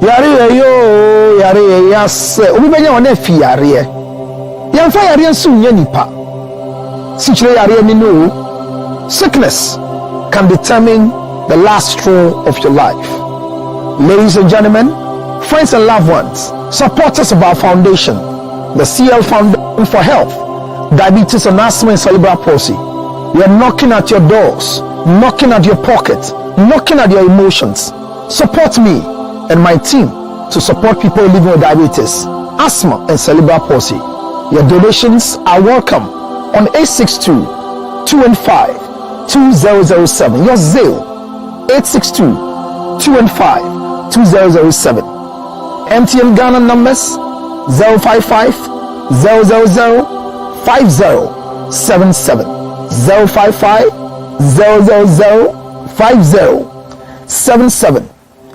Yare yo, yare yes. Obi benya one fi yare. Yamfa yare nso nya nipa. Sichire yare ni no. Sickness can determine the last straw of your life. Ladies and gentlemen, friends and loved ones, supporters of our foundation, the CL Foundation for Health, Diabetes and Asthma and Cerebral Palsy. We are knocking at your doors, knocking at your pocket, knocking at your emotions. Support me and my team to support people living with diabetes, asthma and cerebral palsy. Your donations are welcome on 862-215-2007. Your Zelle 862-215-2007. MTN Ghana numbers 055 000 5077 055 000 5077.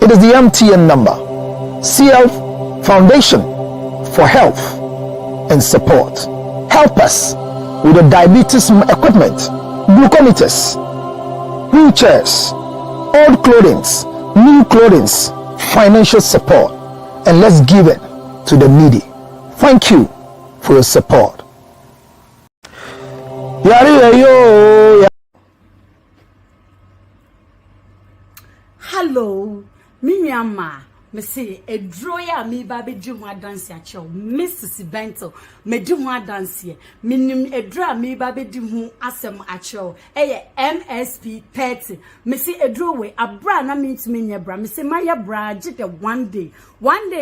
It is the MTN number. CL Foundation for Health and Support. Help us with the diabetes equipment, glucometers, wheelchairs, old clothing, new clothing, financial support, and let's give it to the needy. Thank you for your support. Hello, Minyama. Me say a drawer me baby do my dance at your Mrs. Bento, me do my dance here. Minim a draw me baby do asem at your MSP 30. Me say a drawer a brand I mean to me bra. Me say my bra jit one day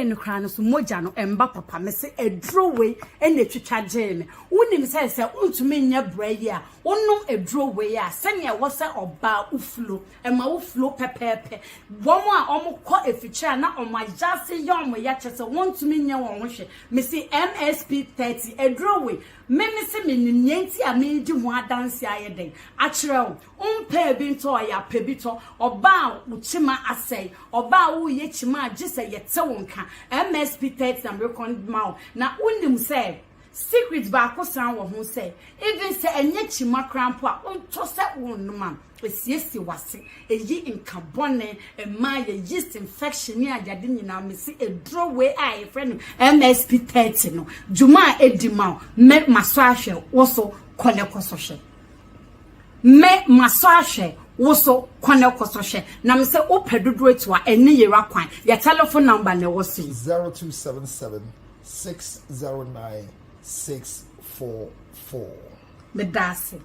in the crown of Mojano and Bapa. Me say a drawer and the chicha jane. Unim says to me nya bra Onum a drawer ya send ya was a ba uflo and my uflo pepe. One more almost caught a feature na on my just young way ya chesa want to me nya one Missy MSP 30 a drawway. Me say me nyanti a me di ho dance ya den. Achrew umpe binto ya pebito oba uchima asay oba wo ye chima just say yete wonka MSP 30 am record ma na unim say secret baako san wo ho say even say enye chima crampo a onto say wonuma esiesi wase eyi nkabone ema ye yeast infection ni ajade nyina me say a drawway a friend MSP 30 no juma edima me maso ahwe wo so kone kososhe me maso ahwe woso kwane kososhe na me say opedodo etu a eni yera kwan ya telephone number ne wo say 0277 609 644. Medase.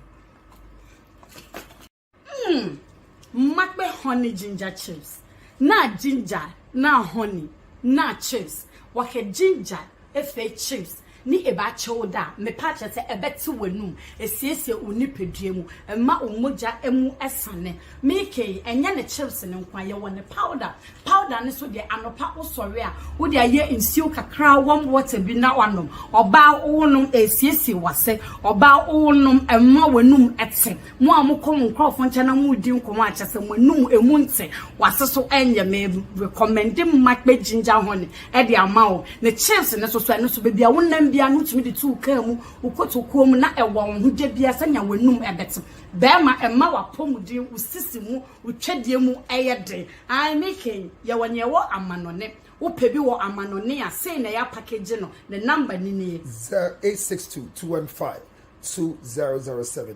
Makbe honey ginger chips. Na ginger, na honey, na chips. Wake ginger, efe chips. Ni eba choda, me pacha se ebeti wenum. Esiese unipedriemu. Ema umoja emu esane. Mike, enya ne chips ne nkwa ye wone powder. Powder ne so de anopa osore a. Wo de aye nsiu kakra warm water bi na wanom. Oba wonum esiese wase. Oba wonum ema wenum etse. Mo amokom nkrofo nche na mu di nkomo a chese wenum emu nte. Wase so enye me recommend makbe ginger honey. E de amawo. Ne chips ne so ne so bebia wonam bia no tumi de tu kamu ukotokuo mu na ewo ho de bia sanya wenum ebete bema ema wapomudi usisi mu utwedie mu eyede ai making ye wonye wo amanone wo pebi wo amanone a sei na ya package no the number ni ne 862-215-2007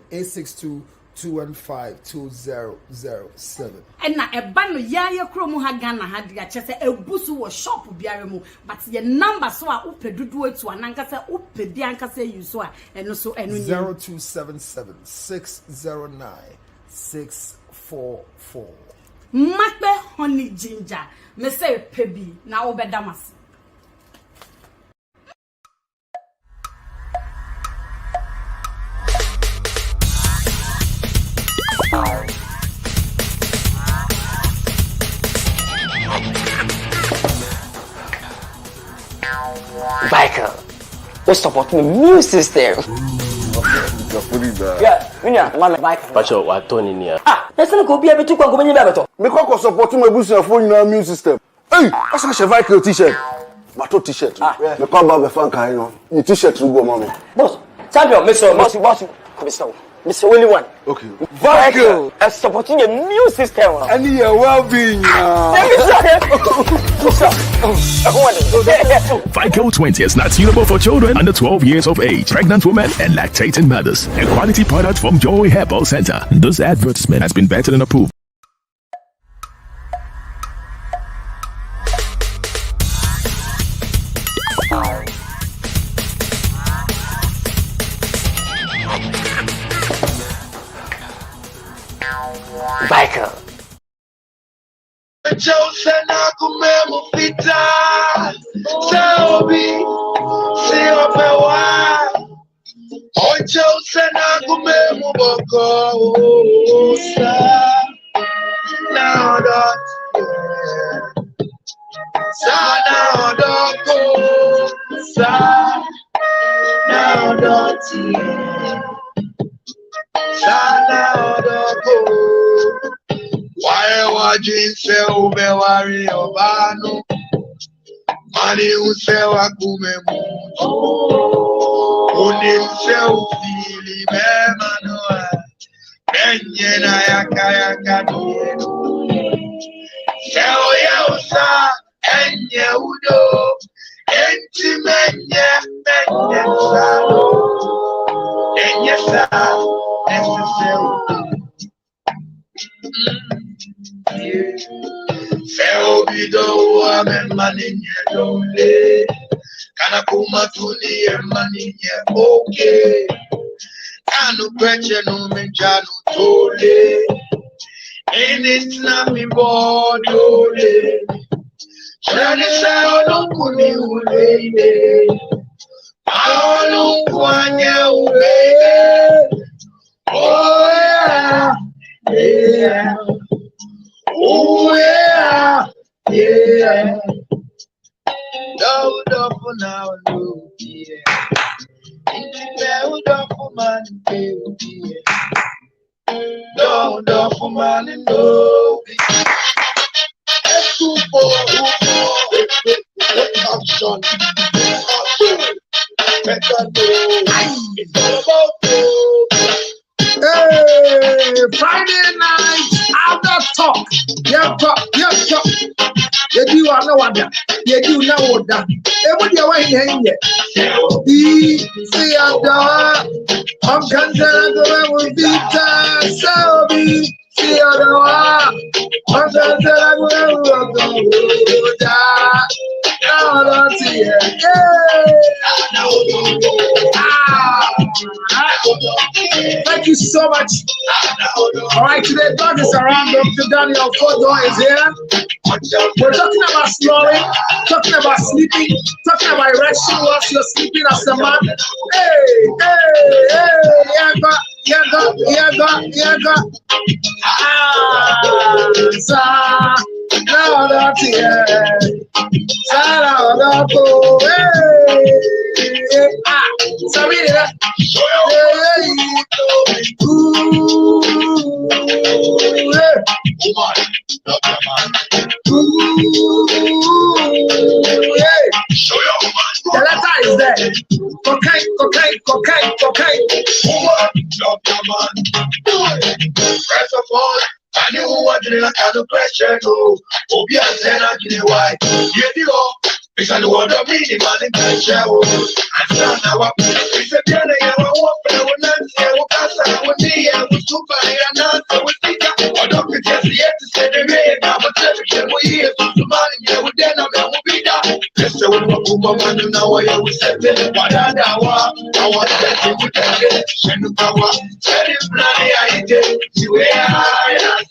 862-215-2007 na eba no ya ye kromu ha Ghana ha dia chese ebusu wo shop biare mu but ye number so a upedudu etu ananka se upedi anka se yuso a eno so eno 0277 609 644 makbe honey ginger me say pebi na obedamas. Michael, let's support the immune system. Yeah, man, Michael. Pacho, what Tony near? Let's not go be able to go any better. Me ko support my boost phone immune system. Hey, that's a Michael t-shirt. Mato t-shirt. Me ko ba be fan kan no. Ni t-shirt ru go mama. Boss, champion, Mr. Willie one. Okay. Michael, supporting the immune system. And your well-being. Vico 20 is not suitable for children under 12 years of age, pregnant women, and lactating mothers. A quality product from Joy Herbal Center. This advertisement has been vetted and approved. Michael. Why would you say ube worry obano? Money who say wakume mucho. Uni say ufili mema noa. Enye na yaka dienu. Say oya usa enye udo. Enti menye salo. Enye sa esi udo. Feo bido wa meninya dole. Kana kuma tuni maninya okay. Kanu preche no menjanu tole. Ain't not me bodole. Shani sa no kuni ulele. Alu kwanya ube. Oh yeah. Yeah. Oh yeah, yeah. Hold up for now, no, yeah. Hold up for man, yeah. Hold up for man, no. It's too far, action. It's all about you. Hey, Friday night, after talk. Yeah, talk. You do know what that. You do know what that. Everybody away here. See I'm concerned with Vita. So be. See I'm concerned with that. Thank you so much. All right, today God is around. Dr. Daniel Fodo is here. We're talking about snoring, talking about sleeping, talking about erection whilst you're sleeping as a man. The letter is there. Cocaine. First of all, I knew what the kind of pressure to be a senator. Why? You know, because the word of me, the man in the show. And now, it's a piano, I walk, but I will not say, what I would be, I was too far, and not so with Peter. I don't pretend yet to say the man, I'm a television, we hear the money, yeah, with them, I will be that. Just so we want to move on, now I will set it, but I want to set it with the send the power, tell him, I did, see where I am.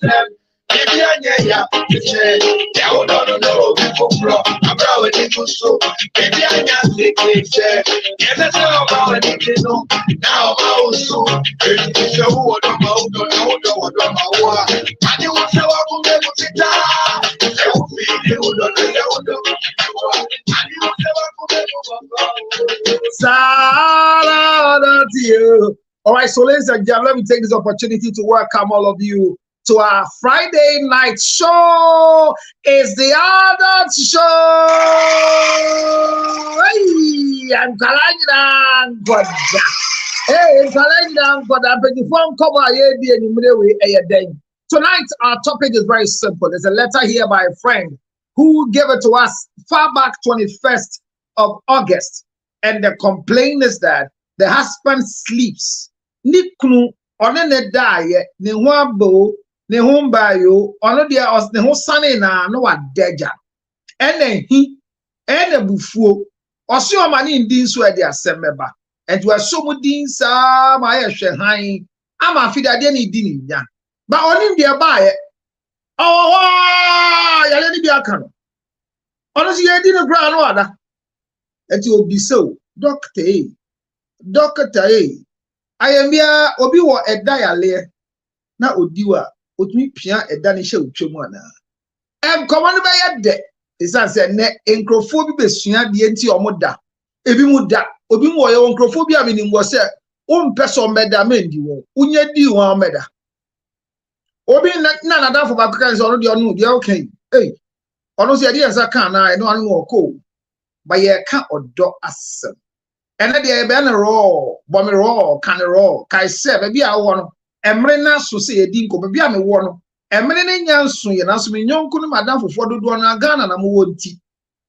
Baby, yeah, you say, yeah, I don't know, before floor, I'm probably too so. Baby, I can't take it, yes, I saw about it, you know. Now I'm also, it's a word of my own, and you will say, I will never be done. I will be the All right, so ladies and gentlemen, let me take this opportunity to welcome all of you to our Friday night show. Is the Adult Show. Hey, I'm Kalanya Goda. Hey, Kalanya Goda. Tonight, our topic is very simple. There's a letter here by a friend who gave it to us far back 21st of August. And the complaint is that the husband sleeps. Nikunu onene daye ne huabo ne humbayo ono dia os ne ho sane na no wadeja. Ene hi ene bufuo osi o mani ndin so e de asemmeba. And we are so mudin sa ma ye hwe han ama fida de ni di ni nya. Ba oni de ba ye oh ya le ni bi aka no. Ono si ye di ne kra no ada. Enti obi so doctor ayambia obi wo eda yale na odiwa otumi pia eda ne hye otwemu ana komo no be ye de isan se ne enkrofo bi besua de enti omoda ebi mu da obi mu ye enkrofo bi amini mbo se o mpeso meda mendi wo unya di wo meda obi na nadafo ba kan se ono de ono de okay ono se de yansa kan na eno anu oko ba ye ka odo asem ene de e be na raw bo me raw kan raw kai se be bia wo no emre na so se edi nko be bia me wo no emre ne nya nso ye na so me nyonko no madam fofo dodo na Ghana na mo wo nti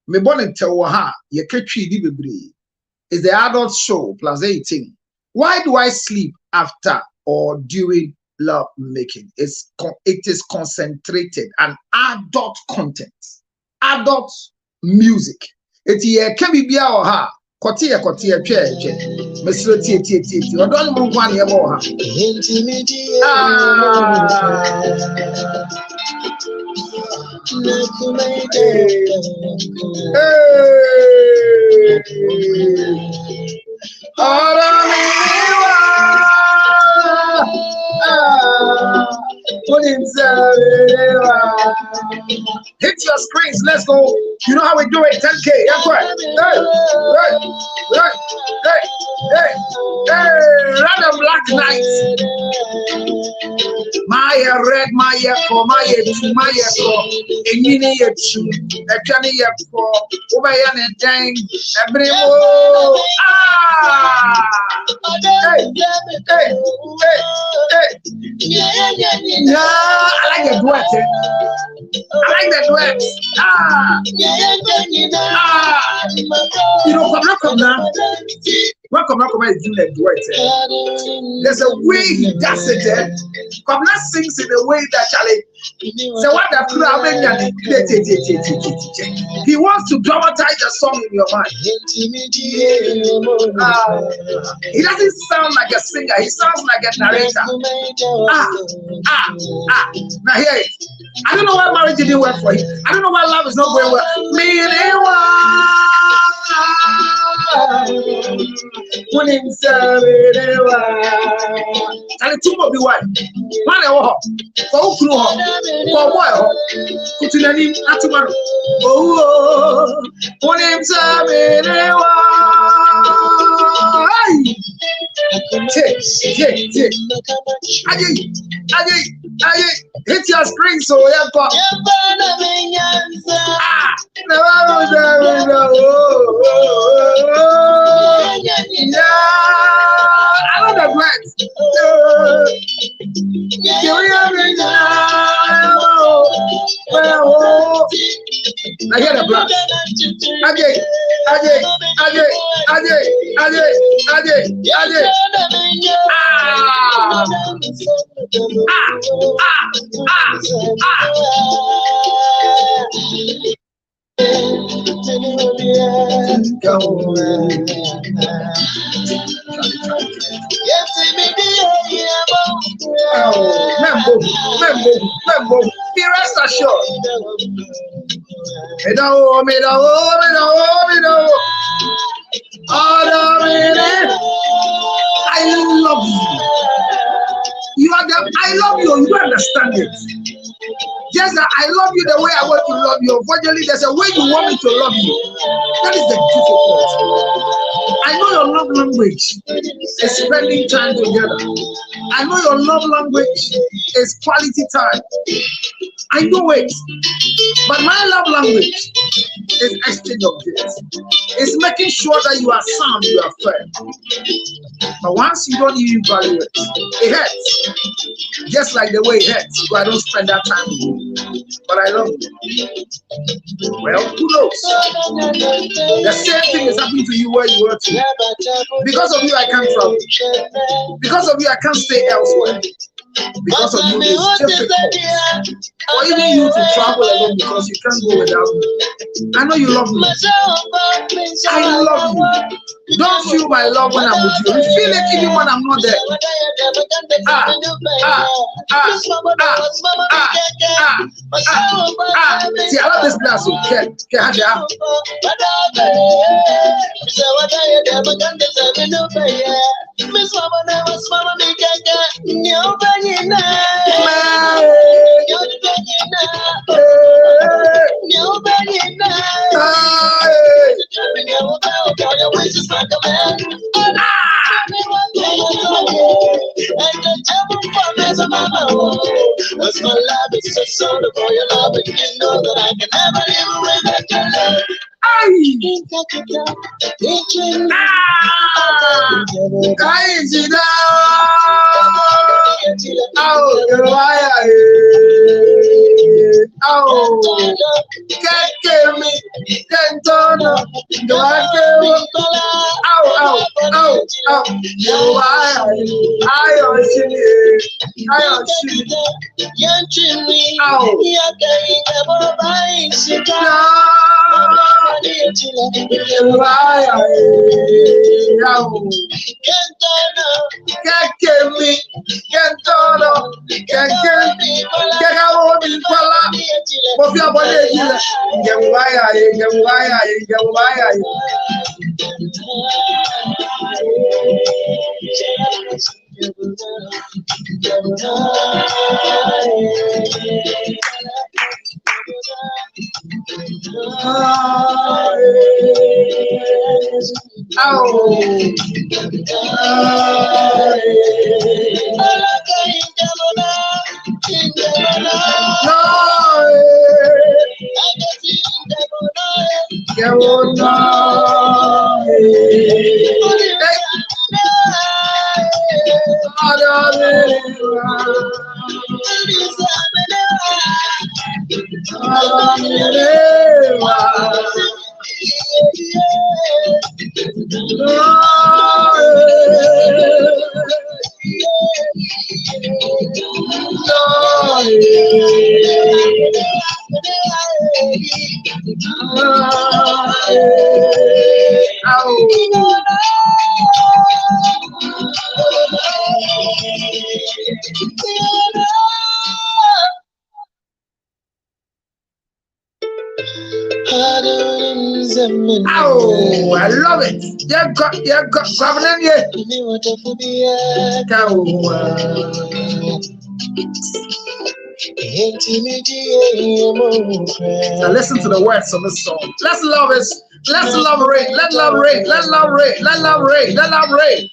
me bonete wo ha ye katwi di bebre is the adult show plus 18. Why do I sleep after or during love making? It is concentrated and adult content, adult music. It ye can be bia or ha kotie che mesro tie odon mo kwa ne bo ha hit your screens, let's go. You know how we do it, 10K. Hey, random black night. My red, my echo, my echo, a mini echo, a journey echo, Ubayan and Dang, a brimo. I like the duet. I like the duet. You know, come now. Welcome is doing the duet. There's a way he does it. Kamna sings in a way that Charlie. So what the crowd he wants to dramatize the song in your mind. He doesn't sound like a singer, he sounds like a narrator. Now here it. I don't know why marriage didn't work for him. I don't know why love is not going well. Me and two more be one. One or for boy, put in a name at tomorrow. Oh, one name's hit your screen so yeah, I love that words. I hear the blast. Membo, be rest assured. I love you. You are the I love you. You don't understand it. Just that I love you the way I want to love you. Unfortunately, there's a way you want me to love you. That is the difficult. I know your love language is spending time together. I know your love language is quality time. I know it. But my love language It's exchange of gifts. It's making sure that you are sound, you are fair. But once you don't even value it, it hurts. Just like the way it hurts, so I don't spend that time with you. But I love you. Well, who knows? The same thing is happening to you where you are too. Because of you, I can't travel. Because of you, I can't stay elsewhere. Because of you, it's difficult for even you to travel alone because you can't go without me. I know you love me. I love you. Don't feel my love when I'm with you. You feel it even when I'm not there. See, I love this glass. Okay, have you? That's my love, it's so soul for your love, and you know that I can never live without your love. Oh, I love it. Yeah, got Governor. Now listen to the words of this song. Let's love it. Let's love rain. Let love rain. Let love rain. Let love rain. Let love rain.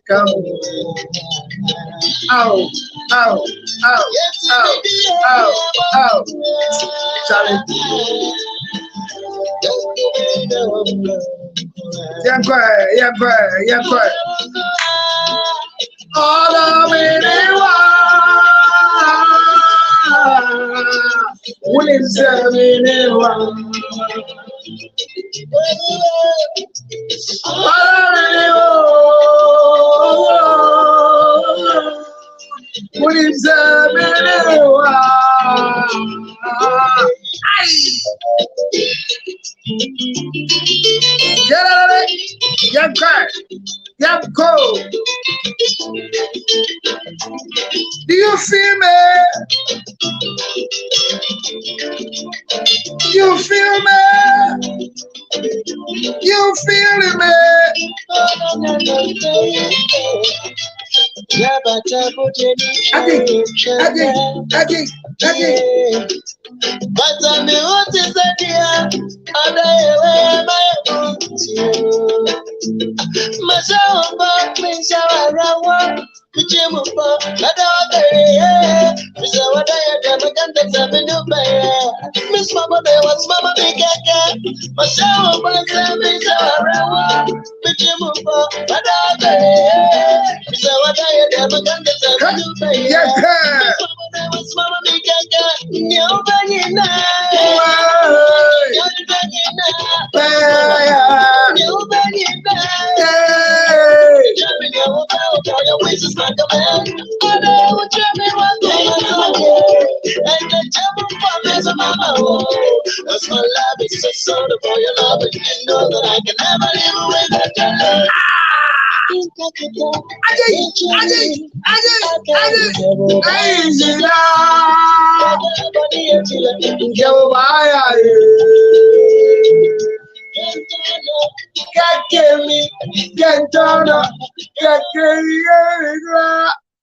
Come out, out, out, out, out, out. Charlie. Yeah, quiet, yeah, quiet, yeah, quiet. All of me, Do you feel me? You feel me? You feeling me? Again. But I mean, what is the dear? And I myself, me shower. Kuchimupa, Nada, Miss Awadaya, Maganda, Miss Mama, was Mama Bigaka, Mashawa, Miss Arawa, Kuchimupa, Nada, Miss Awadaya, Maganda, was Mama Bigaka, Nyobanina, your ways is like a man. I know what you're doing, and the devil promise of my mouth. That's my love, it's so sort of all your love, and you know that I can never live without your love.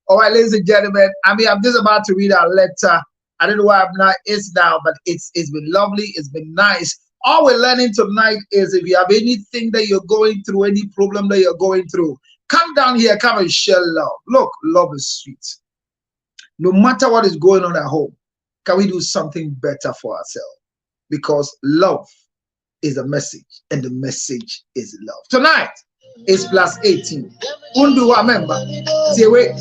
All right, ladies and gentlemen, I'm just about to read our letter. I don't know why I'm not. It's now, but it's been lovely. It's been nice. All we're learning tonight is if you have anything that you're going through, any problem that you're going through, come down here, come and share love. Look, love is sweet. No matter what is going on at home, can we do something better for ourselves? Because love is a message, and the message is love. Tonight is +18. Undu remember. Tewe.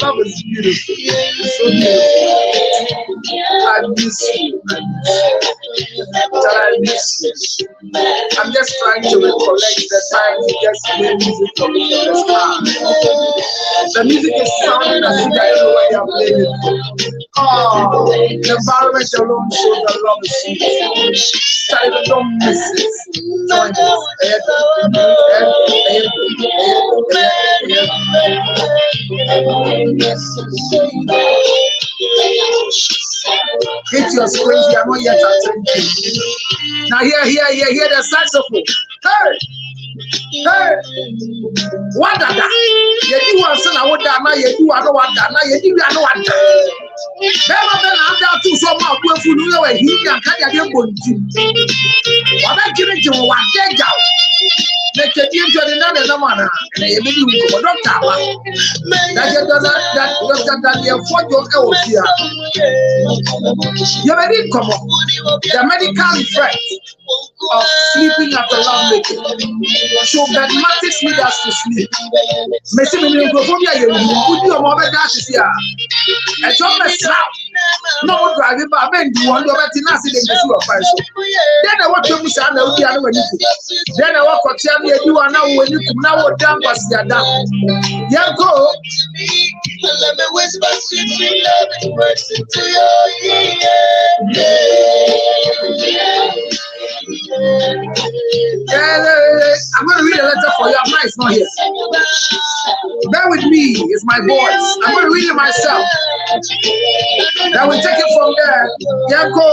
Love is beautiful. So beautiful. I miss you. I'm just trying to recollect the time to just play music from the start. The music is sounding as if I don't know where you're playing it. Oh, the environment alone shows that love is sweet. Child, don't miss it. Hit your screens, you are not yet attending. Now hear the saxophone. Hey, what that? You do one son, I would die, you do I know what that, you do I know what that. Never been out there to some of where you know where he can carry a good one. What I give it to one day out. Make a deal to another man, and I may do for Doctor. That Doctor Daniel for your here. You may come up. The medical effect of sleeping after love making. So Bedmatics need us to sleep. Messi Minophobia, you put your mother dashes here. And John Messrout. No one driving by men do one over Tinasi in the sewer fire. Then I walk to Musa, then I walk to Tiami, you are now when you come now down was your down. Yeah, go. Let me whisper sweet love and words into your ear. I'm going to read a letter for your mind is not here. Bear with me, it's my voice. I'm going to read it myself. Then we take it from there. Yanko.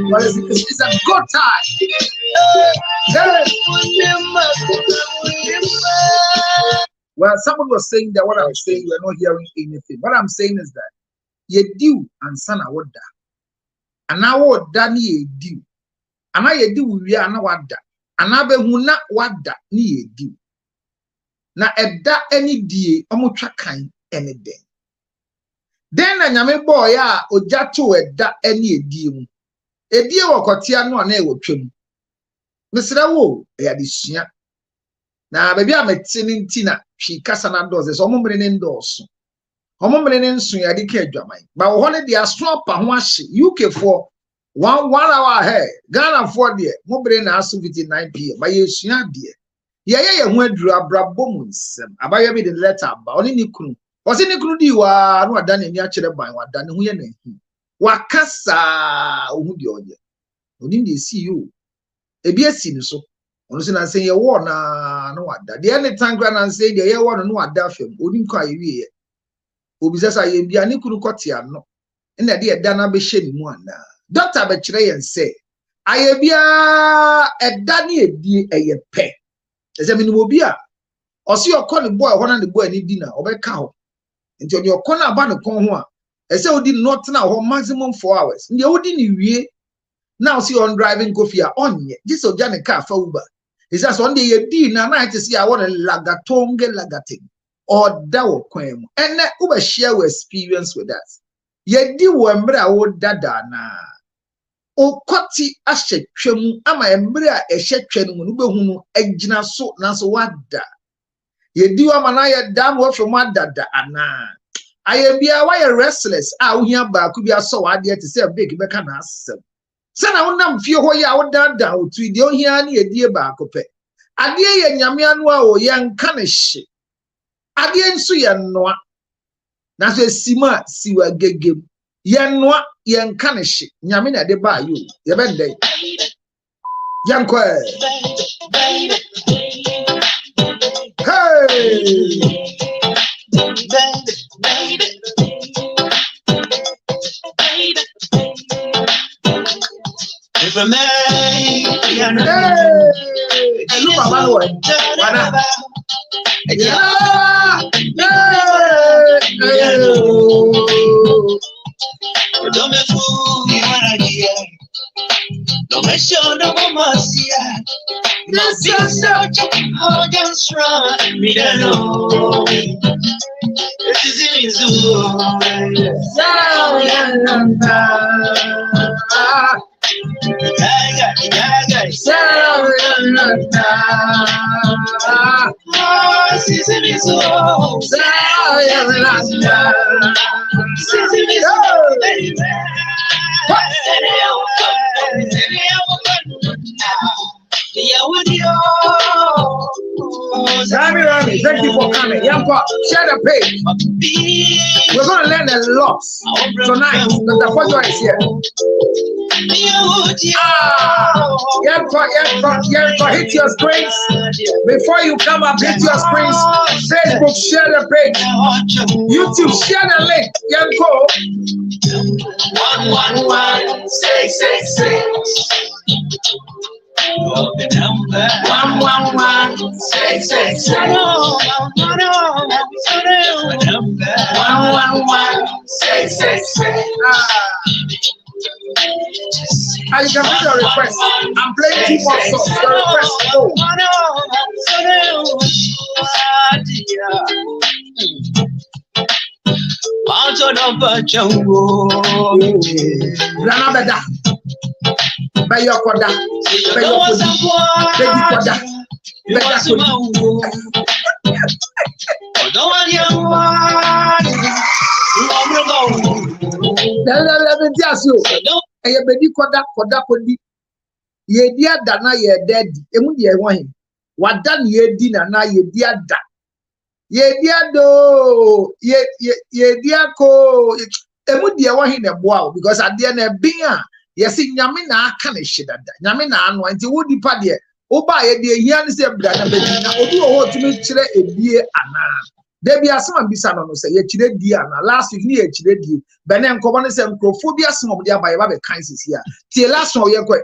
Well, it's a good time. Well, someone was saying that what I'm saying, you're not hearing anything. What I'm saying is that you do and son of what that. And now what Danny you do. And I do we are not what that. And I be who not what that ni do. Now at that any day, omucha kind any day. Then I nyame boy ya ojato at that any day. A dear wakotia no na ewo twem. Mesra wo e adesua. Na baby am tinin tina hwi kasa na doze so omomre ne ndoso. Omomre ne nso ya dike adwaman. Ba wo ne dia so pa ho ahye UK for 1 hour ahead. Ghana for there mobre na aso 9 PM. Ba yesua de. Ye ho aduru abrabom nsem. Abaye bi de letter ba oni ni kunu. Osi ni kunu di wa no ada na ni a kire ban wa da ne ho ye na hi. Wakasa ohu di onye. Oni ndi CEO. Ebi esi ni so. Ono se na say ye wo na no wada. The any tangra na say ye wo no wada fam. Oni nko ayewie ye. Obi sesa ye bia ni kunu kote ano. Na de eda na be hye ni mu ana. Doctor be kire yen say aye bia eda ni edi eye pe. Ese mi ni obi a osi okọ ni boy ho na ni boy ni di na obeka ho. Nti oni okọ na aba ne kon ho a ese odi not na ho maximum 4 hours. Ndi odi ni wie. Now see on driving coffee on ye. This organic car for Uber. Is that on the D na night to see I want a lagatonge lagating or dawo kwem. And Uber share your experience with us. Ye di wembra o dada na. O kwati ashe twemu ama embra ehye twenu mu be hunu agina so na so wada. Ye di wa mana ye dam wo from dada ana. Aye bia why restless a wo hia ba ku bia so wade te say big be ka na asem. Sana unam fie ho ya wodada otu ide ohia na edie ba akopɛ ade ye nyame anu a o ye nka ne hye ade nso ye noa na so esima siwa gegem ye noa ye nka ne hye nyame na de ba yo ye bendai yanko hey If a man, don't be fool, you wanna hear. Don't be sure no more see. No be such hold on strong. Me don't know. It is in his Rami, thank you for coming. Yanko, share the page. We're going to learn a lot tonight. Dr. Fojo is here. Yanko, hit your screens. Before you come up, hit your screens. Facebook, share the page. YouTube, share the link. Yanko. 111-666. The number 111-666. The number 111-666. And you can put your request. I'm playing 2 more songs. Your request go. Ranabeda. Bayokoda. Bayokoda. Bentiasio. E ye bedi koda kodi. Ye dia dana ye dedi. Emu ye wan. Wadan ye di na ye dia da. Ye dia do. Ye dia ko. Emu dia wan ne boa because ade na bia. Yes, nyame na aka ne hyedada. Nyame na anu anti wodi pa de. Oba ye de hia ne se bra na bedi na obi wo tumi kire ebie ana. Debi asema bisa no say ye kire di ana. Last week ni ye kire di. Bene nkobo ne se microphobia asema mo de abaye ba be kan sisi a. Tie last one ye koi.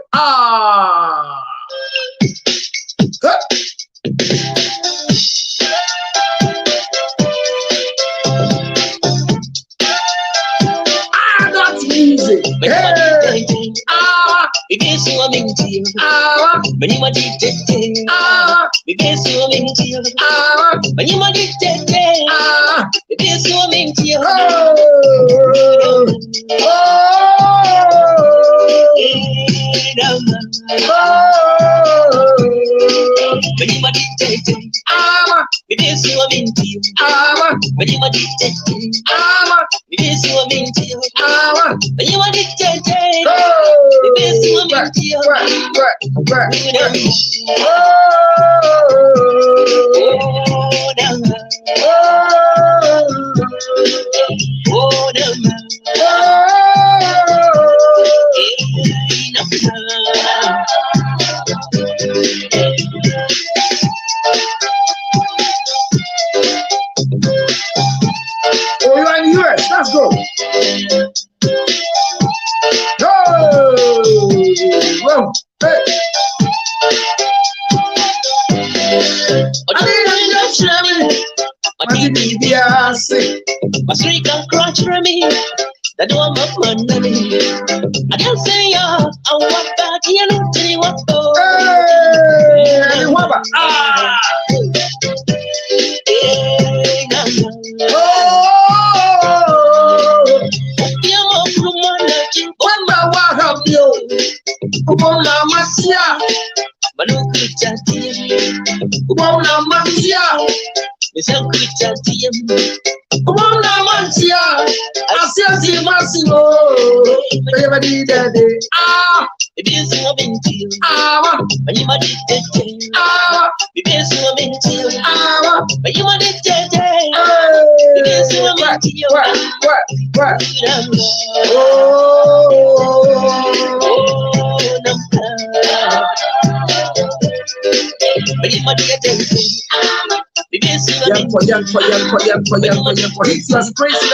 That's music. Hey. Because you are meant to. When you are dictated. Because you are meant to. When you are dictated. Because you are meant to. When you are dictated. Because you are meant to. When you are dictated. Because you are meant to. When you are dictated. Because you are meant to. Oh, you are in the US. Let's go. Well, hey. I crunch for me. That do my money. I don't say I want back here no tell you what for. Hey, what about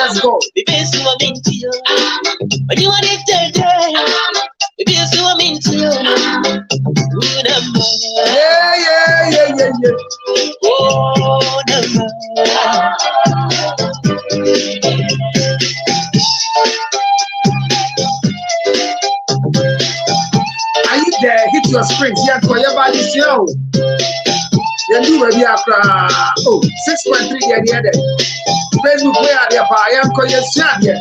let's go. Are you there? Hit your springs. Yeah, for your body show. Then you will be after 6.3 the other. Facebook where are there? I am calling you.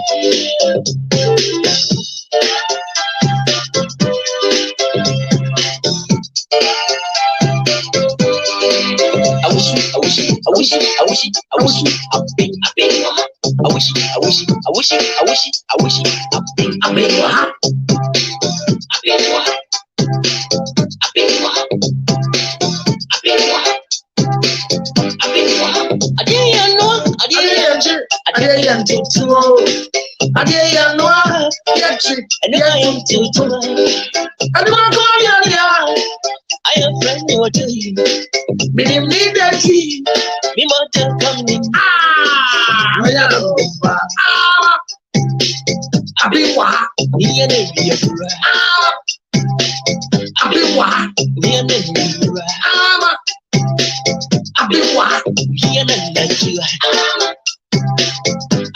I am friend you to you. Me need that key. Me motor coming. Abiwa. Ni ene biya. Abiwa. Ni ene biya. Abiwa. Ni ene biya.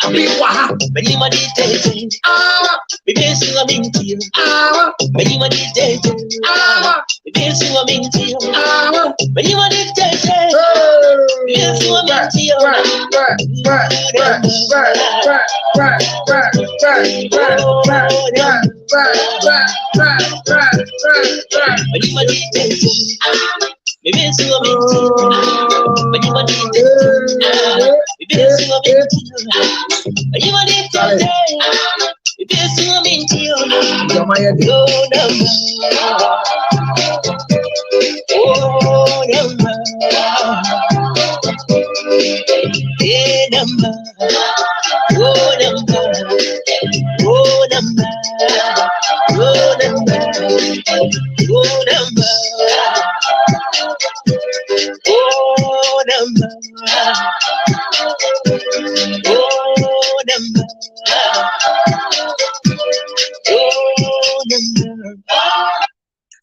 Abiwa. Many money taking. Because you are mean to you. Many money taking. Because you are mean to you. Many money taking. Because you are mean to you. Many money taking. Because you are mean to you. Many money taking. Because you are mean to you. Many money taking.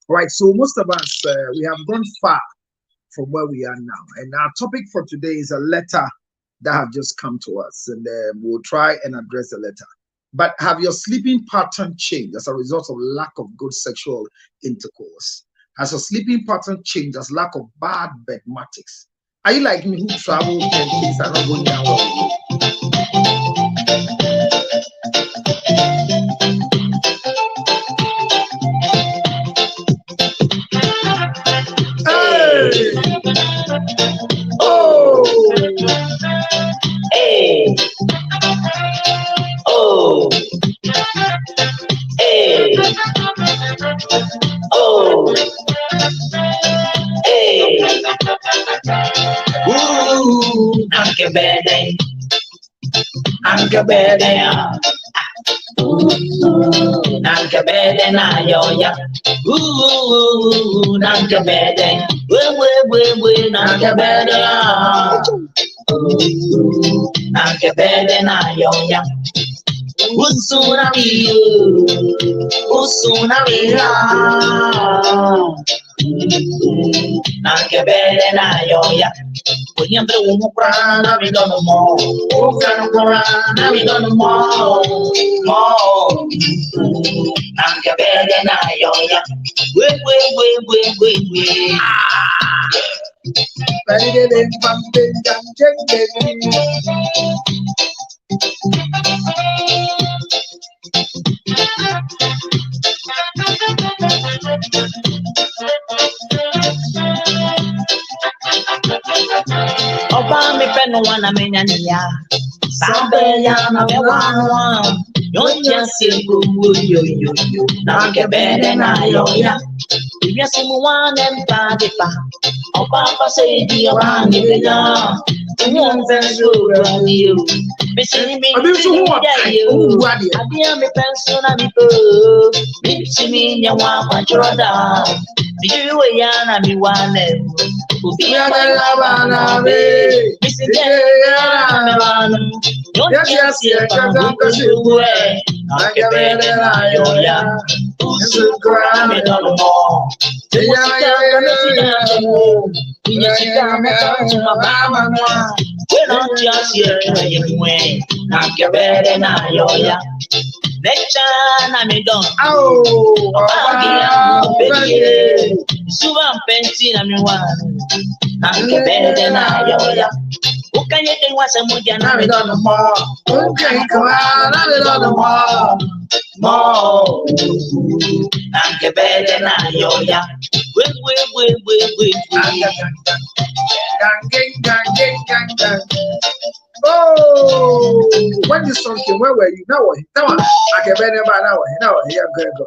Right, so most of us, we have gone far from where we are now. And our topic for today is a letter that have just come to us. And we'll try and address the letter. But have your sleeping pattern changed as a result of lack of good sexual intercourse? Has your sleeping pattern changed as lack of bad bedmatics? Are you like me who travel and things are not going down well? Obama pen one a mania. Sabella, me one. Don't just say, you. Now get better now, yo. If you see one and bad, oh, Papa say, dear one, you know. You missing me, I dear me pension, I be missing me, you want my brother. You were young, I be one. Be a lava, missing don't just see a country way. I get better than you. Who's so crying no more? We're not just here anyway. I get better than you. Next time I'm done. Oh, Suvan Pentin, I'm one. I get better than you. Who can you think was a moody and I don't know more? Who can come out? I don't know more. I get better than I yoya. Wait. Oh, when you something, where were you? Now, I can better by now. Here I'm going to go.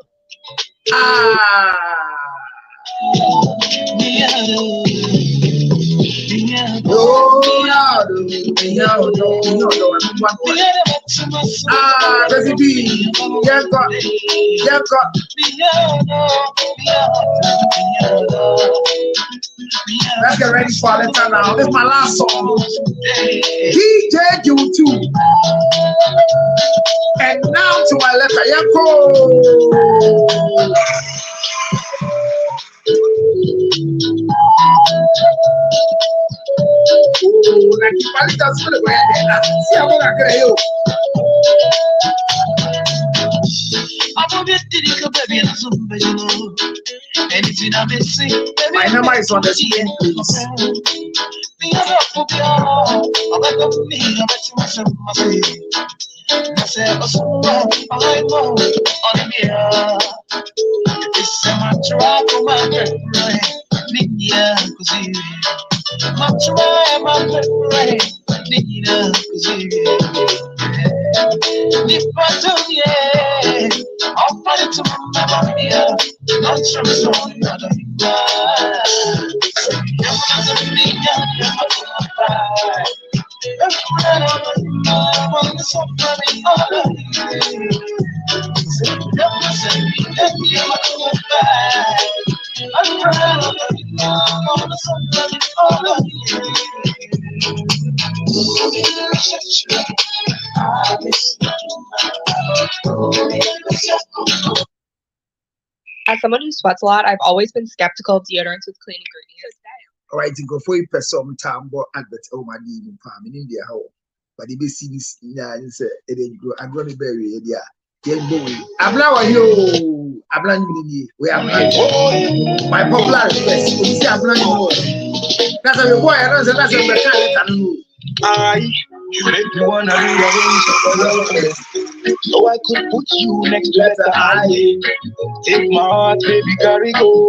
Does it be? Yeah, God. Let's get ready for the time now. This is my last song. DJ U2. And now to my letter. My number is on the screen, please. I'll fight to remember me. Not sure so another As someone who sweats a lot, I've always been skeptical of deodorants with clean ingredients. All right, go for a person time, but advert oh my in farm in India. How? But the basic is I'm going to bury it. Yeah, I'm now you. I'm not you. We are my popular request. You see, I'm not you. That's a boy. I don't say that's a mechanic. You make me wanna rearrange so I could put you next to letter I. Take my heart, baby, carry go.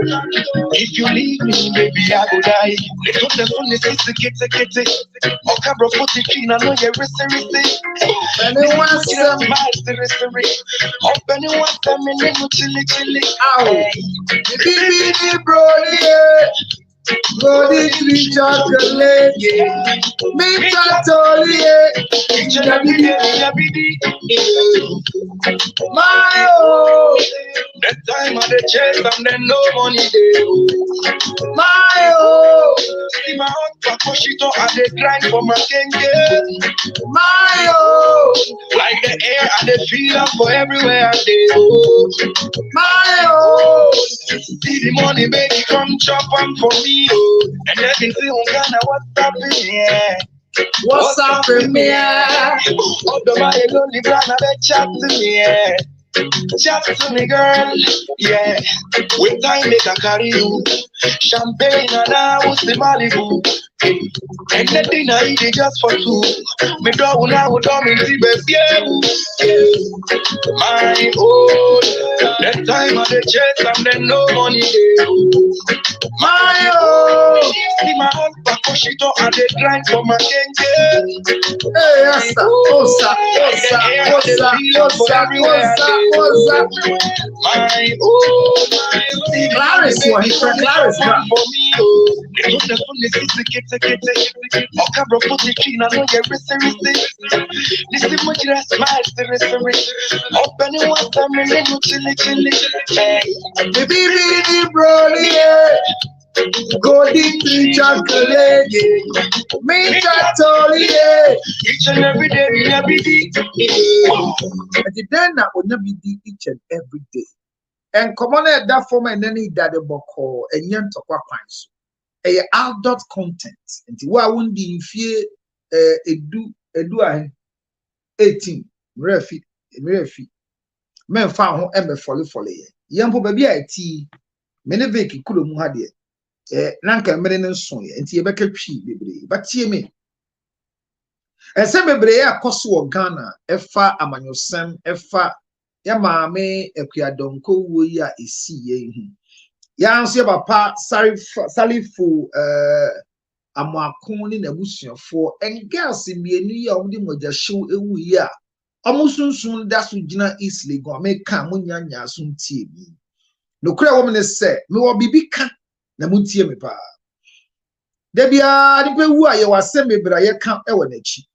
If you leave me, baby, I go die. They don't the phone, kitty. Oh, cabro, put it clean, I know you're risky. Anyone some mystery. Oh, anyone some in the chili. Ow. Baby, bro, Golden tree chocolate, me chocolate, my oh, that time of the chest and then no money there. My oh, see my heart push it on and they grind for my king. My oh, like the air and the feel for everywhere they go. My oh, see the money, baby, come chop them for me. And everything on Ghana, what's happening? Yeah. What's happening? Oh, the my lonely brother, they chat to me. Yeah. Chat to me, girl. Yeah. With time, make a carry you. Champagne and I was the Malibu. And the dinner eat it just for two. Me dog now would come in the best. Yeah. My own. That time of the chest and then no money there. My oh, see my husband push it up and they grind for my king. Hey, osa. My oh, Clarice, what he for Clarice for me. They don't the phone, kitty. Oh, cabro, put it clean, I know you're risky. This is much less mystery. Open it once, I'm in the chili. Baby, bro, yeah. Golden tree chocolate, me chocolate. Each and every day, every day. And then I will not be each and every day. And come on, that for my nanny daddy boko and yan to qua pines. A adult content. And why won't be in fear a 18 refi. Men found home and folly. Yampo baby, I tea. Many vacant could have had it. Nanka mene nso ye nti yebeka twi bebre but tie me ese bebre ya koso wo Ghana efa amanyosem efa ya maame ekuadonko wo yi a esi ye hu ya nso ya papa salifu amakon ni nabusuafo en girls mienu yi a omde moja show ewu yi a omusunsun da so gina East Legon me kan munyanya so ntie bi no kura wo me se me wo bibi ka na muntie me pa da bia ni pe wu aye wasem bebra ye kan e wanachi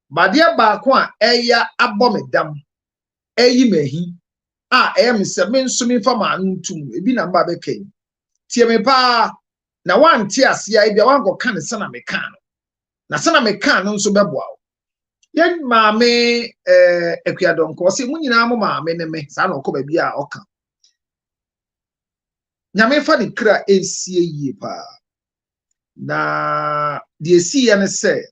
bade ba ko a eya abomedam eyi mahi a em se me nso me fa ma ntum ebi na mba be kan tie me pa na wan tie ase ai bia wan go kan se na me kan na se na me kan no nso beboa ye maame ekuadonko se munyina mo maame ne me sa na okoba bia oka nyame fa ni kra ensie yie pa na de esie ne se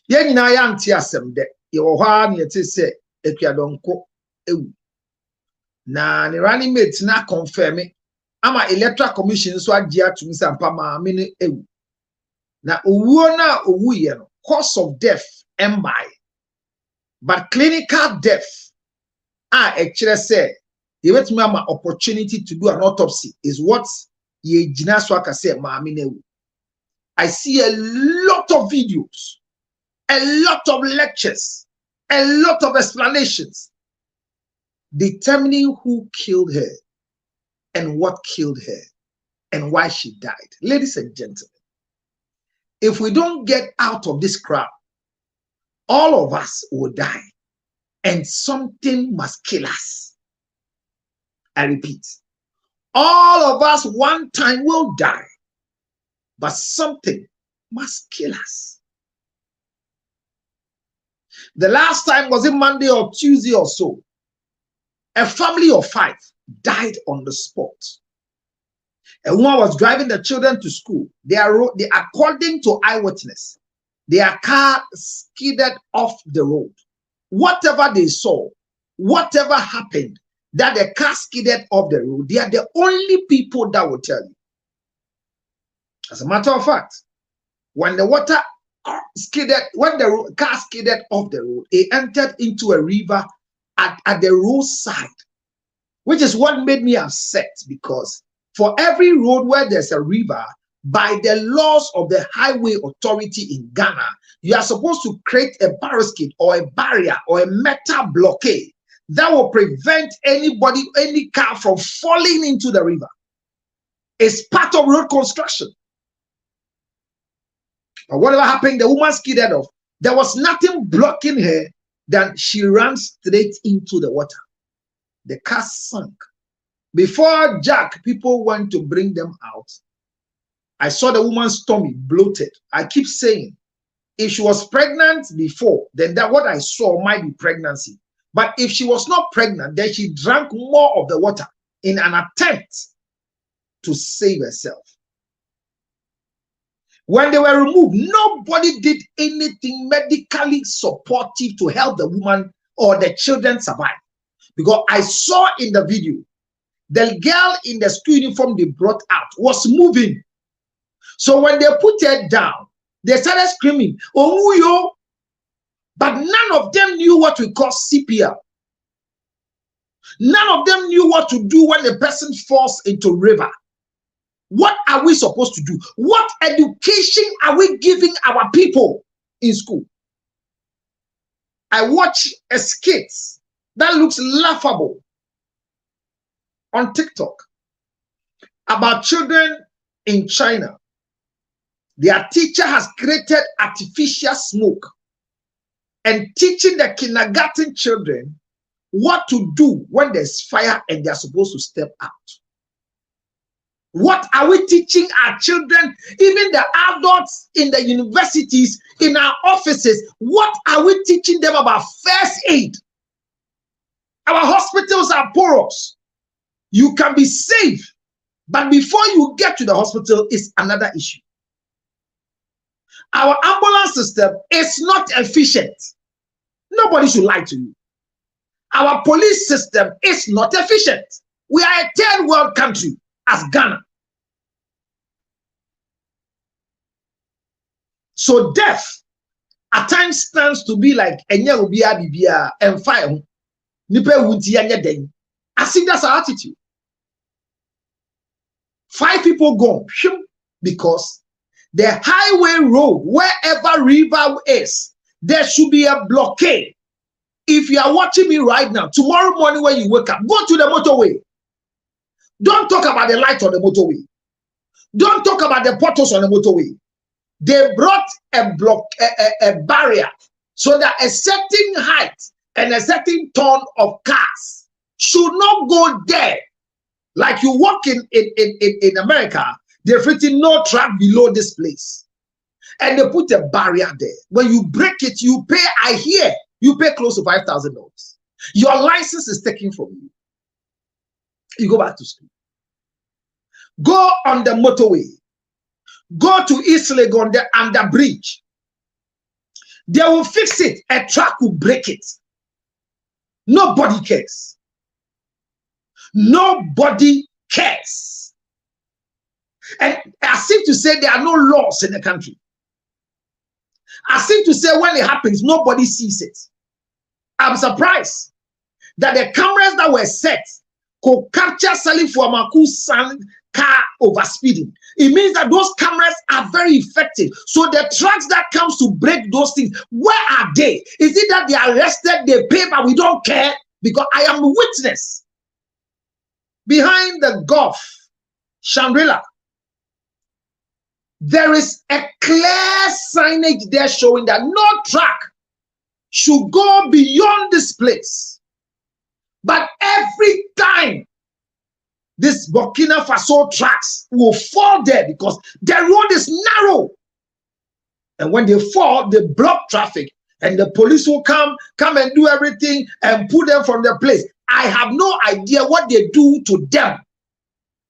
ye nyina ya nte asem de ye wo hwa na ye te se ekuadonko ewu na ne running mate na confirm ama electoral commission so agi atum sampa maame ne ewu na owuo na owu ye no cause of death by but clinical death actually say you wait me my opportunity to do an autopsy is what ye jina so aka say maame na ewu. I see a lot of videos, a lot of lectures, a lot of explanations determining who killed her and what killed her and why she died. Ladies and gentlemen, if we don't get out of this crowd, all of us will die and something must kill us. I repeat, all of us one time will die, but something must kill us. The last time, was it Monday or Tuesday or so? A family of 5 died on the spot. A woman was driving the children to school. According to eyewitness, their car skidded off the road. Whatever they saw, whatever happened, that the car skidded off the road, they are the only people that will tell you. As a matter of fact, when the car skidded off the road, it entered into a river at the roadside, which is what made me upset, because for every road where there's a river, by the laws of the highway authority in Ghana, you are supposed to create a barricade or a barrier or a metal blockade that will prevent anybody, any car from falling into the river. It's part of road construction. But whatever happened, the woman skidded off. There was nothing blocking her than she ran straight into the water. The car sank. Before Jack, people went to bring them out. I saw the woman's tummy bloated. I keep saying, if she was pregnant before, then that what I saw might be pregnancy. But if she was not pregnant, then she drank more of the water in an attempt to save herself. When they were removed, nobody did anything medically supportive to help the woman or the children survive. Because I saw in the video, the girl in the school uniform they brought out was moving. So when they put her down, they started screaming, "Oh, yo!" But none of them knew what we call CPR. None of them knew what to do when a person falls into river. What are we supposed to do? What education are we giving our people in school? I watch a skit that looks laughable on TikTok about children in China. Their teacher has created artificial smoke and teaching the kindergarten children what to do when there's fire and they're supposed to step out. What are we teaching our children, even the adults in the universities, in our offices? What are we teaching them about first aid? Our hospitals are porous. You can be safe, but before you get to the hospital, it's another issue. Our ambulance system is not efficient. Nobody should lie to you. Our police system is not efficient. We are a third world country as Ghana. So death at times stands to be like enya obia bibia and fire nipa wunti anya den. I think that's our attitude. 5 people gone because the highway road, wherever river is, there should be a blockade. If you are watching me right now, tomorrow morning when you wake up, go to the motorway. Don't talk about the light on the motorway. Don't talk about the portals on the motorway. They brought a barrier so that a certain height and a certain ton of cars should not go there. Like you walk in America, they've written no track below this place. And they put a barrier there. When you break it, you pay, I hear, you pay close to $5,000. Your license is taken from you. You go back to school. Go on the motorway. Go to East Legon under bridge. They will fix it. A truck will break it. Nobody cares. Nobody cares. And I seem to say there are no laws in the country. I seem to say when it happens, nobody sees it. I'm surprised that the cameras that were set could capture Salif Wamaku's son car overspeeding. It means that those cameras are very effective. So the trucks that comes to break those things, where are they? Is it that they are arrested, they pay, but we don't care? because I am witness. Behind the Gulf, Shangri-La, there is a clear signage there showing that no truck should go beyond this place. But every time, this Burkina Faso trucks will fall there because the road is narrow. And when they fall, they block traffic. And the police will come and do everything and put them from their place. I have no idea what they do to them.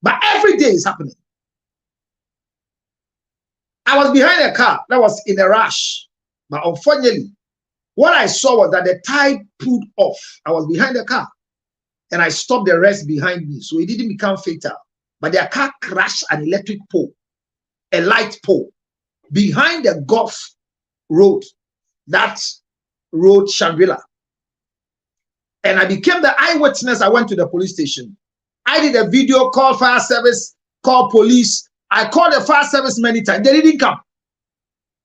But every day is happening. I was behind a car that was in a rush. But unfortunately, what I saw was that the tire pulled off. I was behind the car. And I stopped the rest behind me. So it didn't become fatal. But their car crashed an electric pole. A light pole. Behind the Gulf Road. That road, Shangri-La. And I became the eyewitness. I went to the police station. I did a video, call fire service, call police. I called the fire service many times. They didn't come.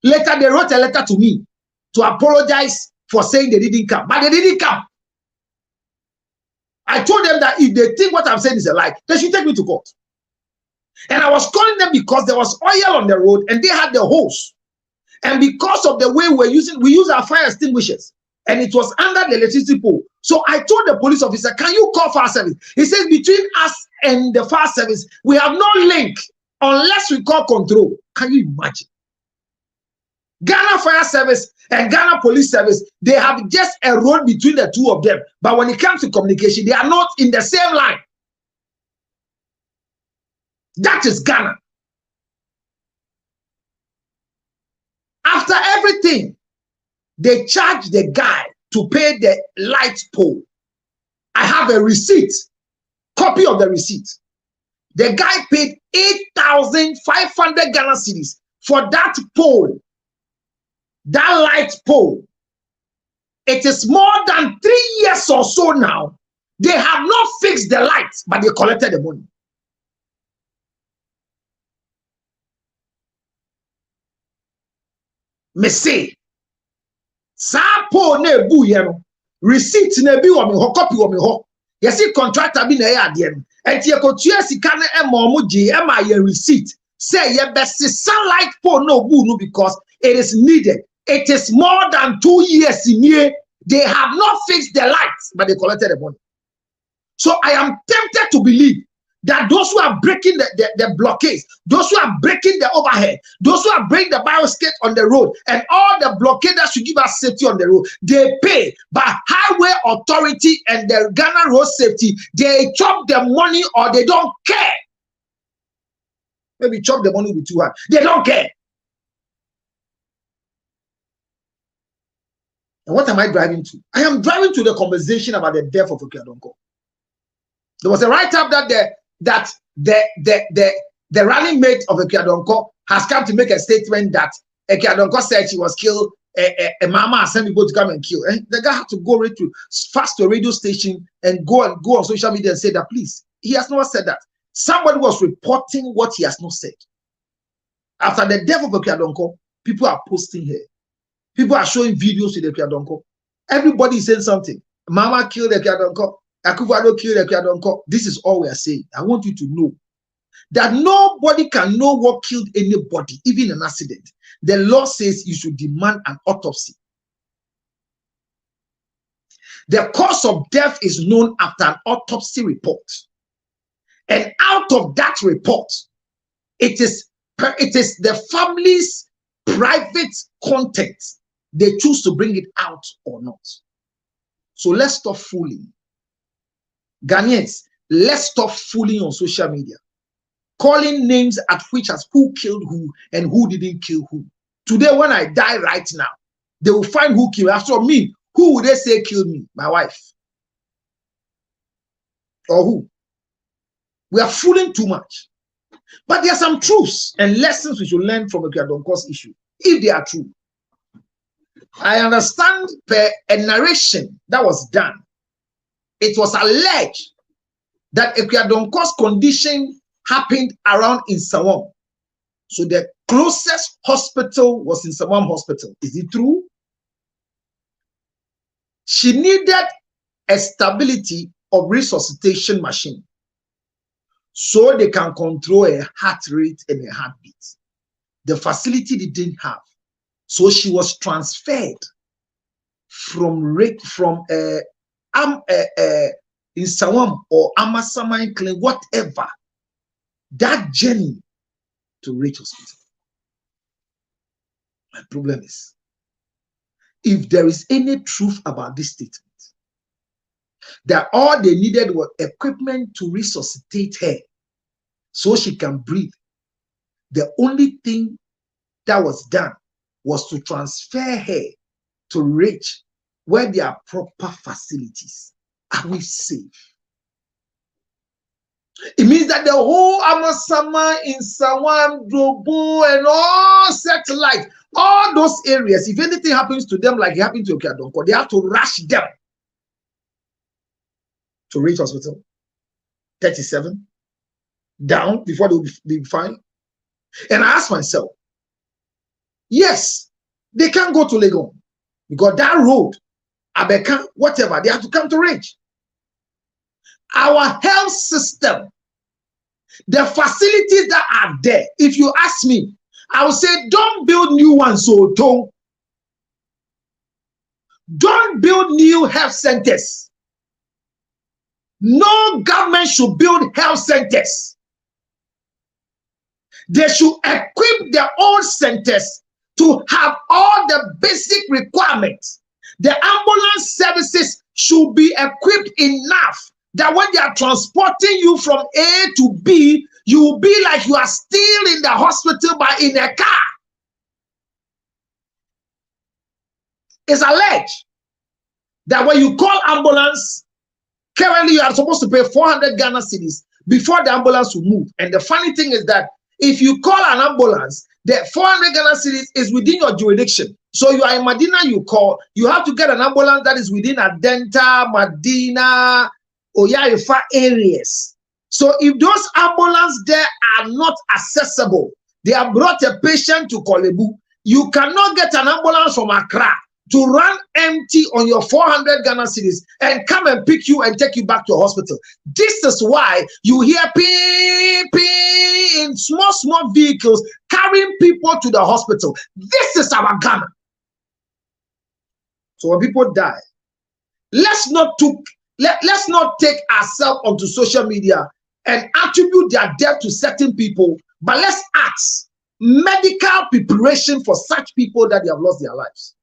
Later, they wrote a letter to me to apologize for saying they didn't come. But they didn't come. I told them that if they think what I'm saying is a lie, they should take me to court. And I was calling them because there was oil on the road and they had the hose. And because of the way we use our fire extinguishers. And it was under the electricity pole. So I told the police officer, can you call fire service? He says, between us and the fire service, we have no link unless we call control. Can you imagine? Ghana Fire Service and Ghana Police Service, they have just a road between the two of them. But when it comes to communication, they are not in the same line. That is Ghana. After everything, they charge the guy to pay the light pole. I have a receipt, copy of the receipt. The guy paid 8,500 Ghana cedis for that pole, that light pole. It is more than 3 years or so now. They have not fixed the lights, but they collected the money. Me say, sa po na ebu ye no receipt na bi wo me ho copy wo me ho ye see contractor bi na ye ade no enti e ko tua sika na e ma omo je e ma ye receipt say ye best sunlight po na obu no because it is needed. It is more than 2 years in here. They have not fixed the lights, but they collected the money. So I am tempted to believe that those who are breaking the blockades, those who are breaking the overhead, those who are breaking the bioscape on the road, and all the blockaders should give us safety on the road, they pay. But Highway Authority and the Ghana Road Safety, they chop the money or they don't care. Maybe chop the money with 2 hands. They don't care. And what am I driving to? I am driving to the conversation about the death of Okiadonko. There was a write-up that the running mate of Okiadonko has come to make a statement that Okiadonko said she was killed. A mama sent people to come and kill. And the guy had to go fast to a radio station and go on social media and say that, please, he has not said that. Somebody was reporting what he has not said. After the death of Okiadonko, people are posting here. People are showing videos with Okiadonko. Everybody is saying something. Mama killed Okiadonko. Akufo-Addo killed Okiadonko. This is all we are saying. I want you to know that nobody can know what killed anybody, even an accident. The law says you should demand an autopsy. The cause of death is known after an autopsy report. And out of that report, it is the family's private content. They choose to bring it out or not. So let's stop fooling. Ghanaians, let's stop fooling on social media. Calling names at which as who killed who and who didn't kill who. Today, when I die right now, they will find who killed. After all, me, who would they say killed me? My wife. Or who? We are fooling too much. But there are some truths and lessons we should learn from Okiadonko's issue, if they are true. I understand a narration that was done. It was alleged that Okiadonko's condition happened around in Sawam. So the closest hospital was in Sawam Hospital. Is it true? She needed a stability of resuscitation machine so they can control a heart rate and a heartbeat. The facility they didn't have. So she was transferred from in Sawam or Amasaman Clinic, whatever, that journey to Rich Hospital. My problem is, if there is any truth about this statement, that all they needed was equipment to resuscitate her so she can breathe, the only thing that was done was to transfer her to Rich, where there are proper facilities. Are we safe? It means that the whole Amasama, in Sawam, Drobo, and all satellite, all those areas, if anything happens to them like it happened to Okeadonko, they have to rush them to Rich Hospital. 37 down before they will be fine. And I ask myself, yes, they can't go to Legon because that road, Abeka, whatever, they have to come to Rich. Our health system, the facilities that are there, if you ask me, I would say don't build new ones. So don't build new health centers. No government should build health centers. They should equip their own centers to have all the basic requirements. The ambulance services should be equipped enough that when they are transporting you from A to B, you will be like you are still in the hospital but in a car. It's alleged that when you call ambulance, currently you are supposed to pay 400 Ghana cedis before the ambulance will move. And the funny thing is that if you call an ambulance, the 400 Ghana cedis is within your jurisdiction. So you are in Medina, you call, you have to get an ambulance that is within Adenta, Medina, Oyaifa areas. So if those ambulances there are not accessible, they have brought a patient to Kolebu, you cannot get an ambulance from Accra to run empty on your 400 Ghana cedis and come and pick you and take you back to a hospital. This is why you hear ping, ping in small vehicles carrying people to the hospital. This is our Ghana. So when people die, let's not take ourselves onto social media and attribute their death to certain people, but let's ask medical preparation for such people that they have lost their lives.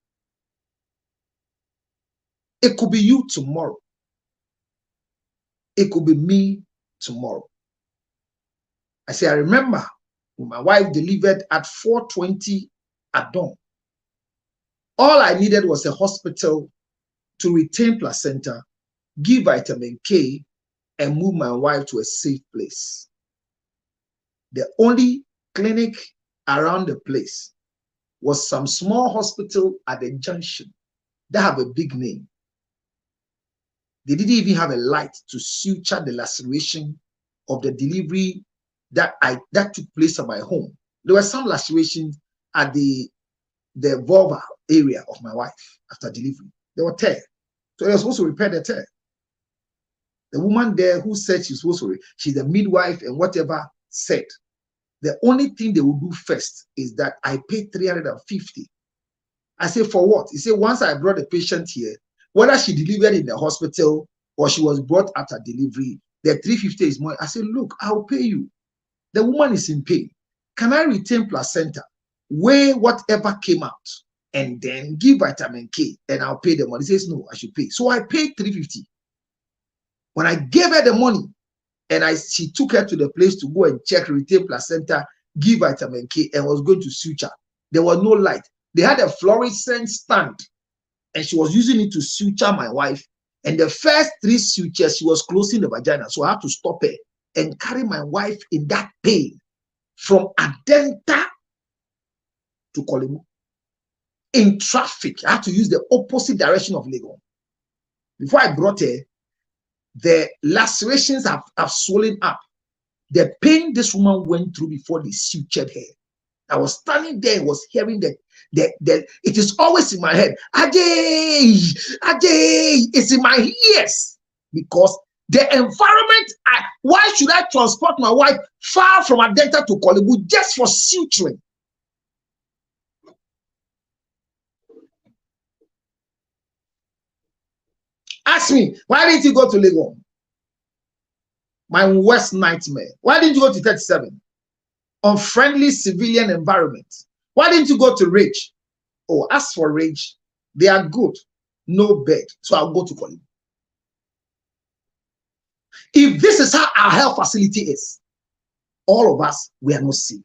It could be you tomorrow. It could be me tomorrow. I say, I remember when my wife delivered at 4:20 at dawn. All I needed was a hospital to retain placenta, give vitamin K, and move my wife to a safe place. The only clinic around the place was some small hospital at the junction that have a big name. They didn't even have a light to suture the laceration of the delivery that took place at my home. There were some lacerations at the vulva area of my wife after delivery. They were tear. So they were supposed to repair the tear. The woman there who said she's supposed to, she's the midwife and whatever, said the only thing they will do first is that I paid 350. I said, for what? He said, once I brought the patient here, whether she delivered in the hospital or she was brought after delivery, the 350 is more. I said, look, I'll pay you. The woman is in pain. Can I retain placenta, weigh whatever came out, and then give vitamin K, and I'll pay the money? He says, no, I should pay. So I paid 350. When I gave her the money, and she took her to the place to go and check, retain placenta, give vitamin K, and was going to suture. There was no light. They had a fluorescent stand, and she was using it to suture my wife. And the first 3 sutures, she was closing the vagina. So I had to stop her and carry my wife in that pain from Adenta to Kolemu. In traffic, I had to use the opposite direction of Legon. Before I brought her, the lacerations have swollen up. The pain this woman went through before they sutured her. I was standing there, was hearing it is always in my head. Ajay, it's in my ears because the environment. Why should I transport my wife far from Adenta to Kolebu just for suturing? Ask me, why didn't you go to Lagos? My worst nightmare. Why didn't you go to 37? Unfriendly civilian environment. Why didn't you go to Rage? Oh, as for Rage, they are good. No bed. So I'll go to Kolebu. If this is how our health facility is, all of us, we are not safe.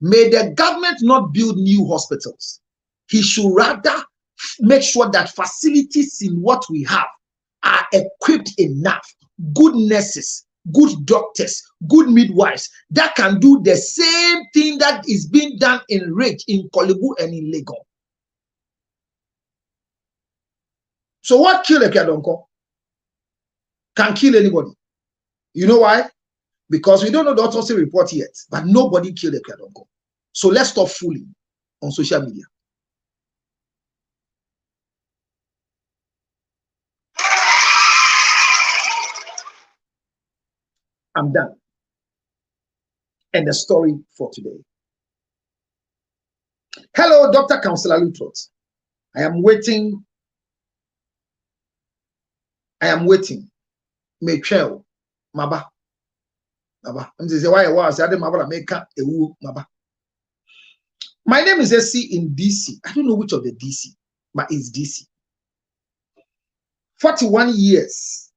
May the government not build new hospitals. He should rather make sure that facilities in what we have are equipped enough. Good nurses, good doctors, good midwives that can do the same thing that is being done in Rage, in Kolebu, and in Lagos. So what killed Ekedonko can kill anybody. You know why? Because we don't know the autopsy report yet, but nobody killed Ekedonko. So let's stop fooling on social media. I'm done. And the story for today. Hello, Dr. Counselor Lutrot. I am waiting. Michelle, Maba. I'm saying why I was I didn't make a Maba. My name is SC in DC. I don't know which of the DC, but it's DC. 41 years.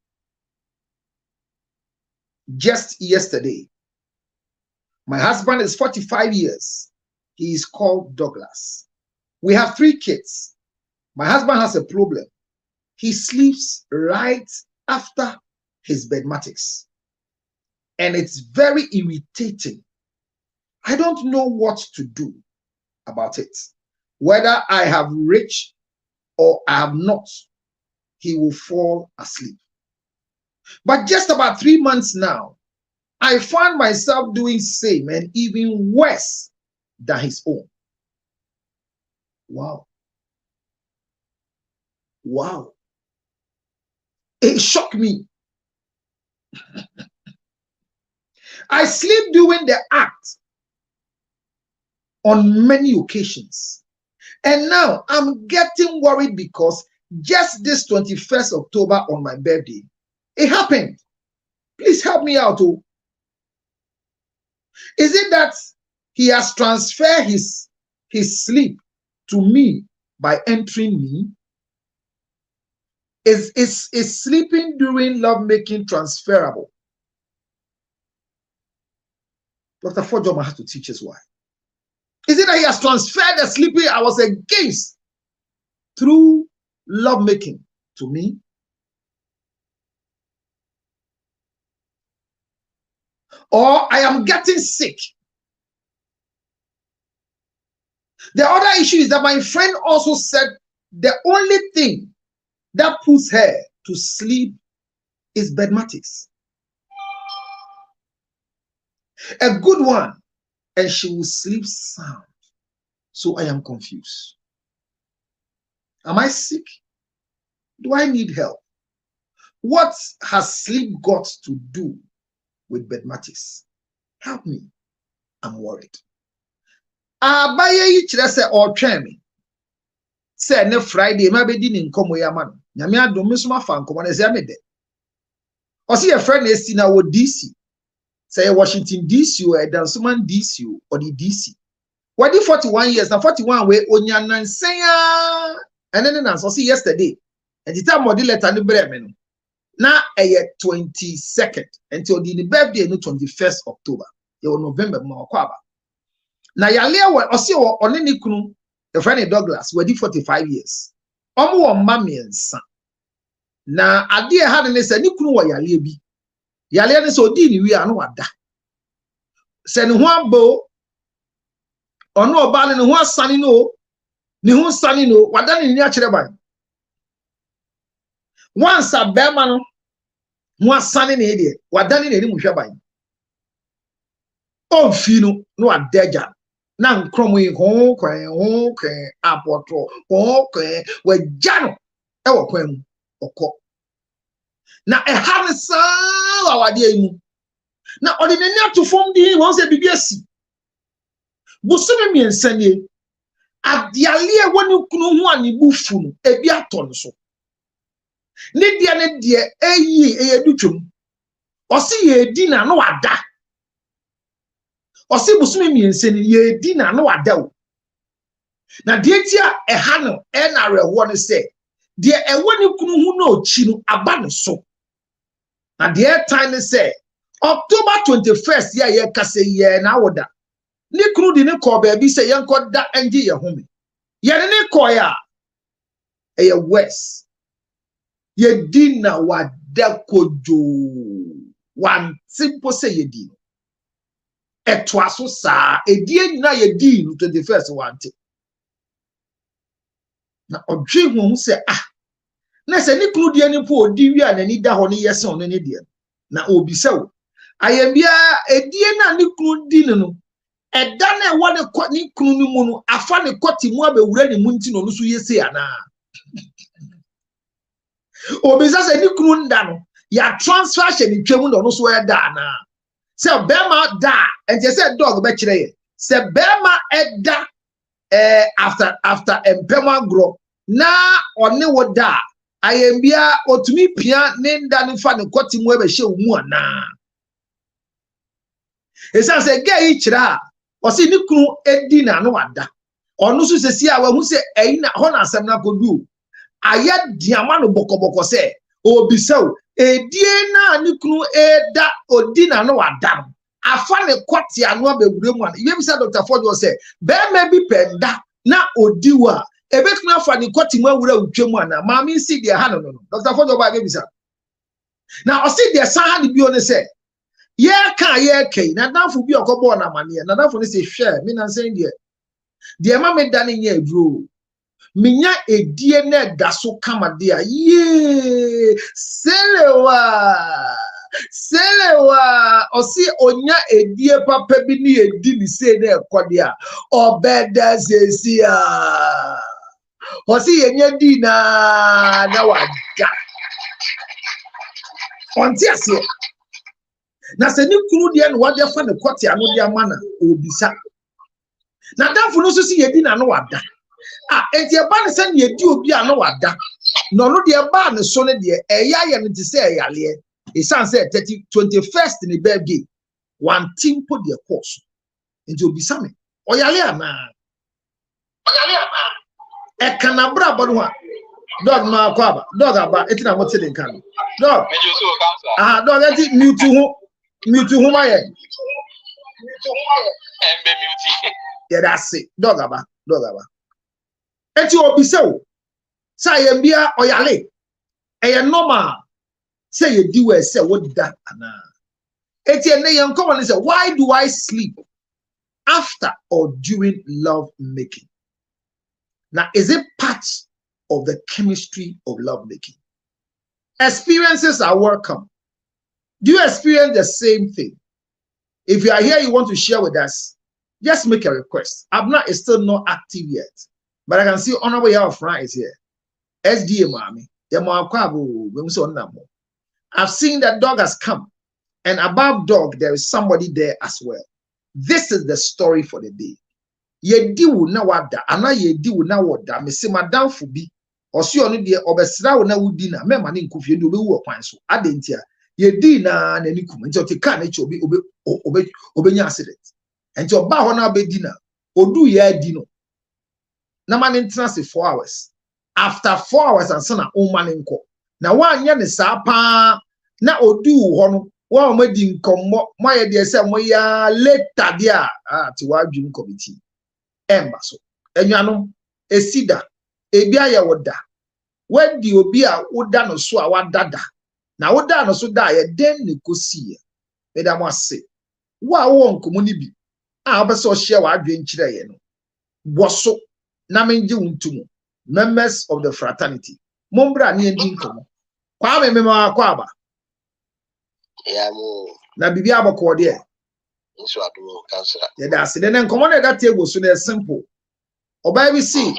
Just yesterday. My husband is 45 years. He is called Douglas. We have 3 kids. My husband has a problem. He sleeps right after his Bedmatics. And it's very irritating. I don't know what to do about it. Whether I have reached or I have not, he will fall asleep. But just about 3 months now, I find myself doing same and even worse than his own. Wow. Wow. It shocked me. I sleep doing the act on many occasions. And now I'm getting worried because just this 21st October on my birthday, it happened. Please help me out. Oh. Is it that he has transferred his sleep to me by entering me? Is sleeping during lovemaking transferable? Dr. Fojoma has to teach us why. Is it that he has transferred the sleeping I was against through lovemaking to me? Or I am getting sick? The other issue is that my friend also said the only thing that puts her to sleep is Bedmatics. A good one, and she will sleep sound. So I am confused. Am I sick? Do I need help? What has sleep got to do with Bedmatics? Help me. I'm worried. Abaye yi kire se o twen me. Say ne Friday ma be di ni nkomo ya ma no. Nyame adom me so ma fa nkomo na se me de. O se your friend na esi na wo DC. Say Washington DC or Dansuman DC or the DC. What did 41 years now? 41 way onya nansenya. And then I see yesterday. And the time of the letter no bremen. Now a 22nd until the birthday no 21st October. Your November ma kwaba. Na yale wa osi wo oneni kunu the friend Douglas we di 45 years. Omo wo mamiensa. Na ade e ha ne se ni kunu wo yale bi. Yale ne so di ni wi anu wada. Se ne ho abo ono oba ne ho asane no ni ho sane no wada ne ni a kire ban. Once a bema no ho asane ne de wada ne ni mu hwe ban. Onfi no no adaja na nkromo yi ho kwen apotro ho kwen wa jano e wo kwan mu okọ na eha ne saa awade ayi na odi n'ani ato fom di won se bibi asi busumi miensa nie adiale e woni kunu ho ani bufu no ebi ato no so ne die eyi eyedutwom osi ye di na no wada osi busumi miensa ni ye di na no wada o na die tia eha no e na rewo ne se die e woni kunu ho na ochi no aba no so na die time ne se October 21st ya ye kase ye na woda ni kunu di ne ko ba bi se ye nko da enje ye home ye ne ko ya ye west ye di na wada kojo one simple say ye di eto aso sa edie nyina ye di no 21st wante na odwe hu se na se ni kunu di ani po odi wi anani da ho ne yese ono ne die na obi se wo ayembia edie na ni kunu di no eda na wo ne ko ni kunu ni mu no afa ne koti mu abewura ni mu nti no no so yese ana obi se ni kunu nda no ya transfer she ni twemu no so ya da na se bema da enti se dog be kire ye se bema eda after empema grow na one wo da ayembia otumi pia ne nda ne fa ne koti mu ebe hye mu ana esa se gay kira o si ni kunu edi na no wada onu so se si a wa hu se eyi na ho na asem na kodu aya diama no bokoboko se obi sew edie na ni kunu eda odi na no wada afa ne koti anu abewure mu ana yem se Dr. Forjo se be ma bi penda na odi wa ebetuna afa ne koti mu awura utwemu ana ma mi si de ha no Dr. Forjo ba be bisa na o si de sa ha ni bi o ne se ye ka ye kei na danfo bi okobo na mane na danfo ne se hwe mi na nsen de ma me da ne nya aduro minya edie na da so kama de a ye selewa osi onya edie papa bi ni edi ni se na ekode a obeda sesia osi yenya di na wada onti ase na se ni kunu de no wade fa ne kwoti anu de amana obisa na danfo no so si yedi na no wada enti e ba ne se ne yedi obi anu wada no no de ba ne so ne de eya ye ne ti se eyale e san se 21st ni birthday one timpo de course enti obisa me oyale ama e kana bra bodo ha dog ma kwaba dog aba eti na mote de kan dog dog eti mute hu ma ye embe mute yeah that's it dog aba eti obisa o sa ye bia oyale e normal say ye di we say what that ana eti ene ye nko won say why do I sleep after or during love making? Now, is it part of the chemistry of love making? Experiences are welcome. Do you experience the same thing? If you are here, you want to share with us, just make a request. Abna is still not active yet, but I can see Honorable Yaw Frank is here. SDA Mami. I've seen that dog has come, and above dog, there is somebody there as well. This is the story for the day. Ye di wu na wada ana ye di wu na wada me se madam fu bi osi onu de obesra wu na wudi na me ma ne nkufie de obewu okwan so adentia ye di na nani kum nti o te ka na chi obenya accident nti oba ho na be di na odu ye di no na ma ne ntena se 4 hours after 4 hours and sana o ma ne nko na wa anya ne sa pa na odu ho no wa ma di nkommo mo ye de se mo ya later dia ti wa dwum committee embaso enuanom esida ebia ye woda wadi obi a woda no so a wadada na woda no so da ye den ne kosie medam ase wa wo nkomo ni bi a obeso share wa adwen kire ye no boso na menje wuntumu members of the fraternity mombra ne ndi nkomo kwa me ma kwa aba ya mo na bibia abako de So I do cancer. Yeah, that's it. Then come on that table so they're simple. Or by see,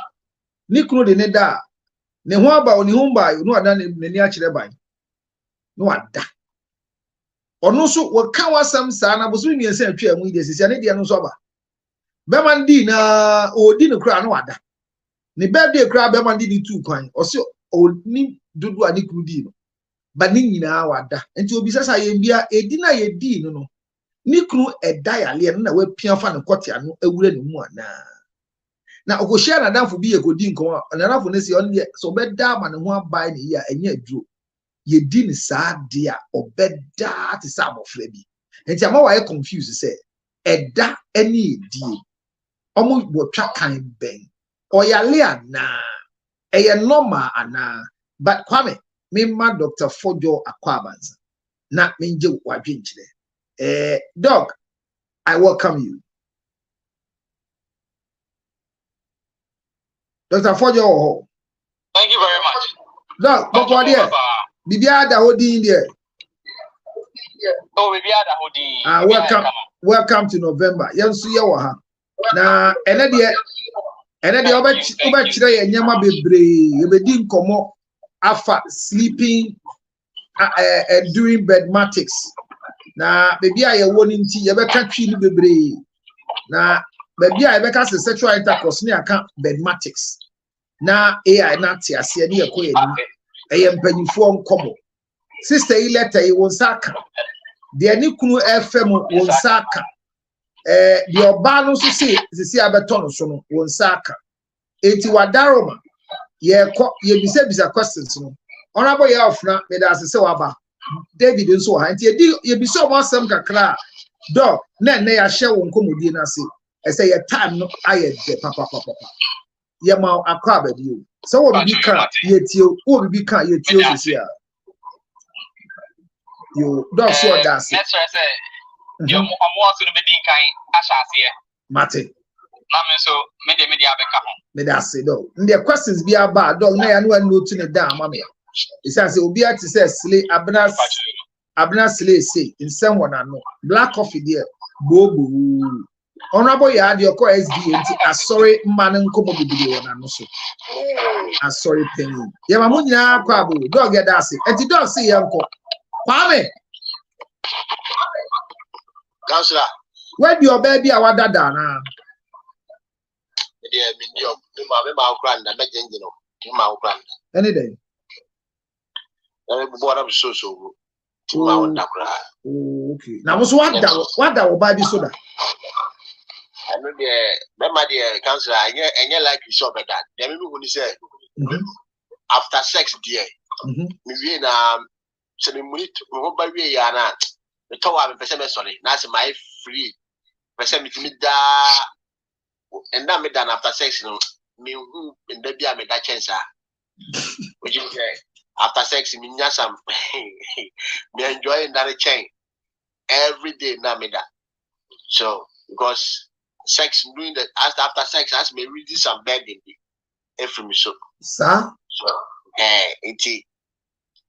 Nikno de Neda, Nehwaba or Nihumba, you know, I done in the near by. No, I da. Or no, so what can was some son, I was doing the same chair with this, and Indian sober. Bemandina or dinner crown, no other. Ne birthday crab Bemandi 2 coin, or so old me do a nicudino. But Nina wada, and to be says I am be a dinner ye dean, no. Niknu a dialien, na we piafan and quatiano, a wooden one. Now, Okoshana down for be a good dinko, and enough for this only so bed down and one by the year and yet drew. Ye din sad dear or bed da to some of Freddy. And Tamo I confused to say, a da any dear. Almost what track kind bang. Or ya lea na a norma ana, but Kwame, me ma Dr. Fojo Aquabans, not Minjo Wajinch. Dog, I welcome you. Dr. Fojo. Thank you very much. Dog, but dear, Bibia da Hodin there. Oh, Bibia da Hodin. Welcome to November. Yansu Yawaha. Na ene de obachire ye nyama bebre ye bedin komo afa sleeping doing bedmatics na baby a ye woni nti ye beka twi ni bebre na baby a ye beka sexual intercourse ni aka bedmatics na AI na te ase ne ye koye ni ye mpanyifo nkomo sister yi letter yi won saka de ni kunu FM won saka the Obano see abeton so no won saka enti wadaroma ye bisa questions no honorable ye ofna me da se waba David nso ha enti ye bisa mo asem kakra dog na ya hye won komodi na se say ye time no aye de papa ye ma akwa abadi o so wo bi ka ye tio wo bi ka ye tio so sia yo dog so that say yo mo so no bedin kan ahase mate na me so me de abeka ho me da say dog the questions be about dog na ya no note ne da ama me it says obi ati say sle abna sle say in someone I know black coffee there bobo honorable ya de ko SDA asori man nkomo bibiri wona no so asori penny ye ma mo nyina kwa bo dog ya da say enti dog say ya nko Kwame Counselor, where do your baby our dada na? Dear, me my grand, I met my grand. Any day. What I'm so. Oh, okay. Now, what that will buy this soda? I know my dear counselor, and you like you saw better. Then when you say after sex, dear, me so me money to buy we yana. The top of the sorry, that's my free. Person me da and that me done after sex, me in the beer me that chance. What you say? After sex, me nyasam me enjoying that chain every day na me that. So because sex doing that after sex has me read some bed in the every me so. Sir? So it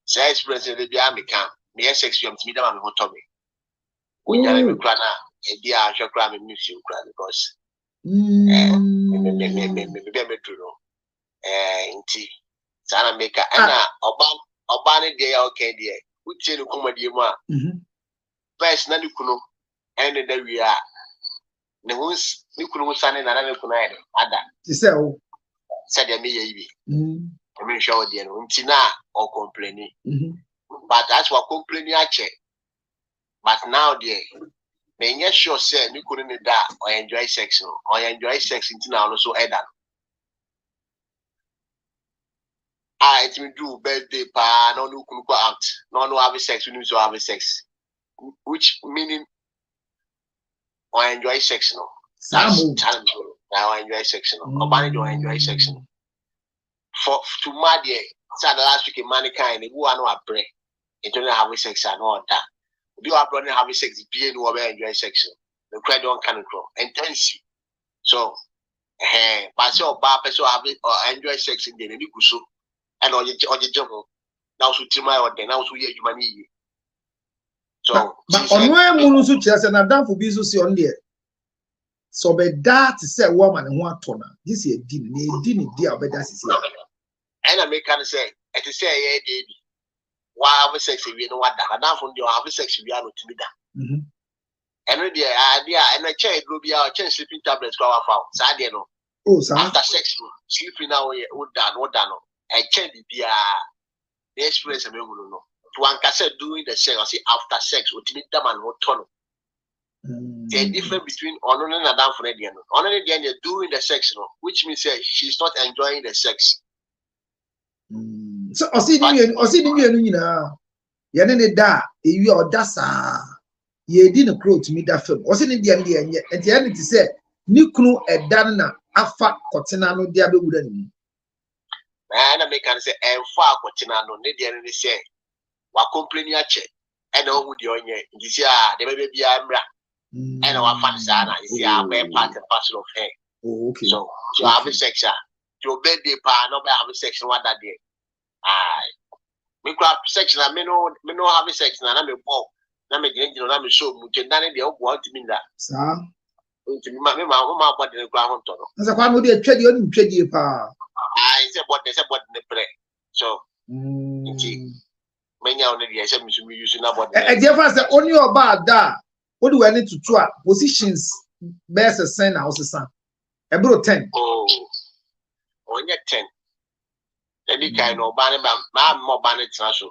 say experience the beer me can me sex you am me that me hot me. We are me plan a dear shakra me music because me true inti sana make ana oban dey okay there we tell you comedy mu a first na nikuno ene da wi a ne wons nikuno sane na na nikuno ene ada ti say o said me ye bi me show there no nti na o complaining but that's what complaining a check but now there me get sure say nikuno ne da or enjoy sex no or enjoy sex nti na also eda it me do birthday pa no could go out no have sex we need to have sex which meaning I enjoy sex no that's challenge now I enjoy sex no nobody don't enjoy sex no for to mad here said the last week in mankind who are no a break it don't have sex and all that you are brother have sex be no enjoy sex the credit don't can grow intense so but so bad person have or enjoy sex in the so and on your job now so to my order now so you money so But on where Munusu chess and Adam for business on there. So be that say woman and one toner. This year didn't dear but that's here. And I make kind of say, it is say, yeah, baby. Why have sex if you know what that? Now from you have sex if you are not to be done. And the idea and a chair will be our change sleeping tablets go our found. Sad, no. Oh, sir. After sex, sleeping now, would done, what done. And can't be the experience of you know. To one cassette doing the sex, I see after sex, what meet them and what tunnel. The difference between Honor and Adam for Edian. Honor again, you're doing the sex, which means she's not enjoying the sex. So, I see you know, Yanni da, you are dasa. Ye didn't crow to me that film. Was in the end, and the end to say, Nikunu a dana, afa, Cotinano, Diabe wouldn't. And I make and say, and far Cotinano, Nidian, they say, what complaining at check, and all with your this year, the baby be Ambra, and our fansana is the part and parcel of her. Okay. So, you have a section. Your birthday pa, no have a section one that day. Aye. Me grab section, I may know have a section, and I'm a ball. I'm a gentle, I'm a show, Mujanani, the old one to mean that. Sir, my mama, what the ground tunnel. as a one would be a trade on trade pa. I said what they said, what the play. So, many of the years, I'm using about a difference that only about that. What do I need to try? Positions best a sign house, son. About 10. Oh, only 10. Any kind of banner, more banner transfer.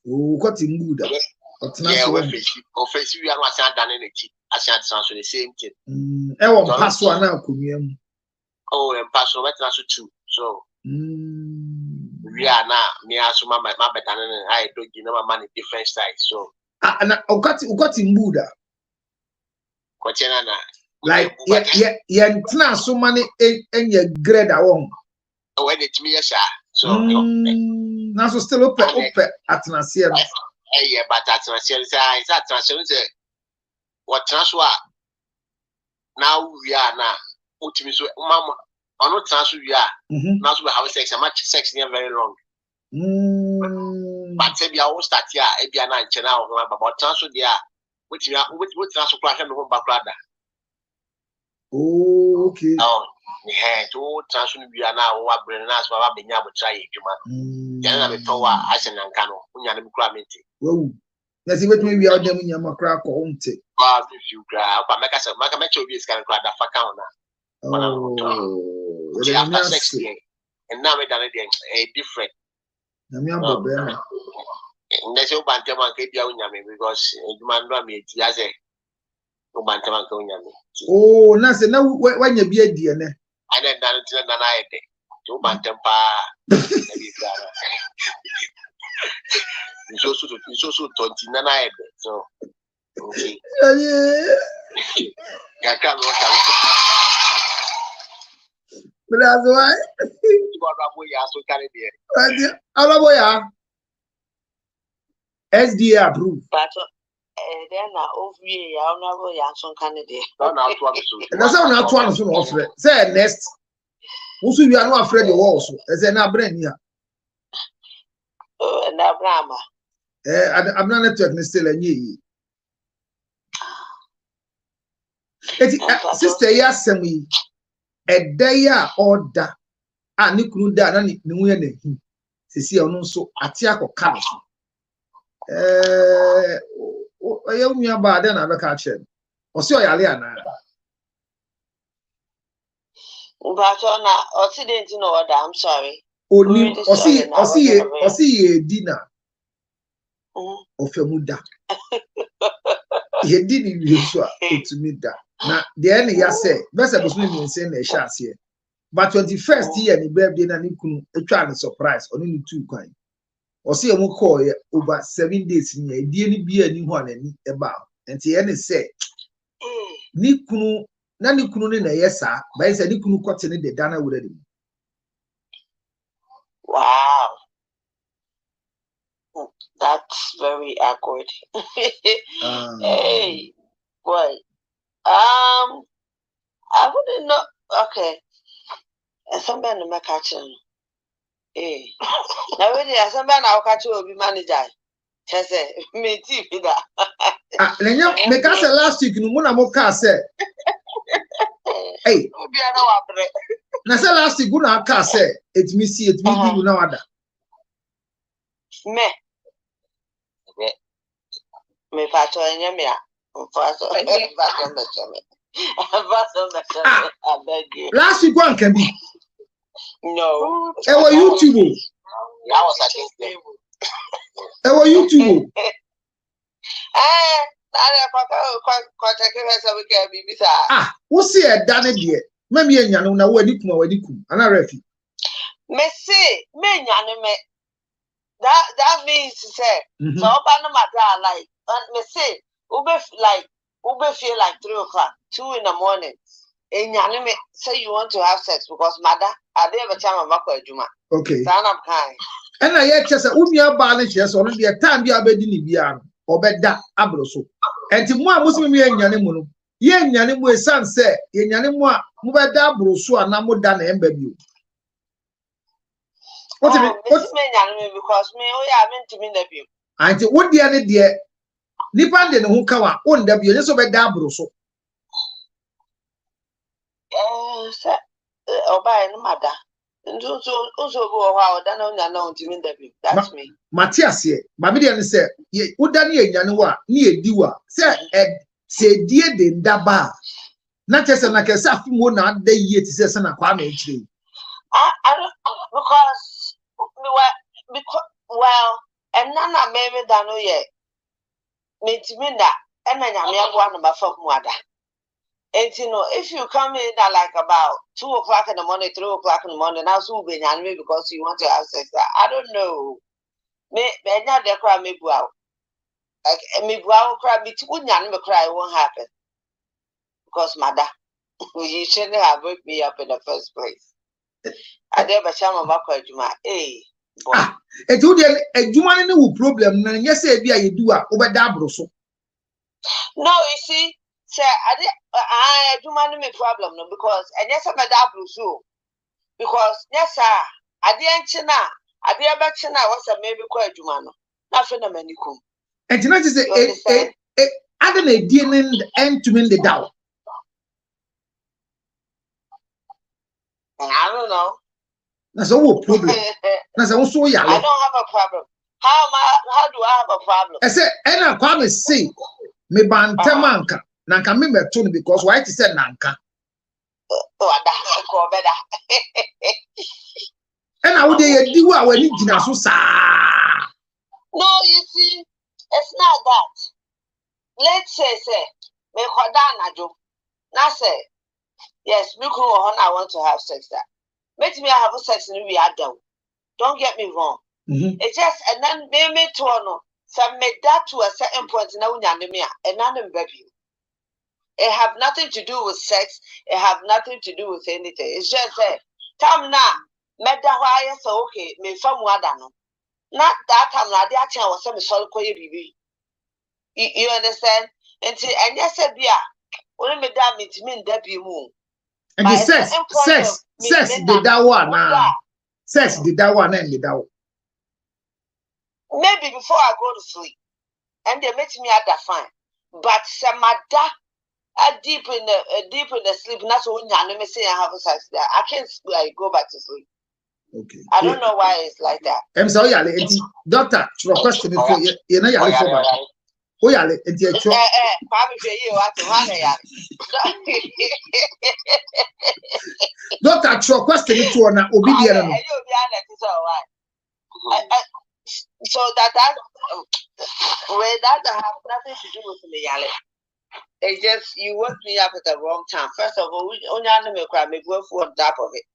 Oh, got in good. Yeah, offensive, we are not done anything. I said transfer the same thing. I won't pass one now, Kumium. Oh, and pass over transfer too. So, we are now near some my better than I don't give no money different size. So, and I got in Buddha. Like, yeah, so many and your grade I won't. Oh, when it's me, sir. So, now so still up at Nasia. Yeah, but that's my series. Is that transfer? What transfer? Now we are now. Ultimately, so, Mama, on what transfer we are. Now we have sex. A much sex near very long. But say we are all start here. If you are not channel, but transfer there. Which transfer crash and home back rather. Oh, okay. Oh, yeah, to transfer we are now. What brain us? What being able to try it, man. Then I'm a tower. I said, Nankano. When you're in well, let's see what we are doing in your crack or take. Ah, if you grab, but make us a Makamecho is going to grab the facana. Oh, after 60 and now we're done a different. And that's your bantaman because you man run me, Yaze. No bantaman. Oh, nothing. Now, when you be a DNA. I then done it than I did. Two bantampa. It's also 29. So, okay. I can't look at it. But that's why. SDA approved. But then over here, I'll never answer candidate. That's how not one soon offer. Say next. Also, you are not afraid of also. As an abraham here. Oh, and Abraham. I'm not a technical still a ye. Sister, yes, me. A day order. And you could done anything. See, also a tiako council. I am near bad and I catch him. Or so, Aliana. But on didn't know that. I'm sorry. Or see dinner of your mother. He didn't use to meet that. Now, the end, yes, say, best I was living saying a chance here. But 21st year, the birthday, and you couldn't a child surprise on only 2 coins. Or see a more call over 7 days in a dearly be a new one and about. And the end say, Nikunu, Nani Kunun, yes, sir, but I said you couldn't cut any the Dana with him. Wow. That's very awkward. Hey, boy. I wouldn't know. Okay. Somebody in my kitchen. Hey. Now, really, somebody I'll catch you will be manager. Just say me TV that. Ah, lenya me ka say last week no mo na mo ka say. Hey. Obi ana wa bre. Na say last week na ka say etimi see etimi di you na wada. Me pato enya me a. Pato me. I beg you. Last week one can be. No. It was YouTube. That was against them. It was YouTube. Ah, what's here done it yet? Maybe a young na wadikum wadikum. Ana refi. Me say, me nyane that means say, so oba matter like me say, ube feel like 3 o'clock, 2 in the morning. And nyane me say you want to have sex because mother, I dey ever time about juma. Okay. Stand up kind. And I yet just umia balance yes on the time be abedi ni bia or beda abroso. And to moi muslim ye nyane mu no. Ye nyane mu esan say ye nyane mu a mu beda abroso anamo da na emba bi. What me nyane because me o ya me ntimi na bi. Anti wo dia ne de nipa de ne ho kawa on da bi ye so beda abroso. Sir, oba no mada. That's me. Matthias here, Babidian said, ye Udani Yanua, near Diwa, say dear de Daba. Not just an Akasafi Mona, they yet says an Aquame tree. I don't because well, and Nana maybe Dano yet. Means Minda, and then I'm one of my folk mother. And you know, if you come in at like about 2 o'clock in the morning, 3 o'clock in the morning, now so be because you want to have sex. I don't know. Me not the cry me go out. Like me go out cry me too me cry it won't happen. Because mother, you shouldn't have woke me up in the first place. I never shall my back juma. Hey. And to the Juma no problem, and yes, you do over Dabroso. No, you see. Say, I do man me problem no because and yes I'm a double so because yes sir I didn't what's a maybe quite jumano nothing a manicum and tonight is a other than dealing end to mean the doubt. I don't know. That's a problem. That's also I don't have a problem. How do I have a problem? I said and I promise say me bantamanka. Nanka me meto because why it said nanka. And I would do our original so sa. No, you see, it's not that. Let's say, me hodana jo. Na say, yes, me cool I want to have sex that. Make me have sex in we are down. Don't get me wrong. It's just and then me to no. Some make that to a certain point now and none baby. It have nothing to do with sex. It have nothing to do with anything. It's just that time now. Meda why so okay. Me from wadano. Not that time now. The action was some solid koye bibi. You understand? And yes, said yeah. Only me that mean debut moon. And the sex did that one now. Sex did that one and did that. Maybe before I go to sleep, and they make me at that fine. But some mother. Deep in the sleep, not so let me say I have a sex there. I can't go back to sleep. Okay. I don't know why it's like that. I'm sorry, doctor, your question is for you know you're for oh yeah, and you doctor, your question is to an obedient. So that way that have nothing to do with me, Yale. It's just you woke me up at the wrong time. First of all, we only have to cry me go for on top of it.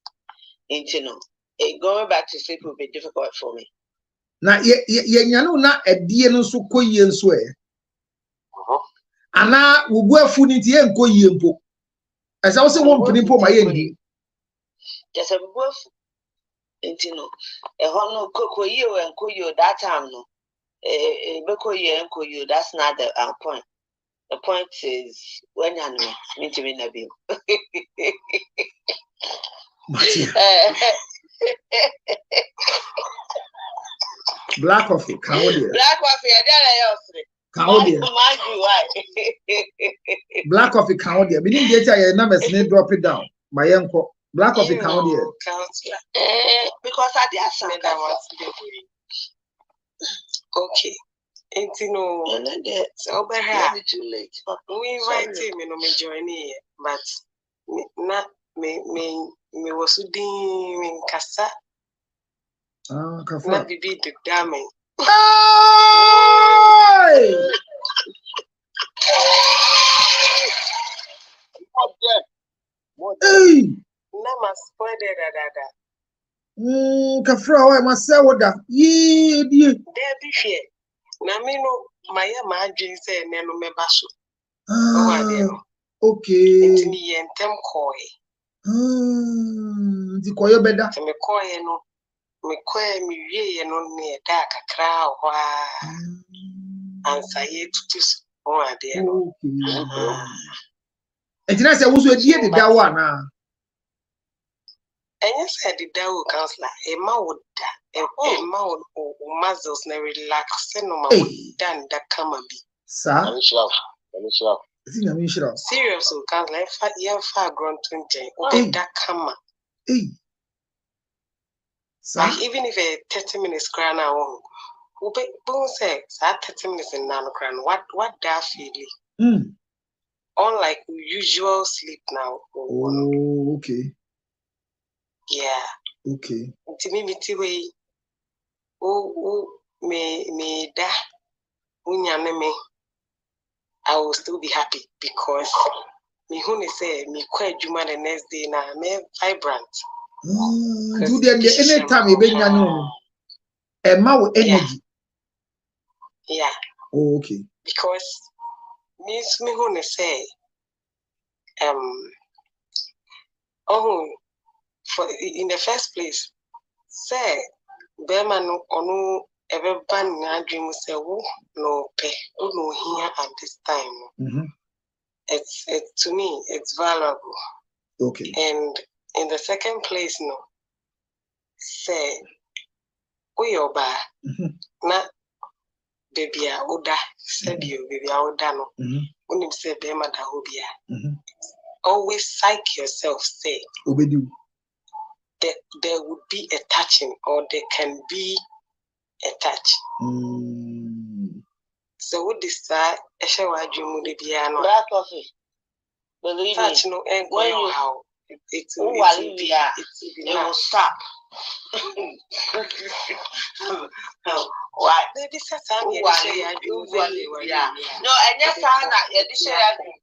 You know, going back to sleep will be difficult for me. Now, you know, not a dear so coy and swear. And now we go for it and coy and as I also want to put my end. Just a wolf. You know, a honor cocoa you and coyo that time. No, a becoy and coyo, that's not the point. The point is when you mean to be Nabil. Black coffee, Claudia. Black coffee, I don't know. Black coffee, Claudia. We didn't get your numbers, and drop it down. My uncle. Black coffee, Claudia. Because I did some that was okay. Ain't no, so better too late. We invite him, me join here, but not me was doing Cassa. Ah, not be the damage. Hey! Nama spoiled that. Kafra, I must say what that. Yeah. There be fear. Namino, my margin say, Nano Mebasu. Okay. It's me and them coy. The coy better. To me coy, no. Me coy me ye and on me a dark crowd. And say it to this. Oh, dear. And then I said, who's with you? That one. And you said the Dow counselor, a mouth, a mouth or muzzles never relax, no more than that come and be. Sir, let me show. Serious, counselor, you're far grown 20, or that come. Like even if a 30 minutes crown, I won't. Who says that 30 minutes in nano crown? What that feeling? Unlike usual sleep now. Oh, okay. Yeah. Okay. To me, way. Me da. Me. I will still be happy because me who say me quite Juma the next day now. Me vibrant. Do the anytime you bring no. Emma with energy. Yeah. Oh, okay. Because me who say for in the first place, say Berman or no ever ban na dream say no pay no here at this time. It's to me it's valuable. Okay. And in the second place, no say we oba na baby oda said you baby oda no when you say Berman da hobia. Always psych yourself, say there would be a touching or there can be a touch. So what this a shower dream would be an black coffee. Believe touch no and how it will stop. Why? This is no, and yes,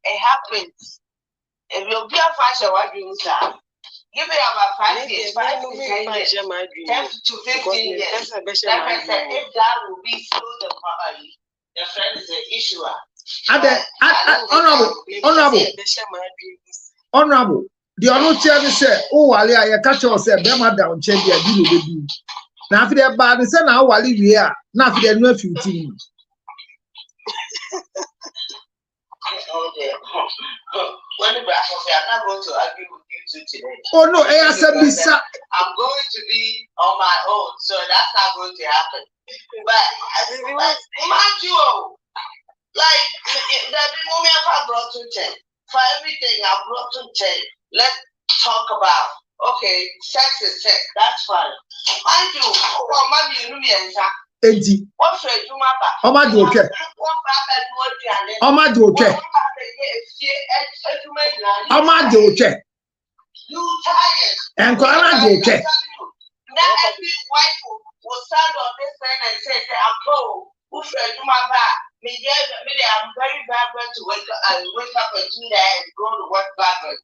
it happens. If you'll be a fashion, what you say? Give me about 5 years, 5 to 10 years, 10 to 15 years. If that will be through the family, the friend is an issuer. Honorable. The honor chair said, "Oh, I catch yourself, Bema down, change your deal. Now, if they're bad, it's now while we are not for the new 15. When the brass will say, I'm not going to argue with you two today. Oh no, I said, I'm going to be on my own, so that's not going to happen. But mind you, like the moment I brought to 10, for everything I brought to 10, let's talk about. Okay, sex is sex, that's fine. Mind you, maybe you know Enti. What friend you mapa? Oma do okay. Oma do okay. Oma do okay. You tired. And Kwana do okay. Now every wife will stand on this thing and say, I'm pro. Who friend you mapa? Me, I'm very vibrant to wake up and do that and go to work vibrant.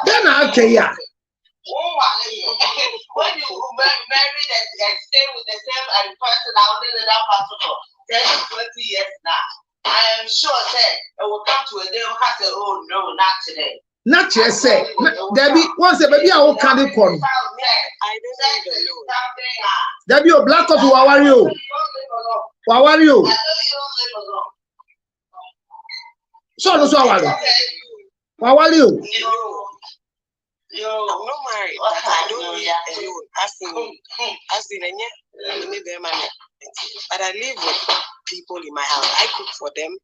Then I'll tell you. When you marry and stay with the same person out in that person for 10 to 20 years now, I am sure that it will come to a day where I say, oh no, not today. Not just say, Debbie, once a baby, I will come in. I don't know. Debbie, your black coffee, how are you? How are you? So, how are you? I'm not married, but I don't live alone. As in, But I live with people in my house. I cook for them.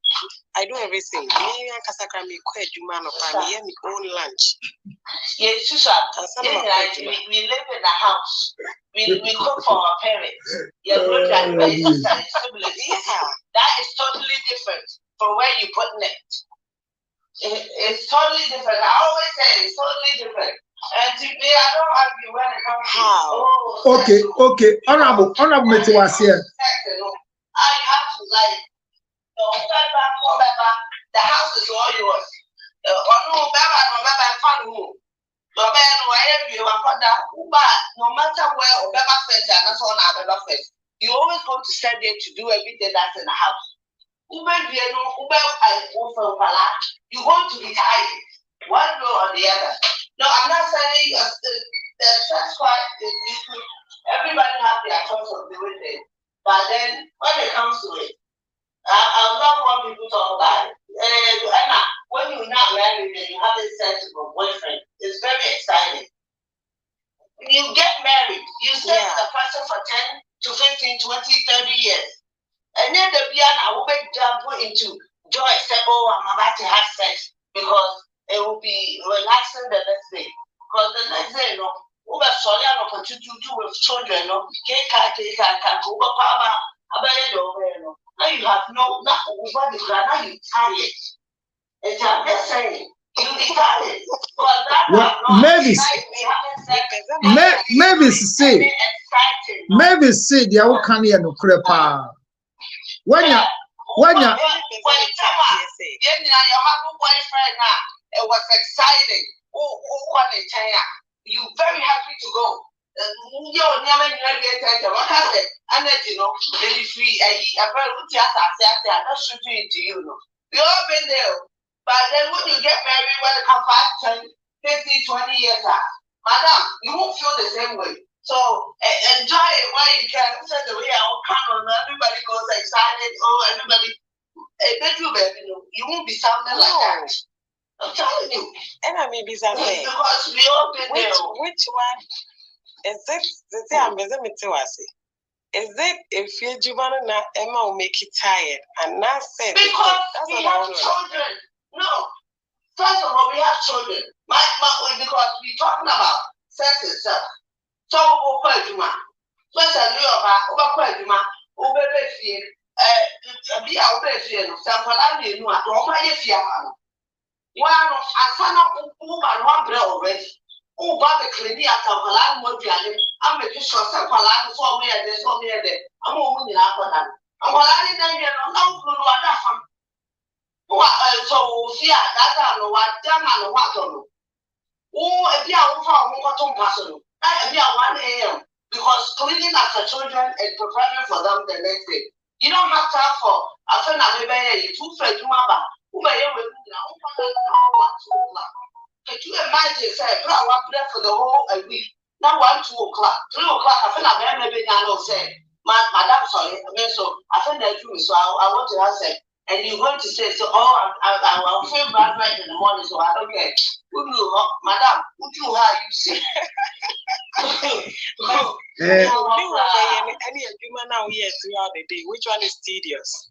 I do everything. Me and Kasakra, me quite human of me and me own lunch. Yes, Susan. We live in a house. We cook for our parents. Yeah, that is totally different from where you put it. It's totally different. I always say it's totally different. And to me, I don't argue when it comes to okay. Honorable Metiwasia. I have to like the house is all yours. No matter where Obama first and that's all Obama first. You always go to stand there to do everything that's in the house. You're going to be tired, one way or the other. No, I'm not saying that's why everybody has their choice of doing it. But then when it comes to it, I love what people talk about it. Anna, when you're not married and you have a sensible boyfriend, it's very exciting. You get married, you stay with the person for 10 to 15, 20, 30 years. And then the piano will jump into joy, say, oh, I'm about to have sex because it will be relaxing the next day. Because the next day, over sorry, I'm going to do with children, now you have not over the ground, now you're tired. And I'm just saying, you'll be tired. Maybe say the old canny and crepa. When you boyfriend now, it was exciting. You very happy to go. We all been there. But then when you get married, when it comes 5, 10, 15, 20 years out, madam, you won't feel the same way. So enjoy it while you can. The way I come on, everybody goes excited. Oh, everybody, you won't be sounding like that. I'm telling you. And I may be something. Because we all been there. Which one is it? Is it if you're Giovanna, Emma will make you tired and not say because we have children. No. First of all, we have children. Because we're talking about sex itself. So we'll go to Juma. First, I knew about Juma, Obey, be our best, some Palani, no, I don't mind if you are. One of Asana, one bread already. Oh, Baba Clinia, Tapalan, Modiani, I'm making sure some Palan for me and there's so near there. I'm only in Aquadan. I'm already done here, no, so, see, that's what Dama Watono. Oh, if you are one person, I be at 1 a.m. because cleaning after children and preparing for them the next day. You don't have time for a friend of the 2 friends, who may have Can you imagine, say, I was there for the whole week. Now 1, 2 o'clock, 3 o'clock, I feel like maybe I say, Madam, sorry, so I think that you, so I want to answer. And you're going to say, so, oh, I'll feel bad right in the morning, so I don't care. Madam, would you have you say? Any human now here throughout the day, which one is tedious?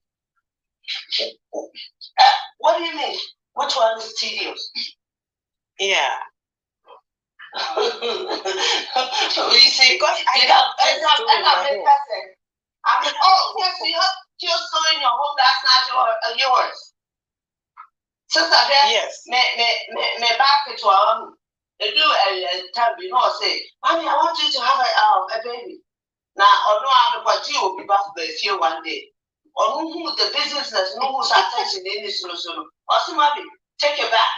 What do you mean? Which one is tedious? Yeah. You see, because oh, yes, you have your story in your home, that's not yours. Sister, yes, me back to our they do a time, you know, say, Mommy, I want you to have a baby. Now, or no, I'm going to be back for the few one day. Or who the business, no who's attention in this solution. Or somebody, take it back.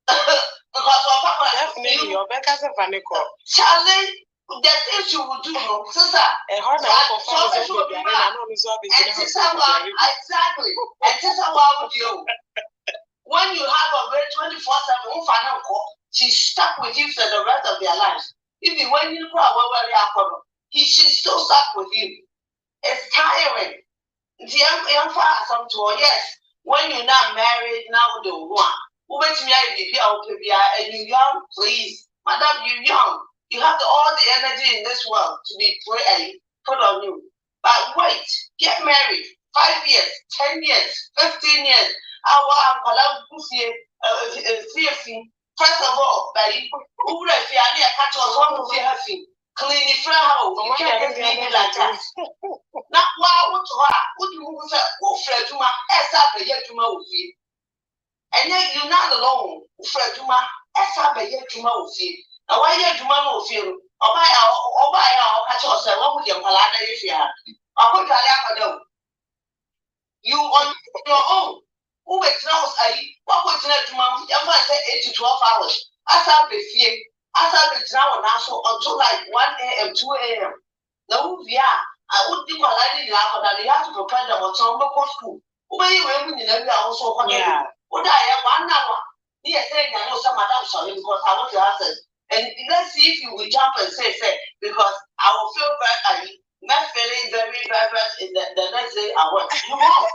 Because of definitely, your back as a panico. Charlie, the things you would do, sister. And her exactly. And sister, what would you? When you have a very 24/7 final call, she's stuck with you for the rest of their lives. Even when you grow up, she's still stuck with you. It's tiring. Yes, when you're not married, now the one. And you're young, please. Madam, you're young. You have all the energy in this world to be free. put on you. But wait, get married. 5 years, 10 years, 15 years. First of all, who would I feel? I catch us one of your having. Clean it from how you can't get me like that. Not why would you say, oh, Fred Juma, as up a year to Mowfi. And yet you're not alone, Fred Juma, as up a year to Mowfi. Now, why yet to Mowfi? Or buy our catch yourself, what would your palada if you have? I put that you on your own. Who makes now what would you let mom? You might say 8 to 12 hours. As I'll be fear. As I'll be now and also until like 1 a.m., 2 a.m. No, yeah, I would be politely laugh that you have to prepare them on some local school. Who may you when you never also what I have 1 hour. Yes, saying I know some madam sorry because I want to answer. And let's see if you will jump and say, because I will feel very not feeling very in the next day I work. You won't.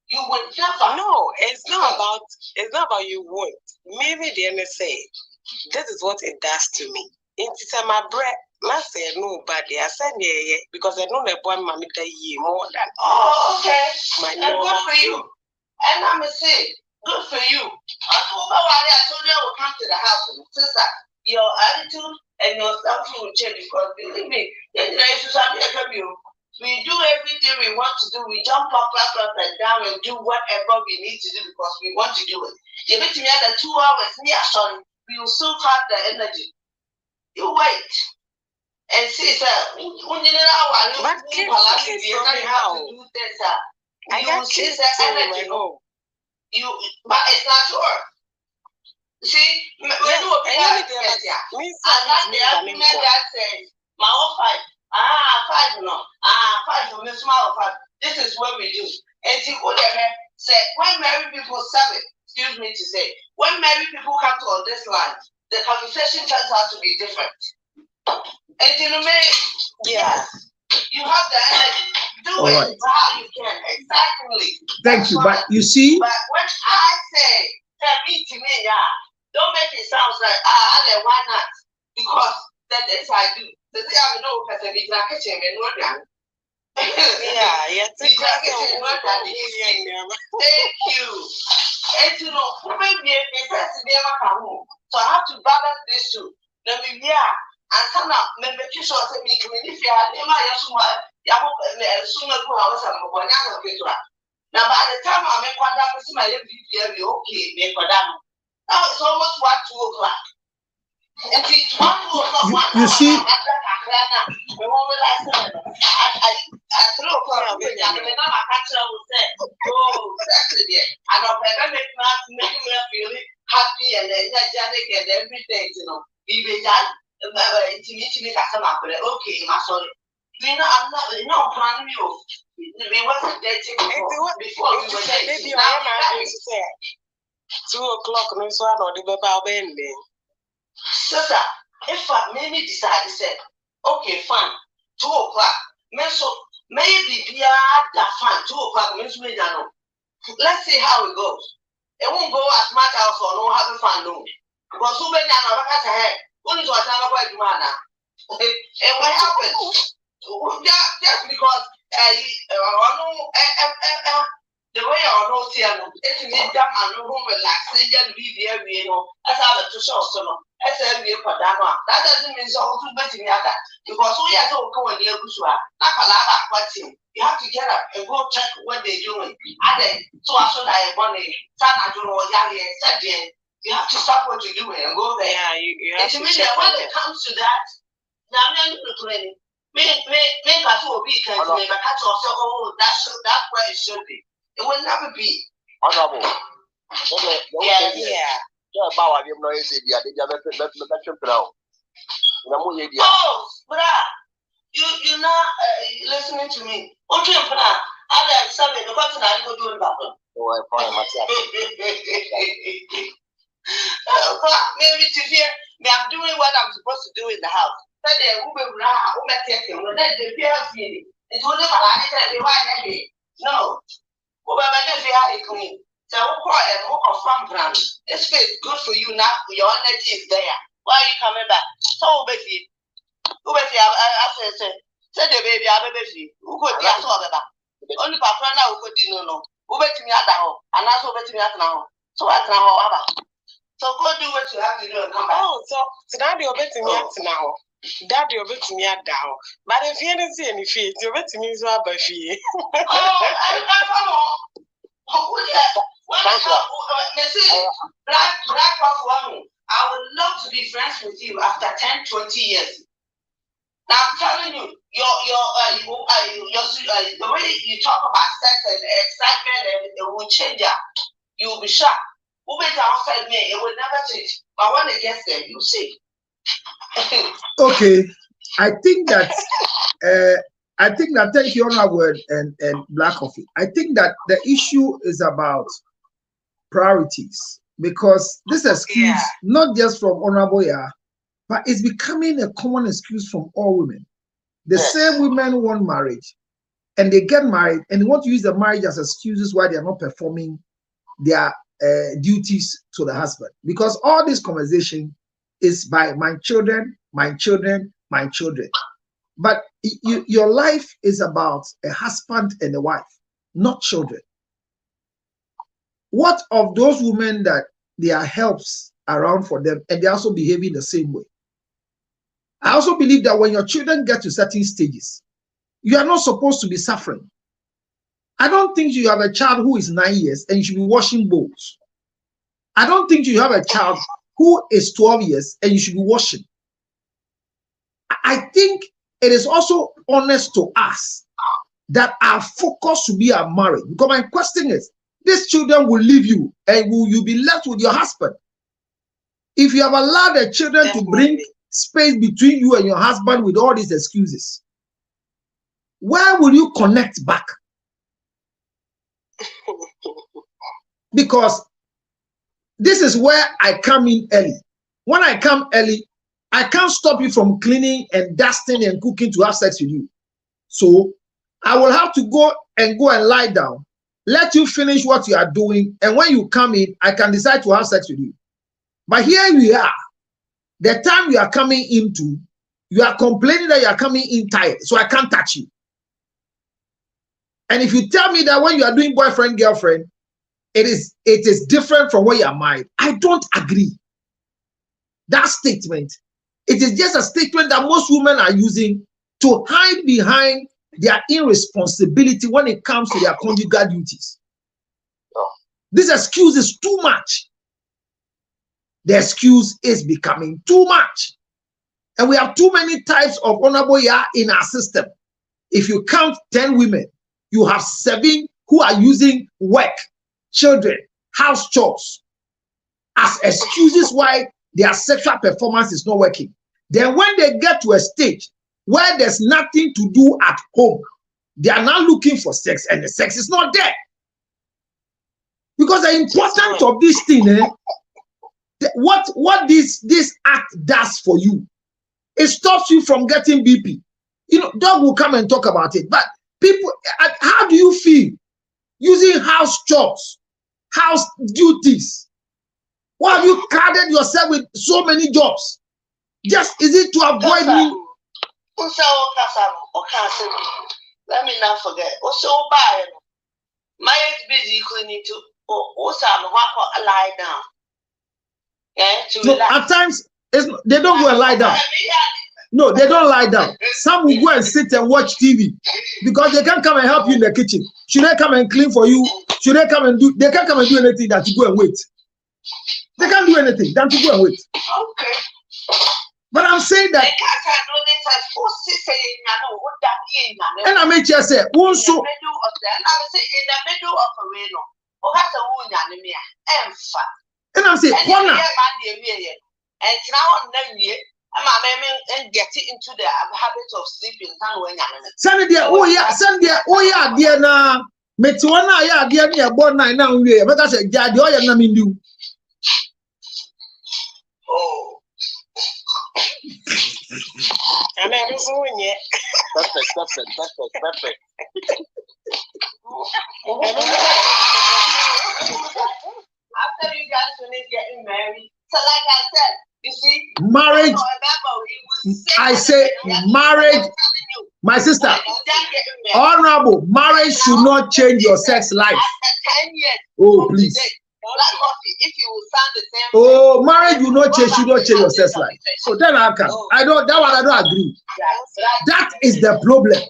You would never. No, it's not about you won't. Maybe the NSA. This is what it does to me. It's my bread. I say no, but I said yeah, because I know the boy mommy year more than. Oh, okay. Good for you. And I'm gonna say, good for you. I told you I would come to the house, sister. Your attitude and your stuff will change because believe me, we do everything we want to do. We jump up and down and do whatever we need to do because we want to do it. You bet me the 2 hours, sorry, we will still have the energy. You wait and see, sir. When you know but you have to do this, you will see the energy. But it's not sure. See, we do a big argument here. And that's the argument that says, my own 5. 5 no. 5 for me, small 5. This is what we do. And see, what they say, when married people serve it, excuse me to say, when married people come to on this line, the conversation turns out to be different. And you know, yes, you have the energy. Do it how you can. Exactly. Thank you. But you see, but when I say, tell me to me, don't make it sound like why not? Because that is I do. The thing I know because I'm in the kitchen and no down. Yeah. Thank you. And you know, maybe it has to never come home. So I have to balance this too. Let me and come up, make sure that me if you are never now by the time I make one down, my okay, make one down. Now it's almost 2 o'clock. And it's 1 o'clock. You see, I 3 o'clock. I will say, oh, that's it. And I'll make me feel happy and energetic and everything, you know. We done. Okay, my sorry. I'm not planning you. We wasn't dating before we were dating. Now, 2 o'clock, no, so I don't know bending. Sister, if I maybe decide, said, okay, fine, 2 o'clock. Maybe we are that fine, 2 o'clock, means we don't know. Let's see how it goes. It won't go as much as or no having fun, no. Because who many are not ahead? Only to a time of white man. And what happens? Just because the way I know here, it's me damn and no home relaxation be there, you know, as I have to show some as I be for that one. That doesn't mean so too much in the other because we are so going near Bushwa. You have to get up and go check what they're doing. So I should have money. I don't know what you have to stop what you're doing and go there. Yeah, you have to check when it comes to that, now I'm not training. Make us all be kind of make a catch also. Oh, that's where it should be. It will never be. Honorable. Yeah. Yeah, Bow, I have no idea. They have a oh, brah, you're not listening to me. Okay, brah, I'll accept it because I go do it back. Oh, I find myself. Maybe to fear me, I'm doing what I'm supposed to do in the house. No. This is good for you now. Your energy is there. Why are you coming back? So, Betty, I said, Say the baby, I baby, who could be a sort of that. Only Papa now who could no. Who bet me at home, and also bet me at now. So I can however. So go do what you have to do and come back. Oh, so now you're betting me at now. That you're betting me at down. But if you didn't see any feet, you're betting me to have a fee. Black of one. I would love to be friends with you after 10, 20 years. Now I'm telling you, the way you talk about sex and excitement and it will change. You will be shocked. Who better outside me? It will never change. But when it gets there, you see. Okay, I think that thank you, Honorable and Black Coffee. I think that the issue is about priorities, because this excuse not just from Honorable but it's becoming a common excuse from all women. The same women want marriage, and they get married, and they want to use the marriage as excuses why they are not performing their duties to the husband. Because all this conversation is by my children, my children, my children. But your life is about a husband and a wife, not children. What of those women that there are helps around for them and they also behaving the same way? I also believe that when your children get to certain stages, you are not supposed to be suffering. I don't think you have a child who is 9 years and you should be washing bowls. I don't think you have a child who is 12 years and you should be washing. I think it is also honest to us that our focus should be our marriage. Because my question is, these children will leave you and will you be left with your husband? If you have allowed the children to bring space between you and your husband with all these excuses, where will you connect back? Because this is where I come in early. When I come early, I can't stop you from cleaning and dusting and cooking to have sex with you. So I will have to go and lie down, let you finish what you are doing, and when you come in, I can decide to have sex with you. But here we are. The time you are coming into, you are complaining that you are coming in tired, so I can't touch you. And if you tell me that when you are doing boyfriend, girlfriend, it is different from when you are married, I don't agree. That statement, it is just a statement that most women are using to hide behind their irresponsibility when it comes to their conjugal duties. This excuse is too much. The excuse is becoming too much. And we have too many types of honorable in our system. If you count 10 women, you have 7 who are using work, children, house chores as excuses why their sexual performance is not working. Then when they get to a stage where there's nothing to do at home, they are now looking for sex and the sex is not there. Because the importance of this thing, what this act does for you, it stops you from getting BP. You know, Doug will come and talk about it, but people, how do you feel using house chores, house duties? Why have you crowded yourself with so many jobs? Just is it to avoid me? Let me not forget. Also, my busy cleaning to also lie down. No, at times they don't go and lie down. No, they don't lie down. Some will go and sit and watch TV because they can't come and help you in the kitchen. Should they come and clean for you? Should they come and do? They can't come and do anything than to go and wait. They can't do anything than to go and wait. Okay. But I'm saying that. And I make you say, also. In the middle of a rain, and I'm saying, one. And now and get into the habit of sleeping. Send it dear na Metuana ya dear near born nine now we but I said Jadi or Namindu. Oh. And I was doing it. Perfect. After you guys finish getting married, so like I said, you see, marriage. I say My sister, honorable, marriage should not change your sex life. After 10 years. Oh, please. Black coffee, if you will sound the same. Oh, marriage will not change, should not change your sex life. So then I can. I don't agree. That is the problem.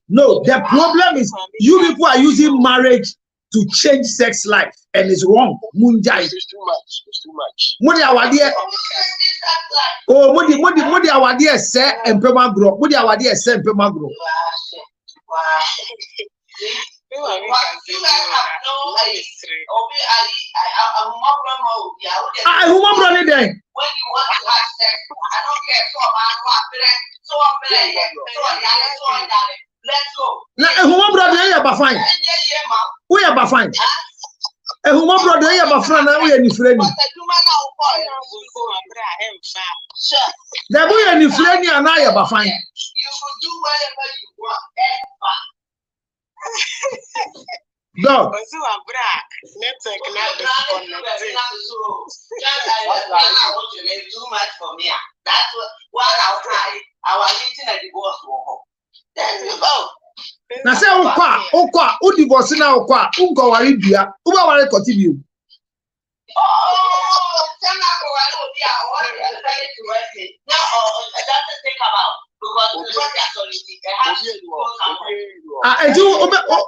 No, the problem is you people are using marriage to change sex life, and it's wrong. Munjai. It's too much. It's too much. Mudi awadie. Oh, mudi awadie se empema grow. Mudi awadie se empema grow. Who more brother then? When you want to have sex, I don't care. Let's go. Now, who more brother you are fine? We are fine. Who more brother you are fine? Now we are different. The boy and the friend and I are fine. You could do whatever you want. Dog. Too much for me. That's what I'll try. I was eating a divorce. Then you go. Na say okwa o divorce na okwa unko wari bia uba wari continue. Tell me what you ready to work it. Now that's the thing about because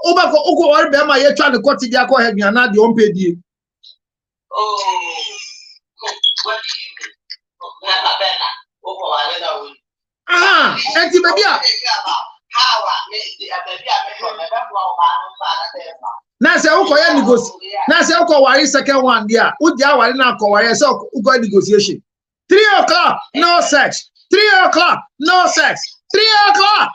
oba ko wari be ma ye twa ne court dia ko he nua na de on pay die. Oh. What do you mean? Na bena. Oko wari da we. Enti baby a na say ukoya negotiate na say uko wari second one there udi awari na ko wari say uko negotiation 3 o'clock no sex 3 o'clock no sex 3 o'clock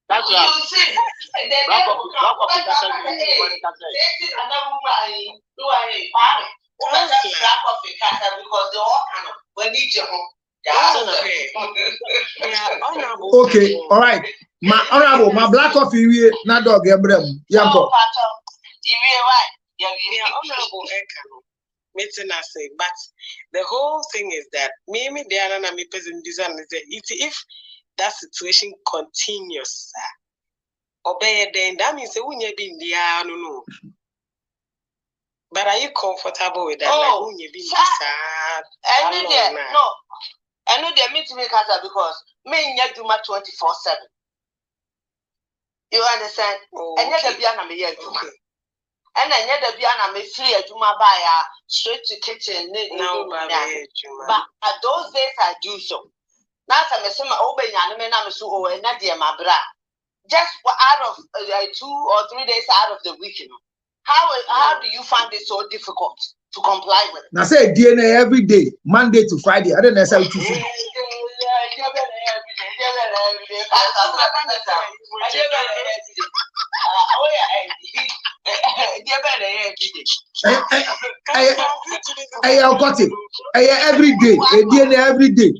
That's right. You see, and then black of because they all kind of when need your home. Okay, all right. My honorable, my black coffee we na dog ebrem. Yanko. But the whole thing is that me there na me person design is that if that situation continues, obey then that means we need be in the no. But are you comfortable with that? Oh, like, you be sad. No. I know they meet me because me need to do my 24/7. You understand? And yet the piano me here do my. And then yet the piano me free to my buyer straight to kitchen. No, but at those days I do so. Now I'm saying my open and I'm so and not dear my bra. Just out of 2 or 3 days out of the week, you know. How do you find it so difficult to comply with? Now say DNA every day, Monday to Friday. I don't know how to say. I got it. Every day, DNA every day.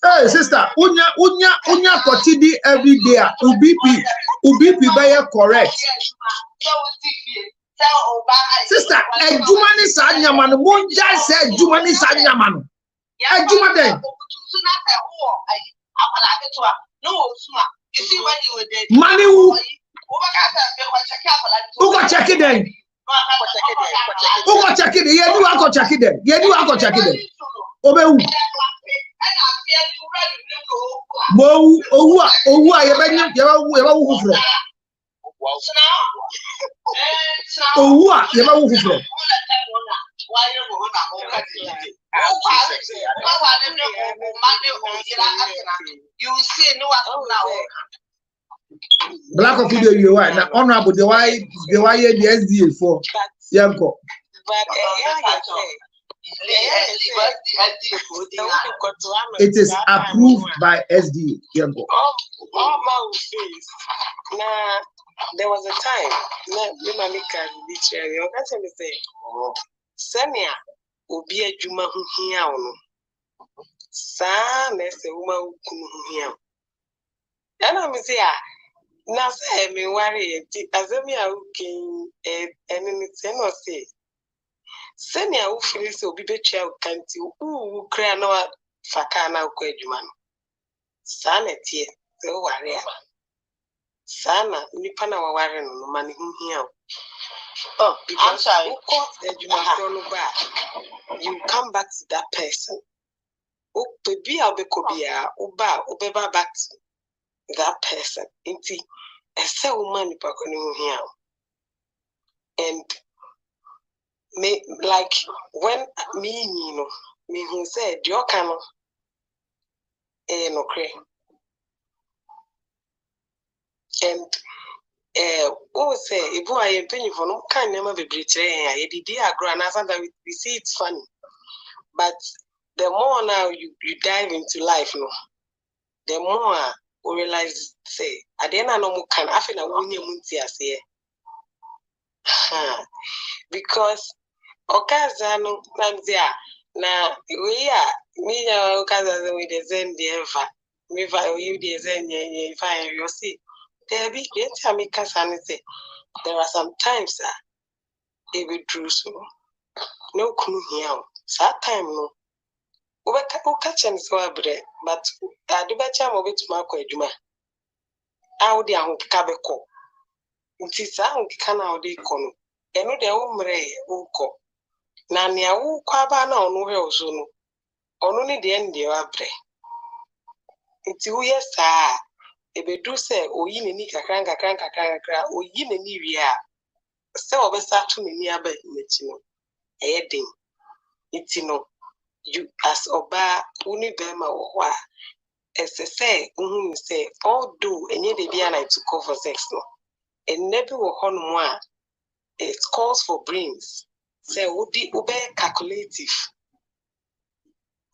Hey sister, unya kotidi every day. Ubipi by correct. Sister, ejumani sa nyamanu. Monja say ejumani sa nyamanu. Ejumade. You see when you were there. Money who go check it then? Who go check it? Yeah, you go check it then. Yeah, you go check it then. Obe who? Who are you from? You see, no one now. Black of video, you are now honorable. The why the SDA for Yanko. It is approved by SDA. Yanko. There was a time, me can be cherry. You can say, Senia, Obi a Juma who here. Sa, Nessa woman who here. And I'm say, now say me worry. As me a working and it's no say. Send ya who feel so be betrayal can't you? Ooh, cry no fakana ukwejuman. Sana tie, so worry. Sana nipana wa worry no money here. Oh, because you come back to that person. Oh, baby, I'll be cobia, Uba back to that person. Inti, a say woman here. And me like when me, me who said, your cano, no cray. And what say if I am paying for no kind never be betraying I did grow and sometimes we see it's funny. But the more now you dive into life, no, the more we realize say at the end I know can I feel a because Okazano Namzia na we are me Okaza with the Zen the me you the Zen you see. There be there are some times it will do so. No clue here. That time no. We catch and so bread, but I do better of it to Marco Eduma. How the Uncle Cabeko. It is Uncle Cana de Cono. And no the Umre Uko. Nania who Quabana on Uozono. Only the end the Abre. It's who yes, sir. Ebe do say o yi ni kakranka o yi ni wi a se obesa to ni aba mechi no eyedin iti no you as oba uni bema wo ho a say uhun say although enye de bia na to call for sex no ennebi wo ho no a it calls for brains say udi obe calculative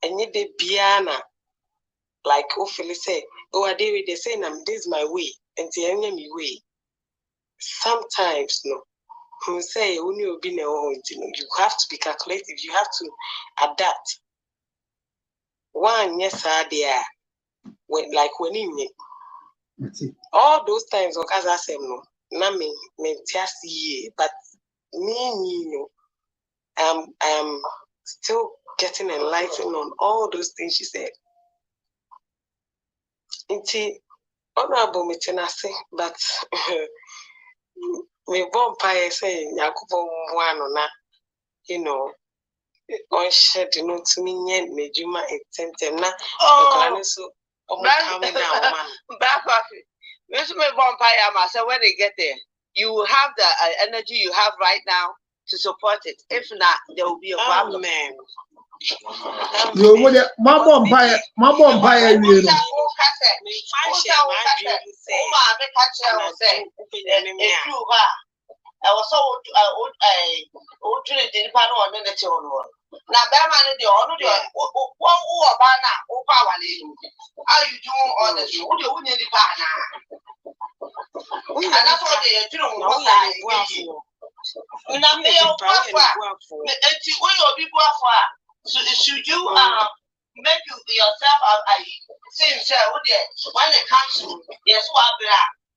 enye de bia na like ofili say oh, I did they say, this is my way, and the enemy way. Sometimes, no, who say, when you be you have to be calculative, you have to adapt. One, yes, there, when you all those times, as I said, no, Nami, but me, I am still getting enlightened on all those things she said. Inti honorable metenase but me vampire say Yakubo Mwano na on shed no to me yen mejuma etentem na so coming down back off. This me vampire myself when they get there. You will have the energy you have right now to support it. If not, there will be a problem. Yo, what the my vampire, you know. I was so old didn't pan on the children. Now, that man, the honor, one who are banana, or power. How you do all the show? What do you need the banana? And that's what they do. So should you make yourself when it comes to yes,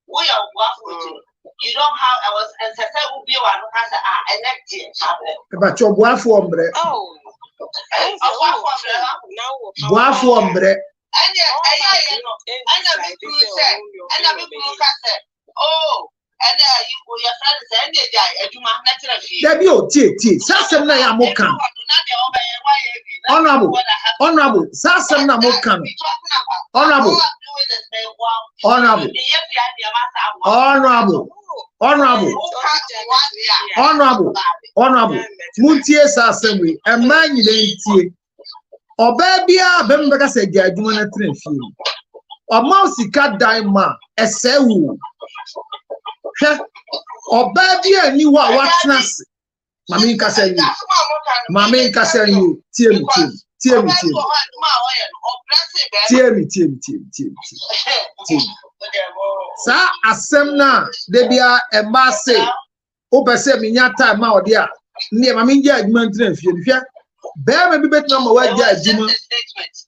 we are waffle. You don't have I was and will be one who has but your waffle ombre. Oh, waffle ombre. Oh, and you your friend is any guy, and you might not there be OT. Sassam na ya mokan. Honorable. Sassam na mokan. Honorable. Muntie sassam we. A man you didn't or baby, Bemba said, Jaduma na train. Or mousy cat dime, a sewu. Or baby, I knew what's nas. Mammy Cassan, you. Tear me. Sa asemna debia e ma say o be say minya time ma ode a ne ma me nja adwuma ntina fie hwe be ma bi betina ma wa ja adwuma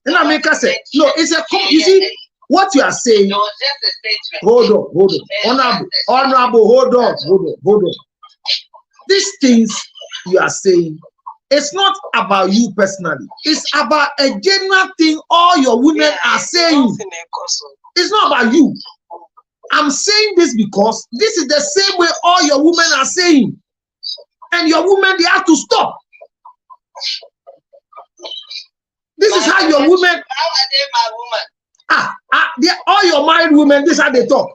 na me ka say no it's a you see What you are saying, It was just a statement. hold on. Honorable, hold on. These things you are saying, it's not about you personally. It's about a general thing all your women are saying. It's not about you. I'm saying this because this is the same way all your women are saying. And your women, they have to stop. This is how your women. How are they my woman? All your married women, this is how they talk.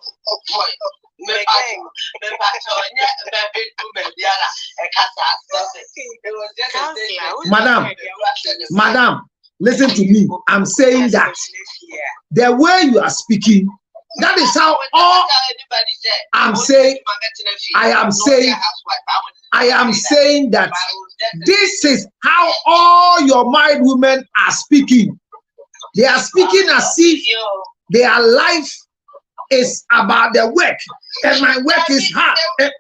Madam, listen to me. I'm saying that the way you are speaking, that is how all I'm saying. I am saying that this is how all your married women are speaking. They are speaking as if their life is about the work, and my work is hard. Okay.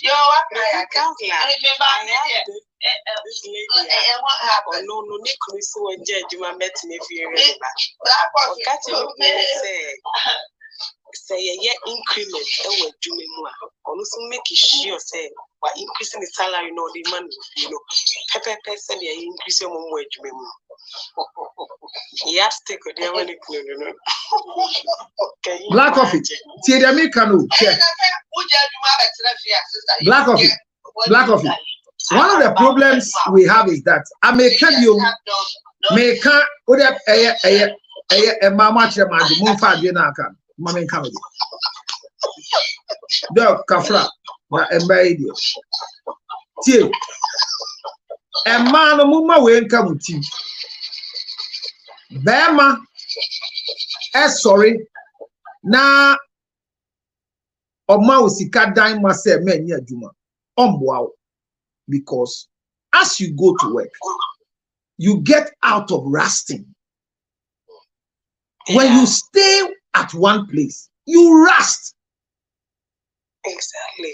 Yo, what happened? No, so judge my met me if you're say increment and do me more. Also make sure say by increasing the salary, no demand, pepper person, increase your wage. Yes, take a dear one. Black coffee. See the American. Black coffee. One of the problems we have is that I may tell you, a mama chairman, the moon fat dinner can. Mamma comedy. Dog Kafra, a baby. Tea. A man of Mumma will come with tea. Bama, sorry. Now, Oma Usika dine myself, men near Juma. Wow. Because as you go to work, you get out of resting. When you stay at one place, you rest. Exactly.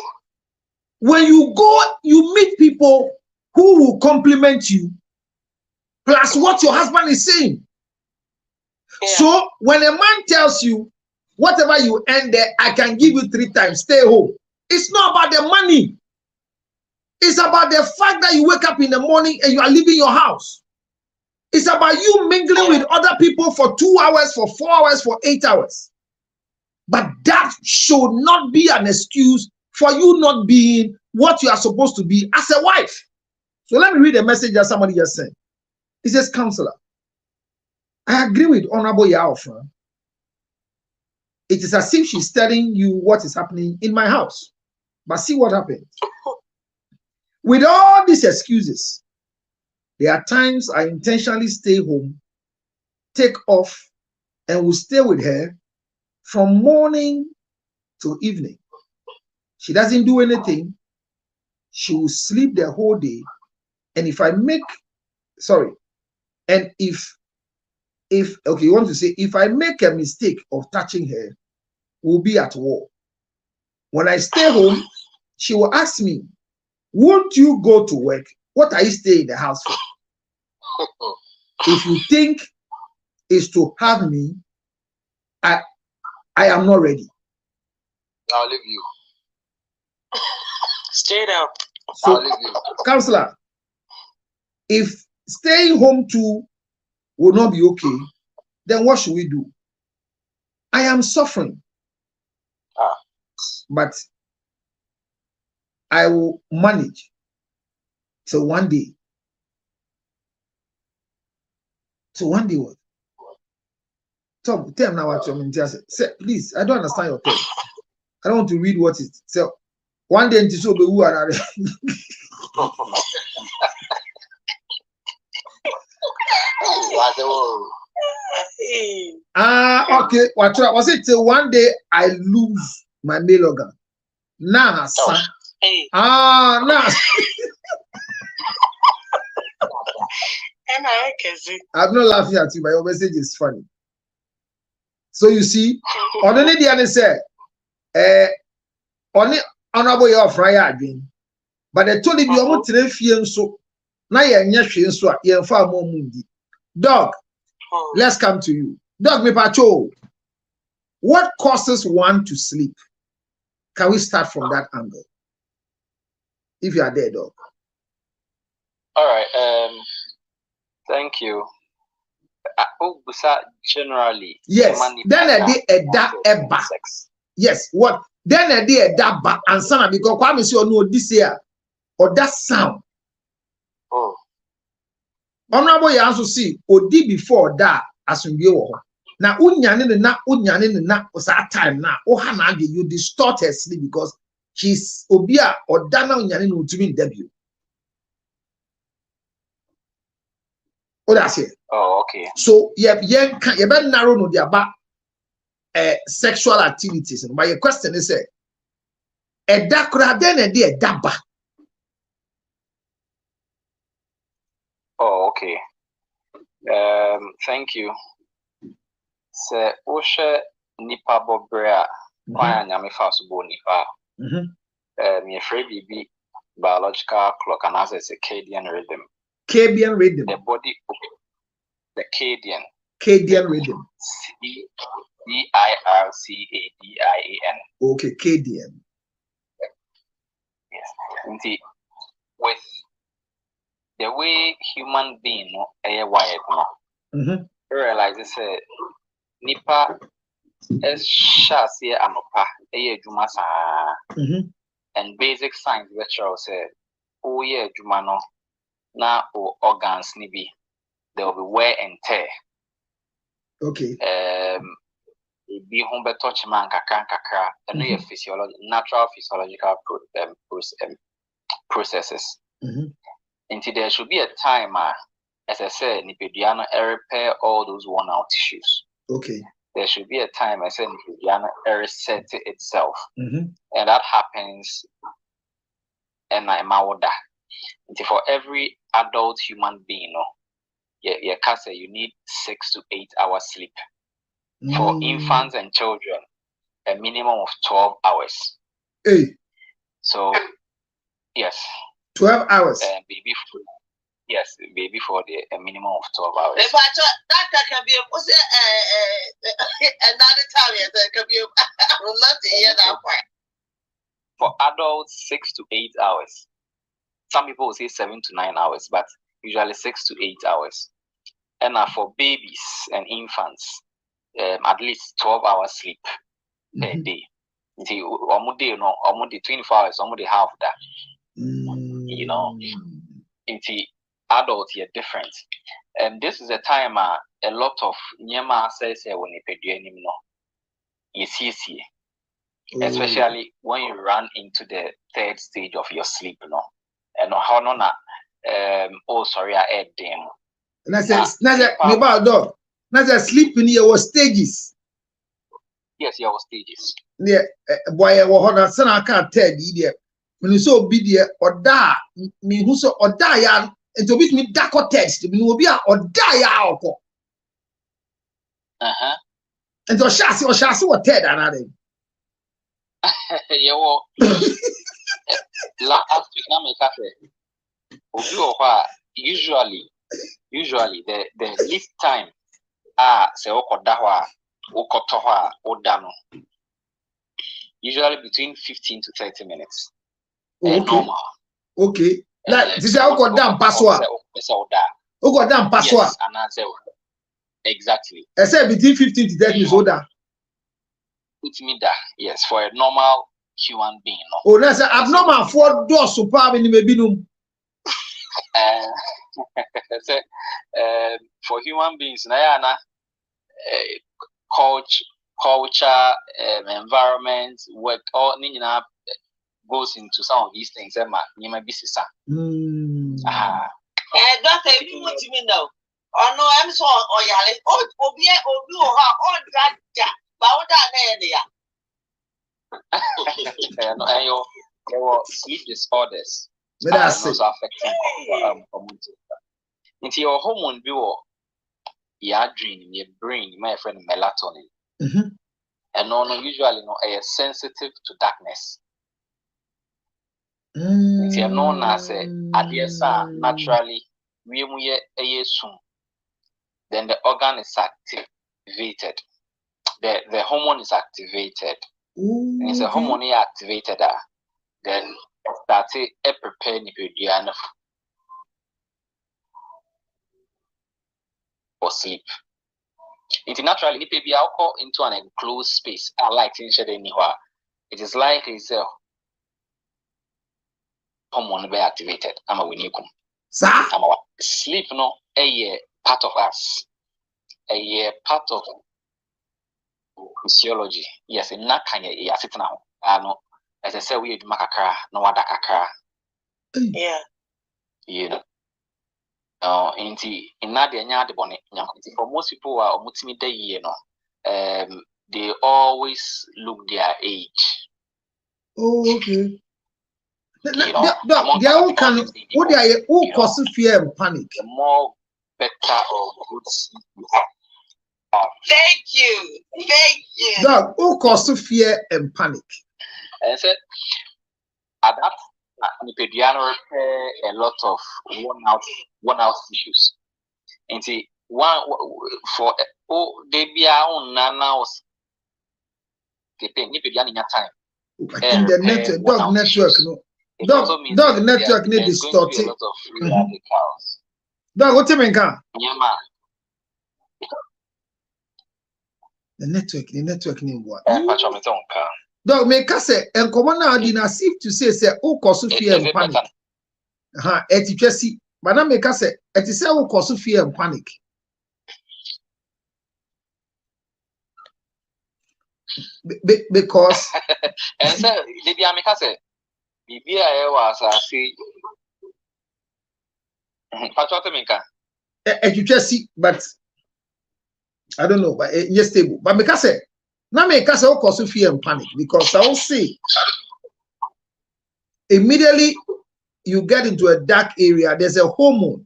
When you go, you meet people who will compliment you, plus what your husband is saying. Yeah. So when a man tells you, whatever you earn there, I can give you 3 times, stay home. It's not about the money. It's about the fact that you wake up in the morning and you are leaving your house. It's about you mingling with other people for 2 hours, for 4 hours, for 8 hours. But that should not be an excuse for you not being what you are supposed to be as a wife. So let me read a message that somebody just sent. It says, Counselor, I agree with Honorable Yaofra. It is as if she's telling you what is happening in my house. But see what happened. With all these excuses, there are times I intentionally stay home, take off, and will stay with her from morning to evening. She doesn't do anything. She will sleep the whole day. And if I make, you want to say, if I make a mistake of touching her, we'll be at war. When I stay home, she will ask me, won't you go to work? What are you staying in the house for? If you think it's to have me, I am not ready. I'll leave you. Straight up. So, I'll leave you. Counselor, if staying home too will not be okay, then what should we do? I am suffering. But I will manage till one day. So one day what? Tom, tell me now what you mean. Say, please, I don't understand your thought. I don't want to read what it is. So one day until so be who are okay. What was it till one day I lose my male organ? Nah, son. Nah. I'm not laughing at you, but your message is funny. So you see, on the lady and say, on honorable your fryer again. But they told him you want to refuse so now you're so you're far more mundi. Dog, let's come to you. Dog, me pacho. What causes one to sleep? Can we start from that angle? If you are there, dog. All right. Thank you. Generally. Yes. Then I did a da eba. Yes. What? Then I did a da ba answer because Kwame say no this year or that sound. Oh. Honorable you also see odi before that as we go. Now unyane na was that time now. Oh Hannah you distort her sleep because she's obia or dana unyane no to mean debut. Oh, that's it. Oh, okay. So you better narrow no the about sexual activities. And my question is a dakra then a dear daba. Oh, okay. Thank you. Se oshe nipa bobrea kwa nyame fa so bo nipa. Me afraid be biological clock and as a circadian rhythm. Circadian rhythm. The body, the Cadian. Cadian rhythm. Circadian. Okay, Cadian. Yes. Indeed, with the way human being are wired, you realize it's a nipa es shasi anopa juma sa and basic science lecturer say oh yeah juma no na organs nibi there will be wear and tear. Okay. Be home be touch man kakra and no physiology natural physiological processes. Until there should be a time as I said nipeduano repair all those worn out tissues. Okay. There should be a time I said nipeduano reset itself. And that happens and I'm until for every adult human being, you need 6 to 8 hours sleep. For infants and children, a minimum of 12 hours. Hey. So, yes. 12 hours. Baby food. Yes, baby for a minimum of 12 hours. If I that can be another time, that can be. I would love to hear that part. For adults, 6 to 8 hours. Some people will say 7 to 9 hours, but usually 6 to 8 hours. And for babies and infants, at least 12 hours sleep per day. See, almost 24 hours, almost half that. You know, into adults are different. And this is a time a lot of nyama says when you pay no. You see, especially when you run into the third stage of your sleep, no. And how no oh sorry, I had them. And I said, about dog. Now sleep in your stages. Yes, your stages. Yeah, boy, I son I can't tell you. When you so obedient or die, me who so or die, and to beat me dark or text, me will be or die out. And to chassis or Ted another. Usually the least time se okodawa okotowa odano usually between 15 to 30 minutes. Okay. Normal. Okay. Like this is okodam paswa. Okodam paswa. Yes, and that's exactly. I said between 15 to 30 minutes older. Put me that. Yes, for a normal human being. No. Oh, that's abnormal for doors so probably maybe no. For human beings, culture, environment, work, all goes into some of these things. You might be sister. Doctor, if you want me know, oh no, I'm so yali. Oh, that, but what and your sleep disorders also affecting community. Into your hormone bill, your dream, your brain, my friend melatonin. And usually are sensitive to darkness. It's known as a naturally we soon. then the organ is activated. The hormone is activated. Ooh, and it's a hormone activated. Then that's it. Prepare Nipedia for sleep. Naturally, Nipebia alcohol into an enclosed space. I like to share anywhere. It is likely it's a hormone be activated. I'm a winikum. Sleep no a part of us. A part of physiology. Yes, in that kind of sit now. No, as I say, we do makakara, no wada kakara. Yeah. You know. In that the bonnet. For most people who are multimedia, you know, they always look their age. Oh, okay. They all can. What they are all cause fear and panic. The more better or good sleep you have. Thank you. Dog, all cause fear and panic. And said, at that, Nipediano repair a lot of worn out issues. And see, one for they be our own nana was they pay Nipedian in your time. I think the network, dog network, no. Dog network need distorted. Dog, what you mean, can? The network need what? Dog, make us say, and come on now, didn't as if to say, oh, cause fear and panic. Eti but now make us say, it is oh, cause fear and panic. Because. And so, maybe I make us say, maybe I was, I see. But I don't know, but yes, stable. But make us say, now make us all cause fear and panic because I will say immediately you get into a dark area, there's a hormone,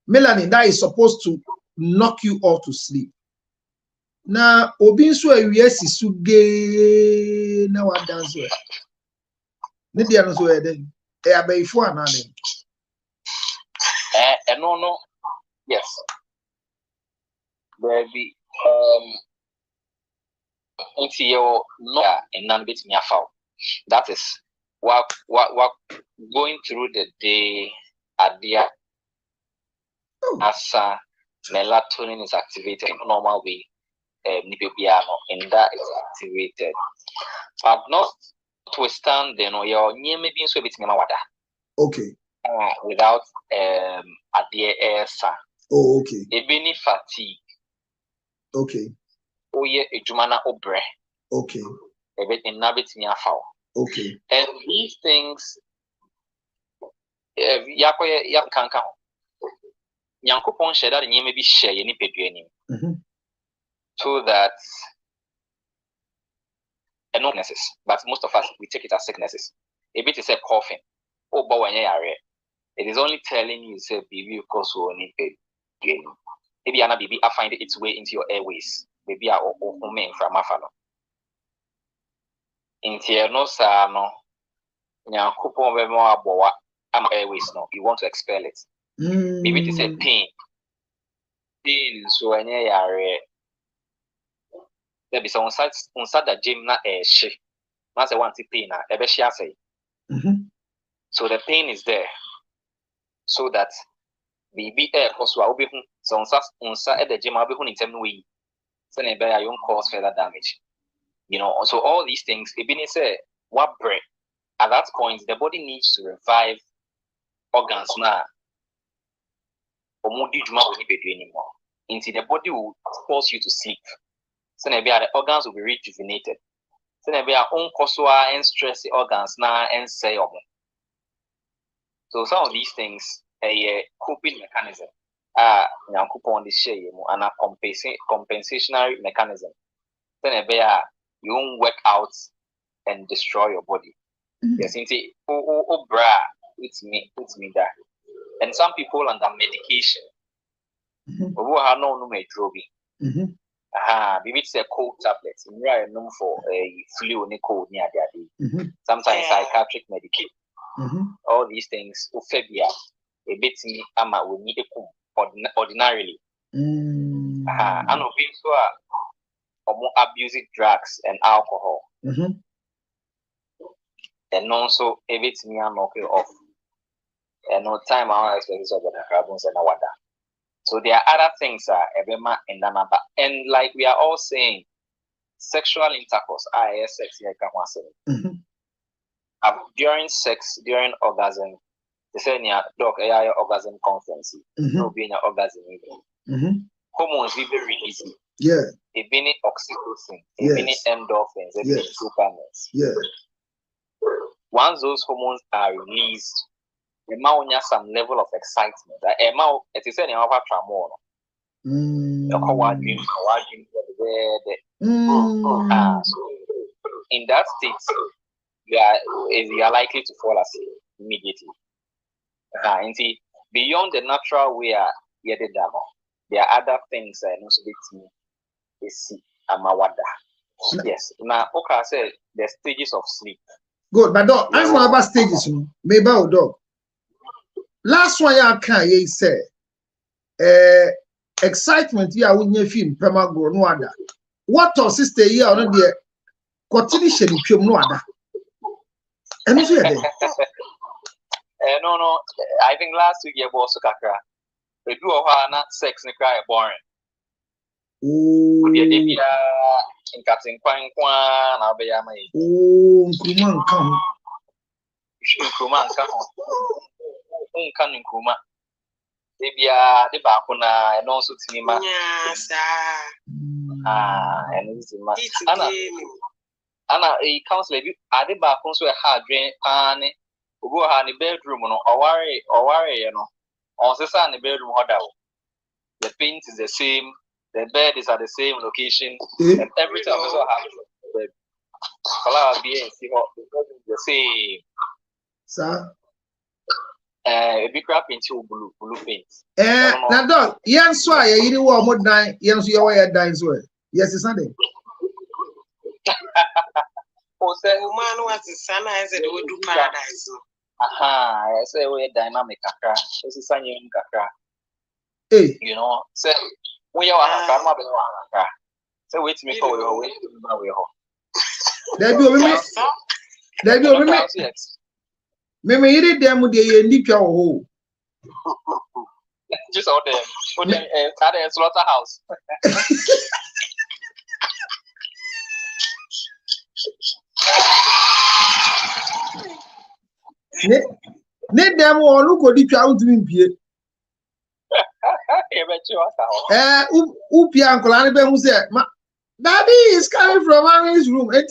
melanin, that is supposed to knock you off to sleep. Now, obinso yes is suge now I dance well. Maybe I don't know then. Before and no, yes. Baby, into your no and none bit me foul. That is what going through the day at the as melatonin is activated in normal way. Nipebiano and that is activated. But notwithstanding, your near maybe so bit me wada. Okay. Without at the air. Oh, okay. Ebony fatigue. Okay. Oh yeah, a jumana obre. Okay. A bit inhabit me a foul. Okay. And these things, yakoye yak kanka. Yankupon share that you may be share any peduani. So that illnesses, but most of us we take it as sicknesses. A bit is a coughing. Oh, but when you are it is only telling you say baby of course will need peduani. Maybe ana baby I find its way into your airways. Maybe I will from afano. Into no sa no Nyankopon be mo abowa am airways no. You want to expel it. Maybe it is a pain. Pain so anya yare. There be some on that gym na she. Na say want pain na ebe she say. So the pain is there. So that baby air cause wa obi hu so onsa at the gym obi hu nitem no yi. So na ebe you cause further damage. You know, so all these things e be say what break. At that point the body needs to revive organs na omudi juma woni bedu anymore. Until the body will force you to sleep. So maybe the organs will be rejuvenated. So maybe our own cosua and stress the organs now and say so some of these things a coping mechanism. Nyankopon this share and a compensationary mechanism. So maybe you won't work out and destroy your body. Yes, bra, it's me that. And some people under medication. Who have no drugging. Maybe it's a cold tablet. Right, known for a flu and a cold near the sometimes psychiatric medication. All these things, Uphebia, a bit me ama will need a ordinarily. And we saw abusing drugs and alcohol. And also, everything I'm okay off. And no time our expenses of the carbons and water. So there are other things everyone and another. And like we are all saying, sexual intercourse, sex here come during sex, during orgasm, they say dog orgasm conference. No being an orgasm hormones be very easy. Yeah. A been oxytocin, a been endorphins, a been dopamine. Once those hormones are released, the man has some level of excitement. It is any of our tramor. So in that state, you are likely to fall asleep immediately. And see, beyond the natural way, there are other things that no be see amawada. Yes. Now, okay, say the stages of sleep. Good, but dog, I'm not about stages. Maybe dog. Last one I can say, excitement. Yeah, when you film Pemago no other. What or sister here on the continuation no other. And if you no, I think last week you was kakra. We do not sex ni cry boring. Oh, in Captain Quang na be ya mai. Oh, Nkrumah come. Nkrumah come. Kan Nkrumah. Debia de ba ko na no so tinima. Yes, and this is Anna a counselor ade ba ko so e ha adwen ani obo ha ni bedroom no oware you know. On the bedroom, the paint is the same, the bed is at the same location, and everything also has the same. Sir, a big crap into blue paint. Now, dog, yes, why you didn't want more dying, yes, you are dying as well. Yes, it's Sunday. Oh, the woman was the son as it would do paradise. I say we're dynamic. This is a young kakra. Hey, you know, say we are a karma. So wait me for your way to my home. There be a minute. Maybe you did them with the deep your hole. Just out there, put them at a slaughterhouse. Ne dem o lu ko di twa ntumi mpie upia ankola ne be hu se daddy is coming from his room and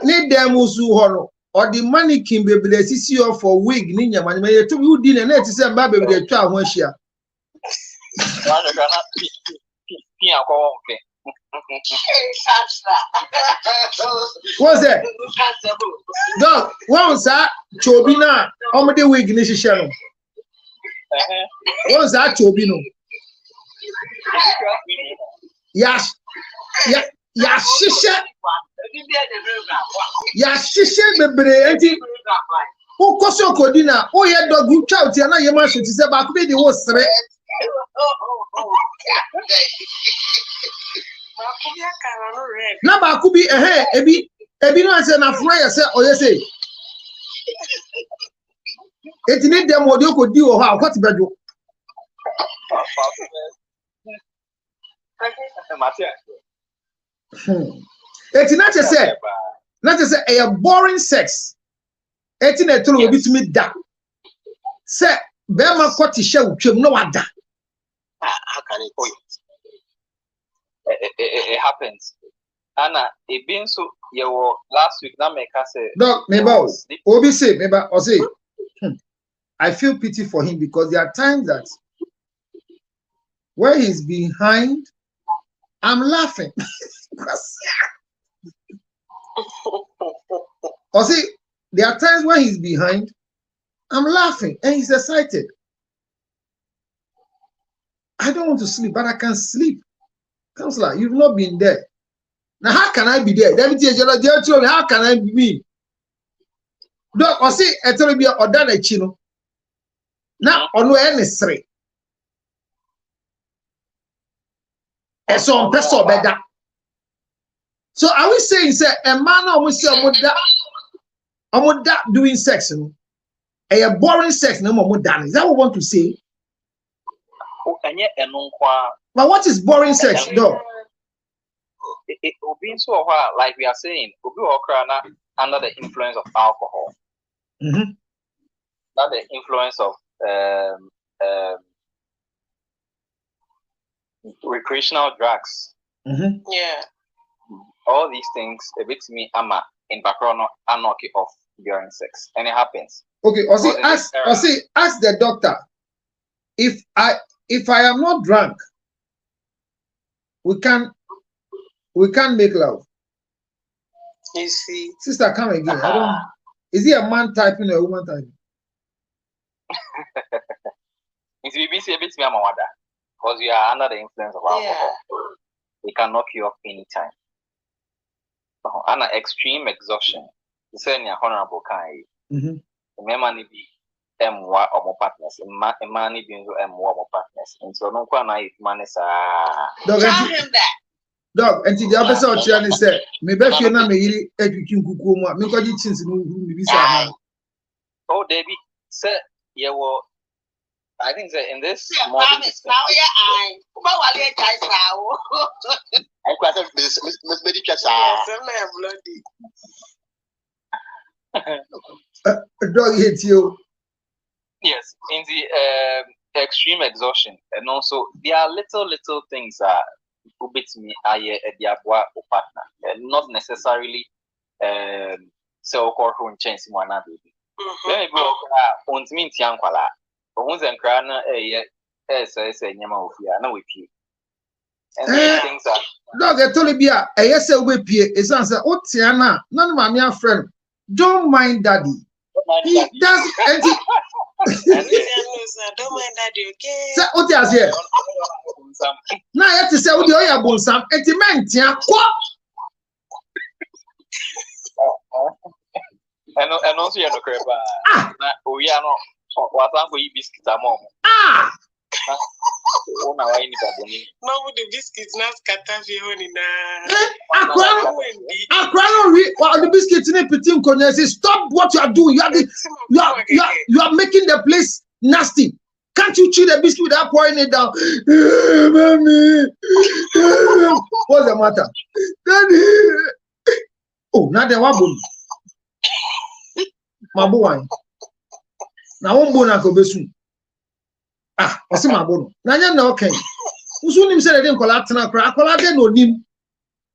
ne dem usu ho no or the mannequin bebre sisi for wig ni nyama nyama ye to you di na ti se mba bebre twa ho ahia what's that? Dog, what's that? Chobina, how many wig ni shishano? What's that Chobino? Yes, shisha. Yes, shisha, bebre. Who koso kodina? Oh, yeah, dog, you chow, Tiana, you must say, but could be the worst. Na ba kubi ebi no ase na fry ase oyese etini dem odi okodi wo ha kwati bedo etina che say a boring sex etina etolo obi tumi da say be ma kwati hye utwem no wada how can it point? It happens. Anna, it been so you last week na make us say no neighbor obi say neighbor or say I feel pity for him because there are times that where he's behind I'm laughing or see there are times when he's behind I'm laughing and he's excited. I don't want to sleep but I can sleep. Counselor, you've not been there. Now, how can I be there? How can I be me? Doc, or see, a terrible or done a chino. Now, on any three. And so on person better. So are we saying, say, a man always say, I'm that doing sex, a boring sex, no more done. Is that what we want to say? But what is boring sex, though? It will be so hard, like we are saying, under the influence of alcohol, not the influence of recreational drugs. Yeah. All these things, a bit to me, I'm in background anarchy of during sex, and it happens. Okay, ask the doctor if I am not drunk, we can't make love. You see, sister, come again. I don't. Is he a man typing or a woman typing? It's BBC a bit me, because we are under the influence of alcohol. We can knock you off anytime. And extreme exhaustion. You say you're honorable kind. Remember, be more or more partners. Money being more or more partners. And so, no one I man is tell him that. Dog, and the other side, Chani said, maybe if you're not me, educating Kukuma, make a chance in visa. Oh, Debbie, sir, you were. I think that in this now, yeah, I quite Miss Medica. Dog hit you. Yes, in the extreme exhaustion, and also there are little things that who beats me a diabwa or partner, and not necessarily so called who change one another. Let me go on to mean Tianquala. Once and crana say Yama of ya, no with you. And these things are dog, I told you, yes, a whip here is answer. Oh, Tiana, none of my friend. Don't mind daddy. He does. Don't mind daddy, okay? Say, what is here? Now I have to say, what do you have on some? And the man, and also, you're no crap. We are not. What I'm going to biscuits are more. Oh, now I need a bonnie. No, the biscuits not scatter the the biscuits in a petit corner. Stop what you are doing. You are making the place nasty. Can't you chew the biscuit without pouring it down? Mommy. What's the matter? Daddy. Oh, now they want my boy. Now one bona go besu. What's my bono? Nanya no okay. Usu nim say they didn't collect na kra. Collect no nim.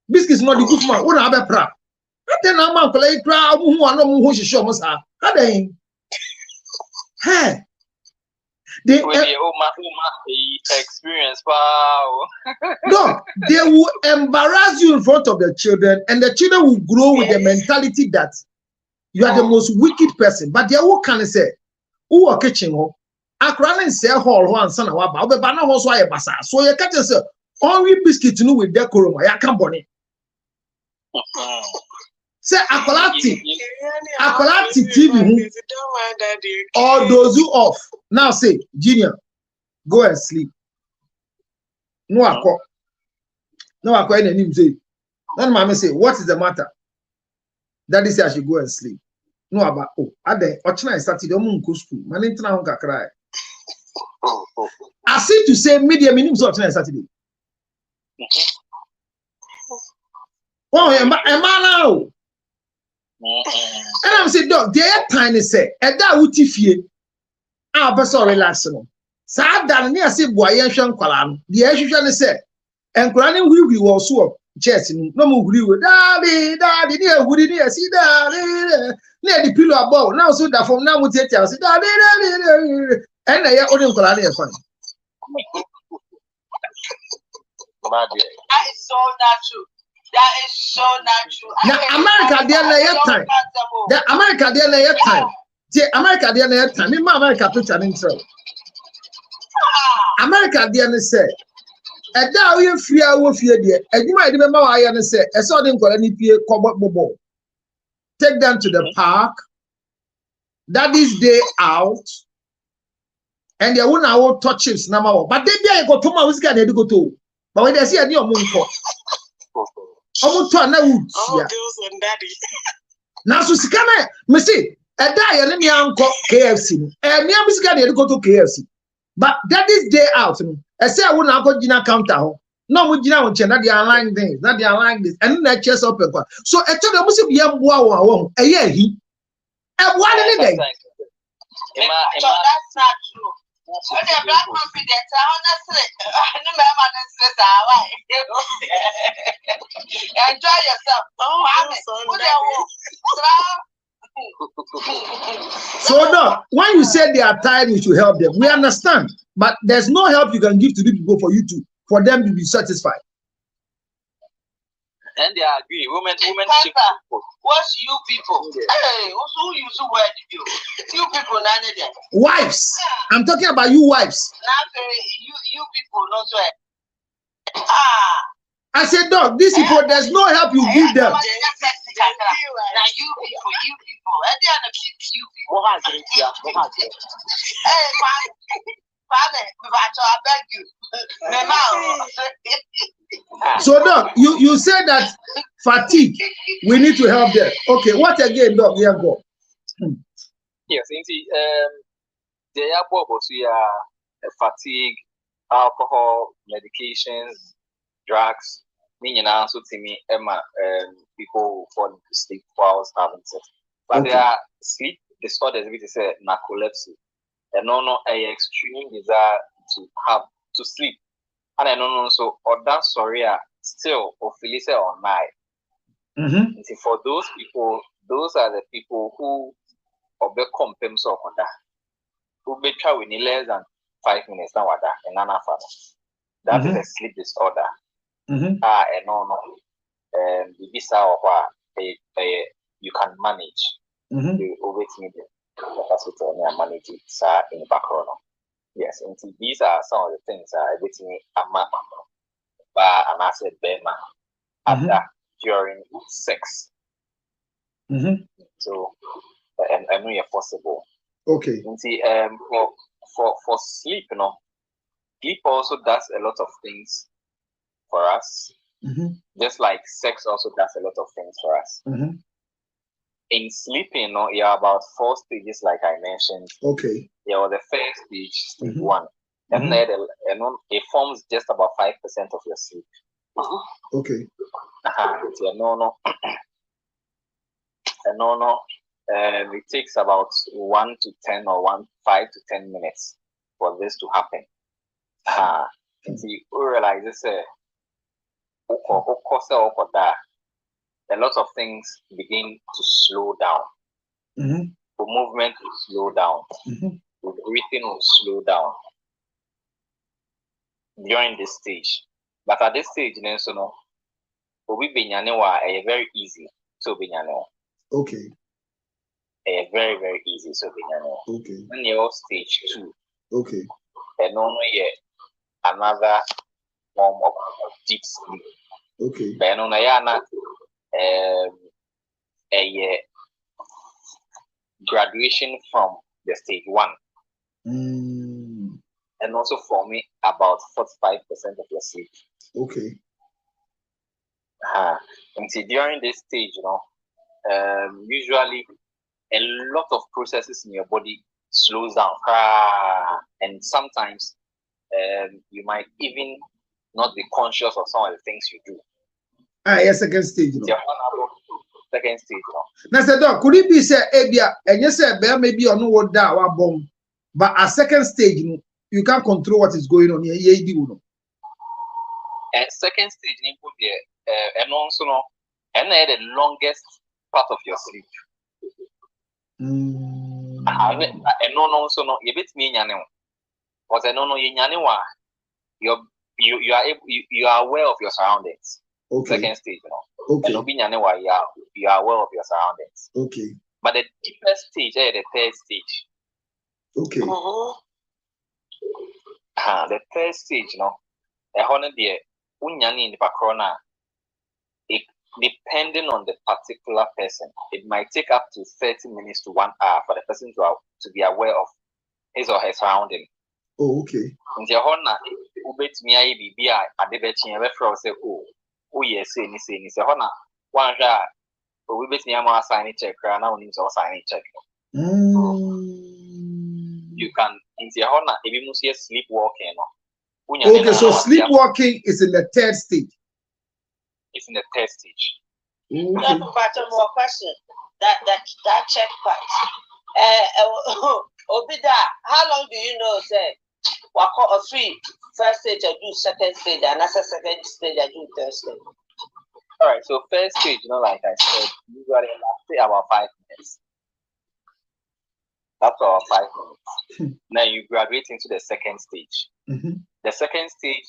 Biscuits not the good man. What have pra? Then na man collect kra. Mu hu ano mu hu shisho mo sa. Aden. Hey. They experience. Wow. No, they will embarrass you in front of the children, and the children will grow with the mentality that you are the most wicked person. But they will kind of say, who are kitchen ho? Akrana say hall ho ansa na wa ba. Obe ba na ho so aye basa. So you catch say only biscuit no with decorum. Ya kan boni. Say akolati TV. All those who off. Now say, Junior, go and sleep. No akọ. No akọ any name say. Then mommy say, what is the matter? Daddy say I should go and sleep. No about ade ochina Saturday omo nko school. Man intina ho kakra. I see to say media minim so ochina Saturday. Oh, am now. And I'm saying, dog, the time is say, and that would tifie. Ah, but so relax. No, sad than near say, boy, and Shan Qualan. The Asian said, and granny we was so chess. No more agree with daddy, near would it see that near the pillow above. Now, so that from now, we take us, daddy, and I only Qualan fun. That is so natural. That is so natural. Now, America, they're time. The America, they're time. The America, they're time. Me, America, put an intro. America, they're say, and now we free our fear, dear. And you might remember why I say, I saw them call any peer combat mobile. Take them to the park, Daddy's day out, and they won't now touch him. But then they go to my who's going to go to. But when they see a new moon for almost to an wood. Now, so Sikana, Missy, a die, let me uncle KFC, and me, I'm going to go to KFC. But Daddy's day out, I say I won't go to counter. No, we don't change. Not the online things. Not the online this. And then chest up. So I tell you, must be a wow. A year he. And one in a day. So that's not true. So the black confidence, honestly, enjoy yourself. So no, when you say they are tired, you should help them. We understand, but there's no help you can give to the people for you to for them to be satisfied. And they agree. Women. What's you people? Hey, who use the word you? You people, none of them. Wives. I'm talking about you wives. You people, not so. I said, dog, these people, there's no help you give them. Now you people. At the end of you people. Hey, I beg you. So, Doc, you said that fatigue, we need to help them. Okay, what again, Doc? Here go. Yes, indeed. They are fatigue, alcohol, medications, drugs. Meaning also to me, people fall into sleep while having sex. But there are sleep disorders, which is narcolepsy. And no, extreme desire to sleep. And I don't know, so or that sorry, still or Felice or night. For those people, those are the people who obey compems of that. Who be try with less than 5 minutes now and none of us. That is a sleep disorder. And no, visa or what you can manage. You always need it. Manage it in the background. Yes, and these are some of the things everything and I said Bema after during sex. So and I know you're possible. Okay. And see for sleep, sleep also does a lot of things for us. Just like sex also does a lot of things for us. In sleeping, you are about 4 stages, like I mentioned. Okay. Yeah, the first stage, stage 1. And then it forms just about 5% of your sleep. Okay. It takes about 1 to 10 or 5 to 10 minutes for this to happen. See, you realize this. A lot of things begin to slow down. The movement will slow down. Everything will slow down during this stage. But at this stage, we be very easy. So be okay. Very, very easy. So be okay. When you're stage 2. Okay. And only another form of deep sleep. Okay. But on a graduation from the stage 1. And also for me about 45% of your sleep. Okay. And see during this stage, usually a lot of processes in your body slows down. And sometimes you might even not be conscious of some of the things you do. Yes, second stage. Second stage. Now, said, Doc, could it be said, Abia, and you said, Bear maybe on what that one bomb, but at second stage, you can't control what is going on here. And second stage, and also, and the longest part of your sleep. And also, you bit me, because I don't know you are aware of your surroundings. Okay. Second stage, Okay. You are aware of your surroundings. Okay. But the deepest stage, the third stage. Okay. The third stage, a honor dear, unyani in the background, depending on the particular person, it might take up to 30 minutes to 1 hour for the person to be aware of his or her surrounding. Oh, okay. In the honor, ubet me I be a debate in a say, oh, yes, say, honor, one jar, we bet me a sign check, and now needs or sign check. You can, in the honor, if you must see sleepwalking. Okay, so sleepwalking is in the third stage. It's in the third stage. Okay. More question. That check part. Obida, how long do you know? Say, what call a free first stage I do, second stage, and as a second stage I do third stage. All right. So first stage, like I said, usually lasts about 5 minutes. That's about 5 minutes. Now you graduate into the second stage. The second stage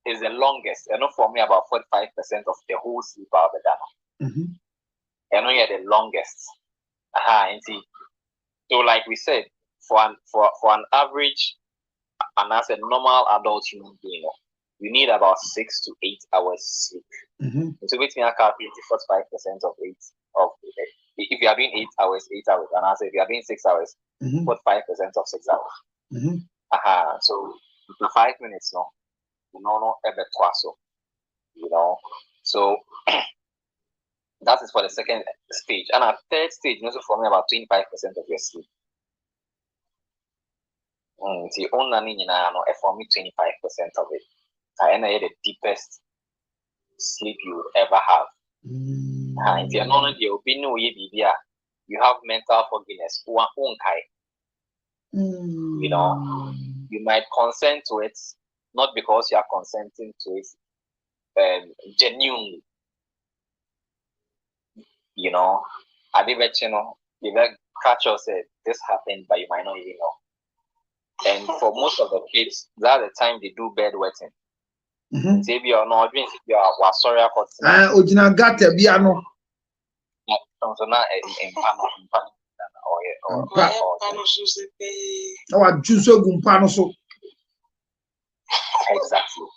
is the longest, and for me about 45% of the whole sleep out of the data. And only the longest. So like we said, for an average, and as a normal adult human being, you need about 6 to 8 hours sleep. So with me, I calculate 45% of 8 of if you are doing 8 hours, 8 hours, and I say if you are doing 6 hours, 45% of 6 hours. So the 5 minutes, no, ever twice, So that is for the second stage, and our third stage, also for me about 25% of your sleep. The only for me 25% of it. I know the deepest sleep you will ever have. If you're not the opinion you have mental fogginess. You might consent to it, not because you are consenting to it genuinely. I bet you catch us say this happened, but you might not even know. And for most of the kids, that's the time they do bedwetting. Maybe you're not doing you are sorry about original gata biano. Exactly.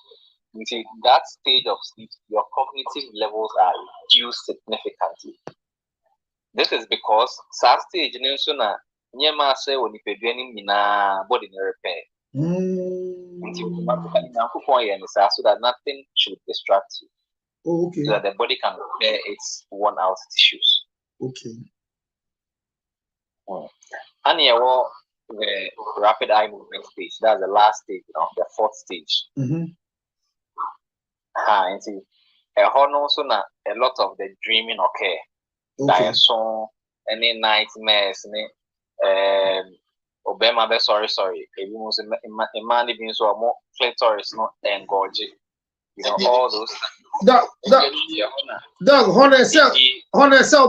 You see, that stage of sleep, your cognitive levels are reduced significantly. This is because that stage say when you body repair. So that nothing should distract you. Oh, okay. So that the body can repair its worn out tissues. Okay. And the rapid eye movement stage. That's the last stage, the fourth stage. And see, also a lot of the dreaming occur. Okay. Any nightmares, Obama, sorry. If you must man being so more clitoris not engorge. All those. Dog, honor self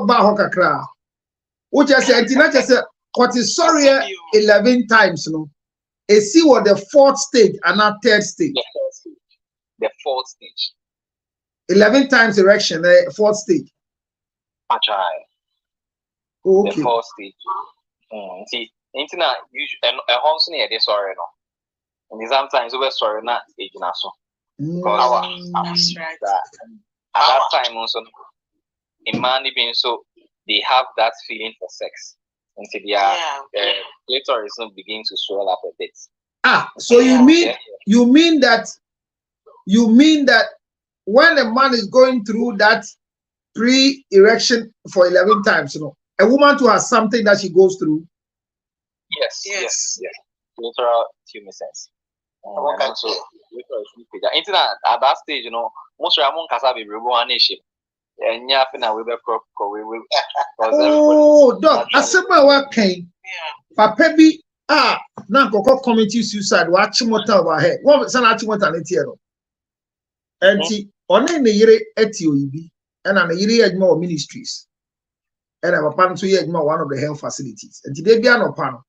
bahokakra. Which I said, what is sorry 11 times, no? A see what the fourth stage and not third stage. The fourth stage. 11 times erection, fourth stage. Okay. The fourth stage. See, internet usually a home near this sorry no. And sometimes we sorry not stage na so. Because at that time also in man being so they have that feeling for sex until their clitoris begin to swell up a bit. So you mean that when a man is going through that pre-erection for 11 times, a woman too has something that she goes through. Yes. Literal human sense. So at that stage, most Ramon Casa be reborn nation. And dog, I said my work came. Papa be now go committee suicide. Watch motor over here. What son achimota netiero? Enti on the yere etioibi and an yere more ministries. And I'm a pan to one of the health facilities. And today be an opano.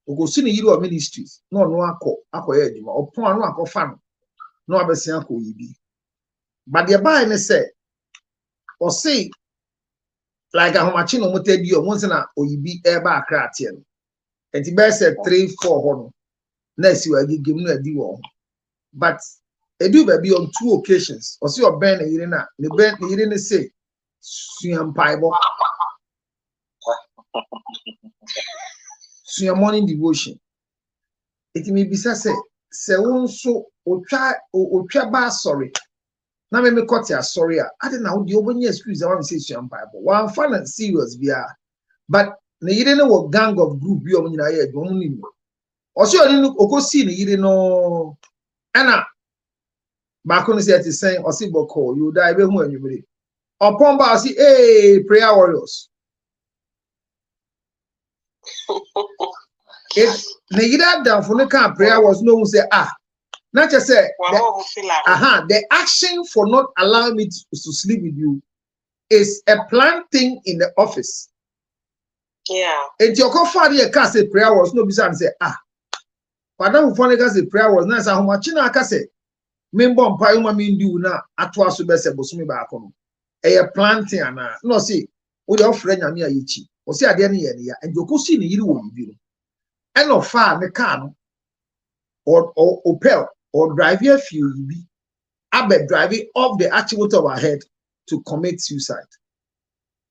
We go see the yere ministries. No ako edima or pon no ako fan. No abesian ko yibi. But the buy me say or say like a homachino motebi or once na oyibi eba akratian. And the best said 3-4 hono. Next you are giving a deal. But Edu baby on 2 occasions. Or see your ben irina, the ben irina say, Suyam Bible. Suyam morning devotion. It may be say won so otwa ba sorry. Na me cut ya sorry. I don't know the obonye excuse I want to say Suyam Bible. One fun and serious bia. But na irina wo gang of group bi omo nyina ye adwom ni. O se oni okosi ni irina ana Bakun said is saying Osiboko, you die be who anybody. Upon ba see, hey, prayer warriors. It Negida down for the camp prayer was no one say not just say the action for not allowing me to sleep with you is a planned thing in the office. Yeah. And your father can say prayer was no business say but now funny can say prayer was nice how much I can say. Member mpa yoma mindu na atwa so be se bosumi ba akono planting ana no see we dey offer nyame ayechi o see ade ne ye ne ya enjokosi ne yiri wo bibi no and of far me car no or opel or drive a few bi abe driving off the actual of our head to commit suicide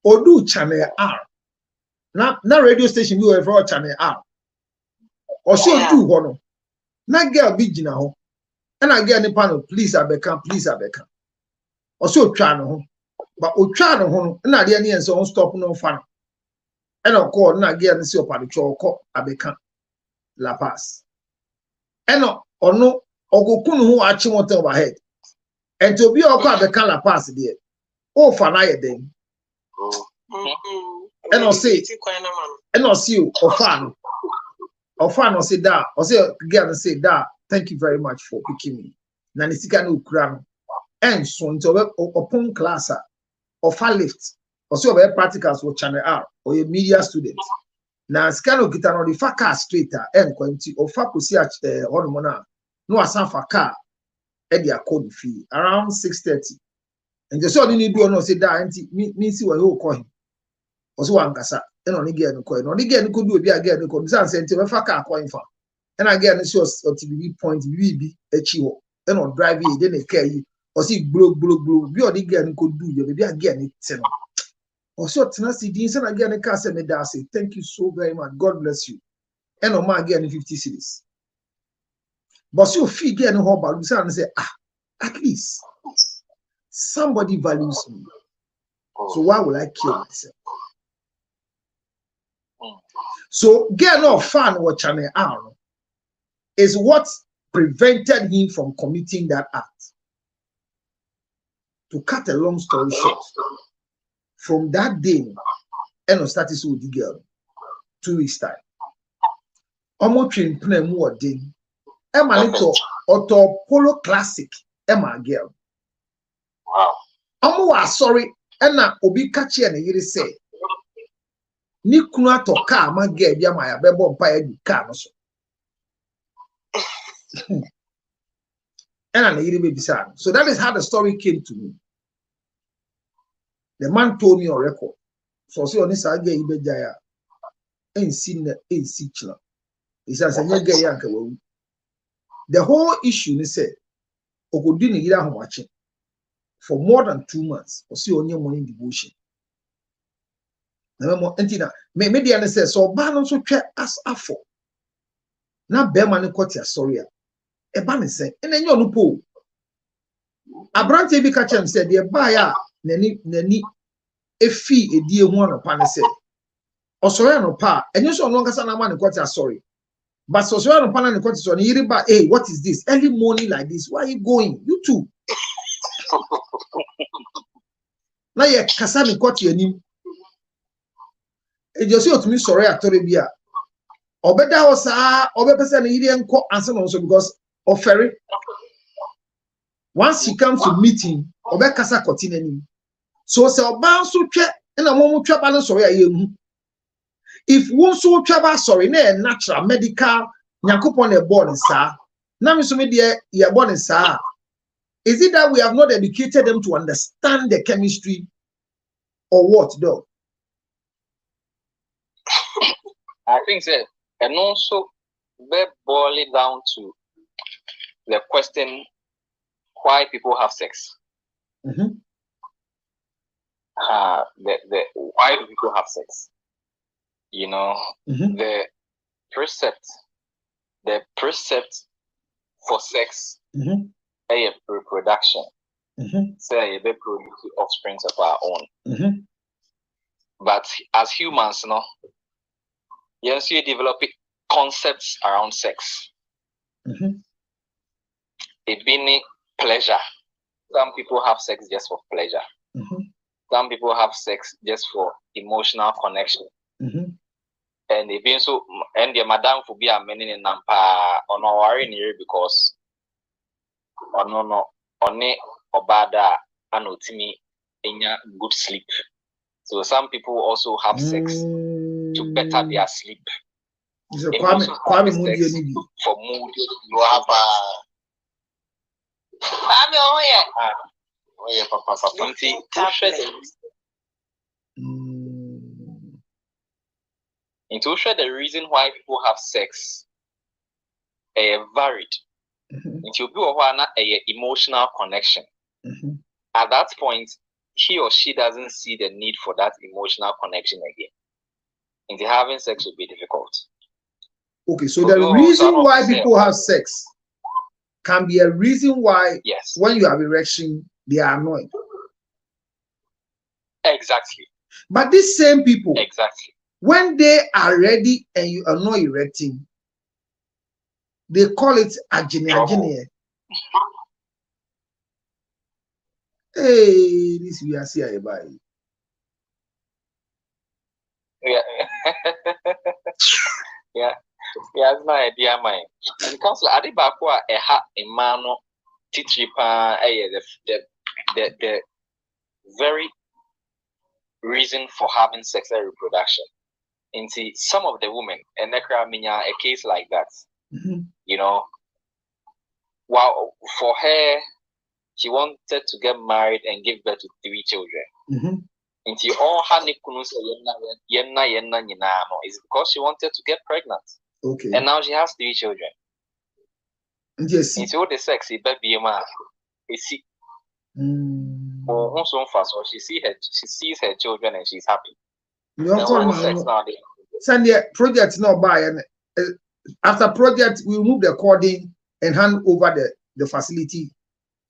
or do channel R na radio station you ever channel R or so do ho no na girl bi gina ho. And I get any panel, please abeka. Also try no, but o try no, and I didn't so stop no fun. And of course, na get any so panicho call abeka La Paz. And no, or no, or go kunu who actually want overhead. And to be all abeka La Paz there. Oh, fanaya then. And I'll say, and I'll see you or fan or say that, or say again say that. Thank you very much for picking me. Nanisika no kram. And so into upon class or far lift or so practicals for channel R or a media student. Now scano get on the far car straighter and quantity or far pussy at hormona. No asan for car at their code fee around 6:30. And the son you do no say that me see what you call him. Also ankasa and on again coin. On again could do a beer again because I'm far car coin for. And again, it's your TVB point BB HEO. And on driving, then they care you. Or see, blue. Be or again could do you. Maybe again, it's or so tenacity. Things and again, I can't say, thank you so very much. God bless you. And on my again, 50 cities. But you feel again, how about you say, at least somebody values me. So why would I kill myself? So, get no fun what channel R. Is what prevented him from committing that act. To cut a long story short, from that day, and of status with the girl, 2 weeks time. Omo train pneu more day. Emma little auto polo classic. Emma girl. Wow. Omo was sorry. Ena obi kachi and yiri say. Ni kuna to car ma girl ya ma ya bebo mpa ya di car no so. So that is how the story came to me. The man told me on record. So see on this I get ibejaya. Ain't seen chila. He says the whole issue they said Ogodini gira watching for more than 2 months. Or see on your morning devotion. Maybe I say so ban so check as afo. Now Bedmatics quote ya sorry. E ba me say and then you no po abrante bi ka chem say de ba ya nani efi edi ehu anopa ne say osori anopa enyo so no nkasa na ma ne kwati sorry but osori anopa na ne kwati so ne yiri ba hey what is this early morning like this where are you going you too na ye kasa ne kwati anim e just otumi sorry atore bia obeda ho saa obepese ne yiri enko anse no so because offering. Once he comes to meeting, obekasa continue. So say oba so twa na mo twa ba no sorry ayehu. If one so twa ba sorry na natural medical nyakopon e born sa. Na me so me de ye born sa. Is it that we have not educated them to understand the chemistry or what though? I think so. And also, boil it down to the question why people have sex. Mm-hmm. The why do people have sex? You know, Mm-hmm. the precept for sex, Mm-hmm. reproduction. Mm-hmm. Say they produce offspring of our own. Mm-hmm. But as humans, yes, you develop concepts around sex. Mm-hmm. It being pleasure. Some people have sex just for pleasure. Mm-hmm. Some people have sex just for emotional connection. Mm-hmm. And they being so, and the madam for be a man in nampa or no worry near because or no or bad and ultimately in good sleep. So some people also have sex to better their sleep. So Kwame Mundi only for mood. You have Kwame Papa. And to show the reason why people have sex, varied. It will be a emotional connection. At that point, he or she doesn't see the need for that emotional connection again. And having sex will be difficult. Okay, so the reason why people have sex can be a reason why when you have erection, they are annoyed. Exactly. But these same people, when they are ready and you are not erecting, they call it agene. Hey, this we are seeing by. Yeah, that's my idea, mine. And council, I did back a hat in mano, titripa, the very reason for having sexual reproduction. And see, some of the women, and a case like that, you know, while for her, she wanted to get married and give birth to 3 children. Into all her is because she wanted to get pregnant. Okay. And now she has 3 children. Yes. Into all the sexy baby man. She sees her children and she's happy. Send the project now by and after project we remove the cording and hand over the facility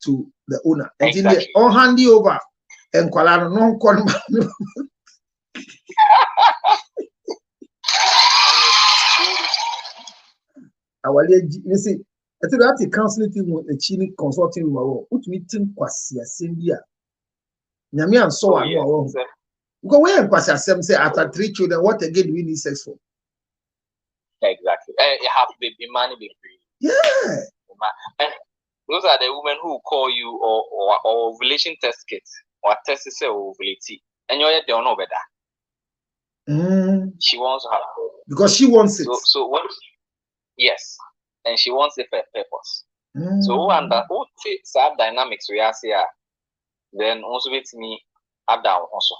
to the owner. And in the all hand it over and Kuala no call. You see, I think that's a counseling team with a chini consulting room. Which meeting kwasi asembia. Nyame and so on. Because when kwasi say after 3 children, what again do we need sex for? Exactly. You have baby money, baby. Yeah. And those are the women who call you or ovulation test kits or test say ovulate. And you're there no better. She wants to have because she wants it. So what? Yes, and she wants it for a purpose. So who takes that dynamics we are here, then also with me add down also.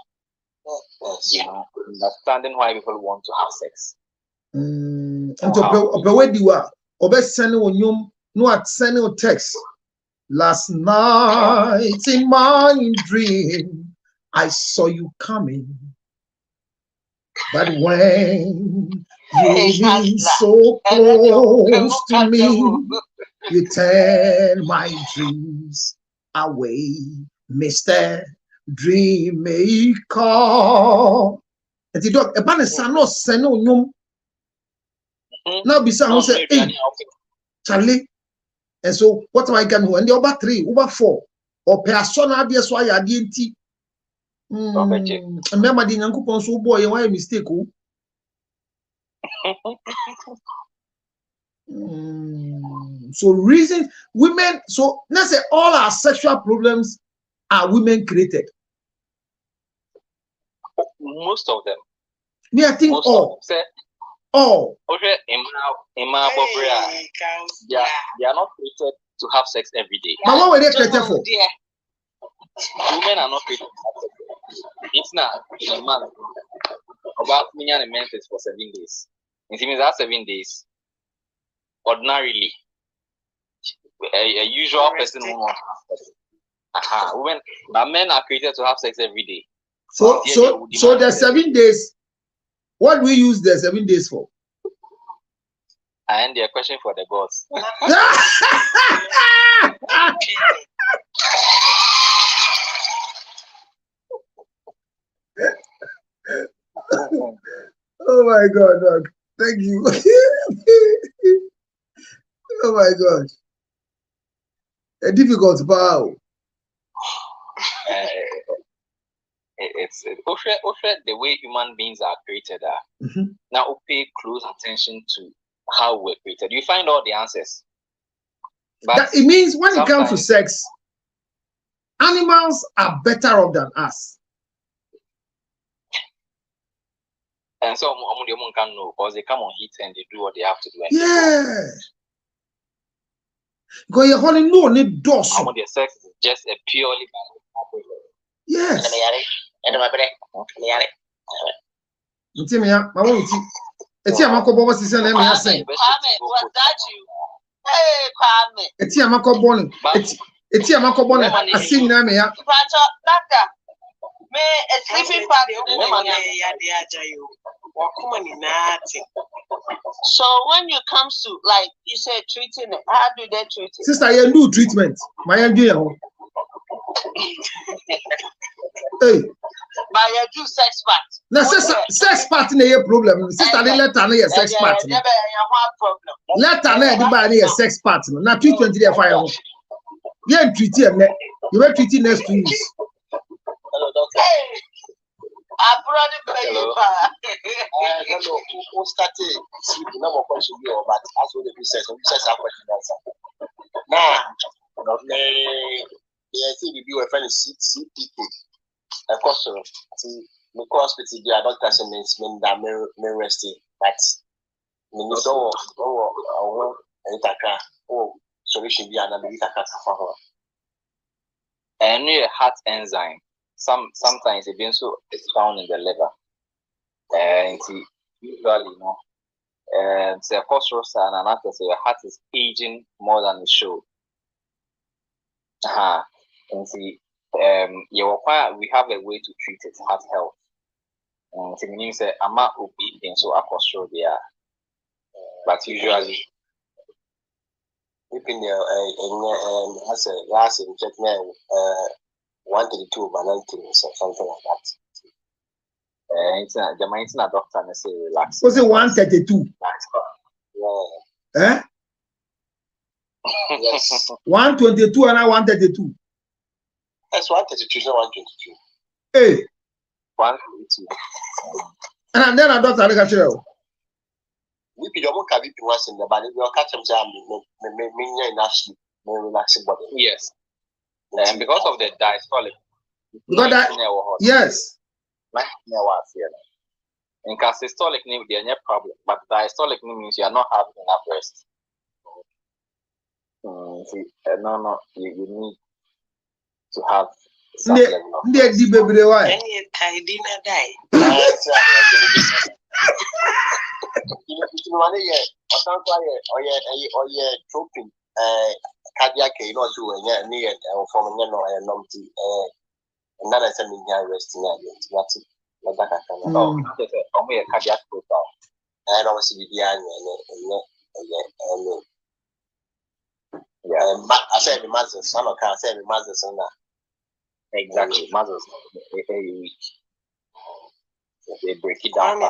You know, understanding why people want to have sex. And to where you are, sending on you no sending text. Last night in my dream, I saw you coming. But when you be so close to me, you turn my dreams away, Mr. Dreammaker. And the dog, a banner no send no. Now be someone say, hey, Charlie. And so what am I going to do? And the over 3, over 4, or persona be so I didn't. Remember the Yankupon so boy, why a mistake? So reason women, so let's say all our sexual problems are women created. Most of them. Me, I think most all. Okay, in my they are not created to have sex every day. But what were they created for? Women are not created to have sex. It's not in a man about me and menses for 7 days. It means that 7 days, ordinarily, a usual person who wants to have sex. Women, but men are created to have sex every day. So the 7 days. What do we use the 7 days for? And a question for the gods. Oh my God, Doc. Thank you. Oh my God. A difficult bow. It's the way human beings are created. Now we pay close attention to how we're created. You find all the answers. But it means when it comes to sex, animals are better off than us. And so they can know because they come on heat and they do what they have to do. Yeah. Because you're holding no need doors. Their sex is just a purely yes. Was that you? Hey, Kwame. It's your Mako Bonnie. It's your Mako Bonnie. I sing them here. Me a sleeping party. So when you come to, like you said, treating it, how do they treat it? Sister, you do treatment. My idea. Hey. But you do sex part. Now, sex part in a problem. Sister, they let her know sex part. Let her know anybody a sex part. Now, treatment is fire. Yeah, treat it. You will treat it next 2 years. Hello, doctor. Hey. I brought it for you. I don't know who started sleeping. No more question here, but as well the research, our question answer. Now, I think we do a friend CPK. Of course, see, the hospital, the doctors and men that may rest it, but solution be another and a heart enzyme. Sometimes it is found in the liver. And usually, and the phosphorus and another, so your heart is aging more than it should. And see, we have a way to treat it, heart health. And it means that I'm not obedient, so I phosphorus there. But usually, in as a last in check now, 132 by 19 or something like that. The mind's not doctor and say relax. Was it 132? Yeah. Yes. 122 and 132. That's 132, not 122. Hey. 122. And then I doctor look at you. We be your can be once in the body. We'll catch them saying, me enough sleep, me relaxing body. Yes. And because of the diastolic. Yes. In systolic, there are no problem, but diastolic means you are not having enough rest. No, you need to have some level of rest. Cardiac, from and then I said, resting. That's it. Only a cardiac profile. And obviously, I said, the mothers, son of I said, the mothers, and that. Exactly, mothers, every week. They break it down.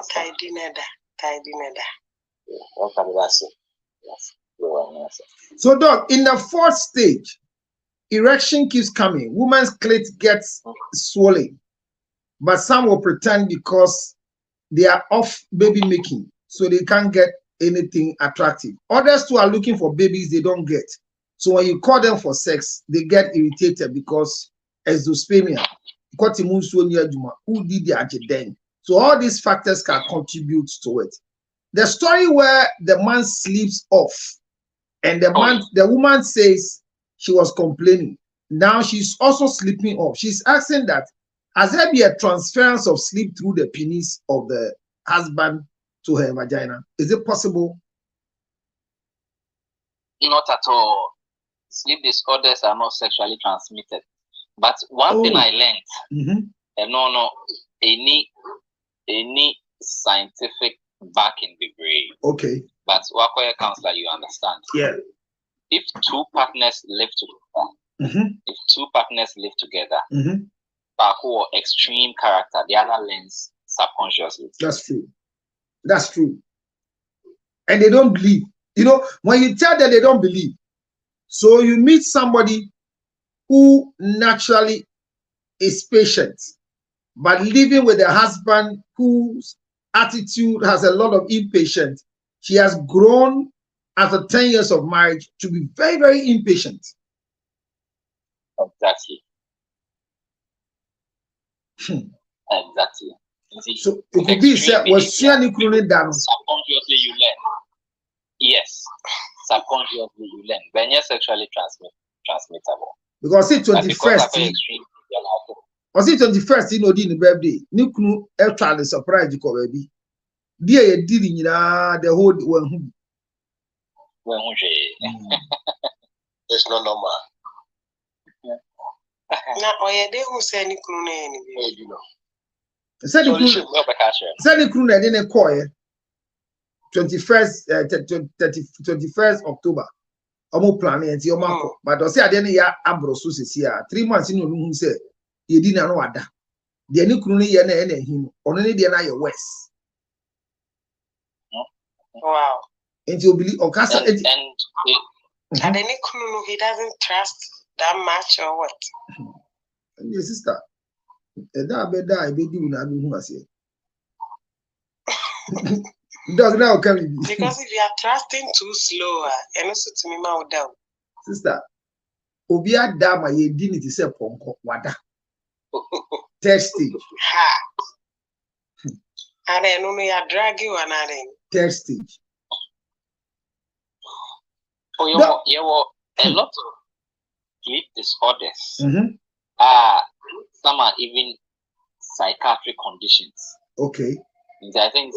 So, Doc, in the fourth stage, erection keeps coming. Woman's clit gets swollen, but some will pretend because they are off baby making, so they can't get anything attractive. Others too are looking for babies they don't get. So when you call them for sex, they get irritated because exospemia. So all these factors can contribute to it. The story where the man sleeps off and the woman says she was complaining. Now she's also sleeping off. She's asking that, has there been a transference of sleep through the penis of the husband to her vagina? Is it possible? Not at all. sleep disorders are not sexually transmitted. But one thing I learned, and no, any scientific backing the brain. Okay. But Wakoya counselor, you understand? Yeah. If two partners live together, who are extreme character, the other learns subconsciously. That's true. That's true. And they don't believe. You know, when you tell them, they don't believe. So you meet somebody who naturally is patient, but living with a husband whose attitude has a lot of impatience. She has grown after 10 years of marriage to be very, very impatient. Exactly. Exactly. So it could be said, was subconsciously you learn. Yes. Subconsciously you learn. When you're sexually transmittable. Because it's 21st. Was it 21st in Odin birthday? Nukunu Eltra the surprise you call baby. Dear you did in the whole one. It's not normal. Now, or they who say any crew name, you know. Said the crew didn't call 21st October. Omo planning and your marco, but I say I didn't hear Abrosus here 3 months in who said you didn't know what that. The any crew him only the night west. Wow. And you believe Ocasa and any crew he doesn't trust that much or what? And your sister. That better I be doing I who I say. Does now come because if you are trusting too slow, and also to me mouth down. Sister, Obia Dama ye dignity say ponko wada. Testing. Ha. And then only a drag you and testing. Oh, you were a lot of sleep disorders. Some are even psychiatric conditions. Okay. I think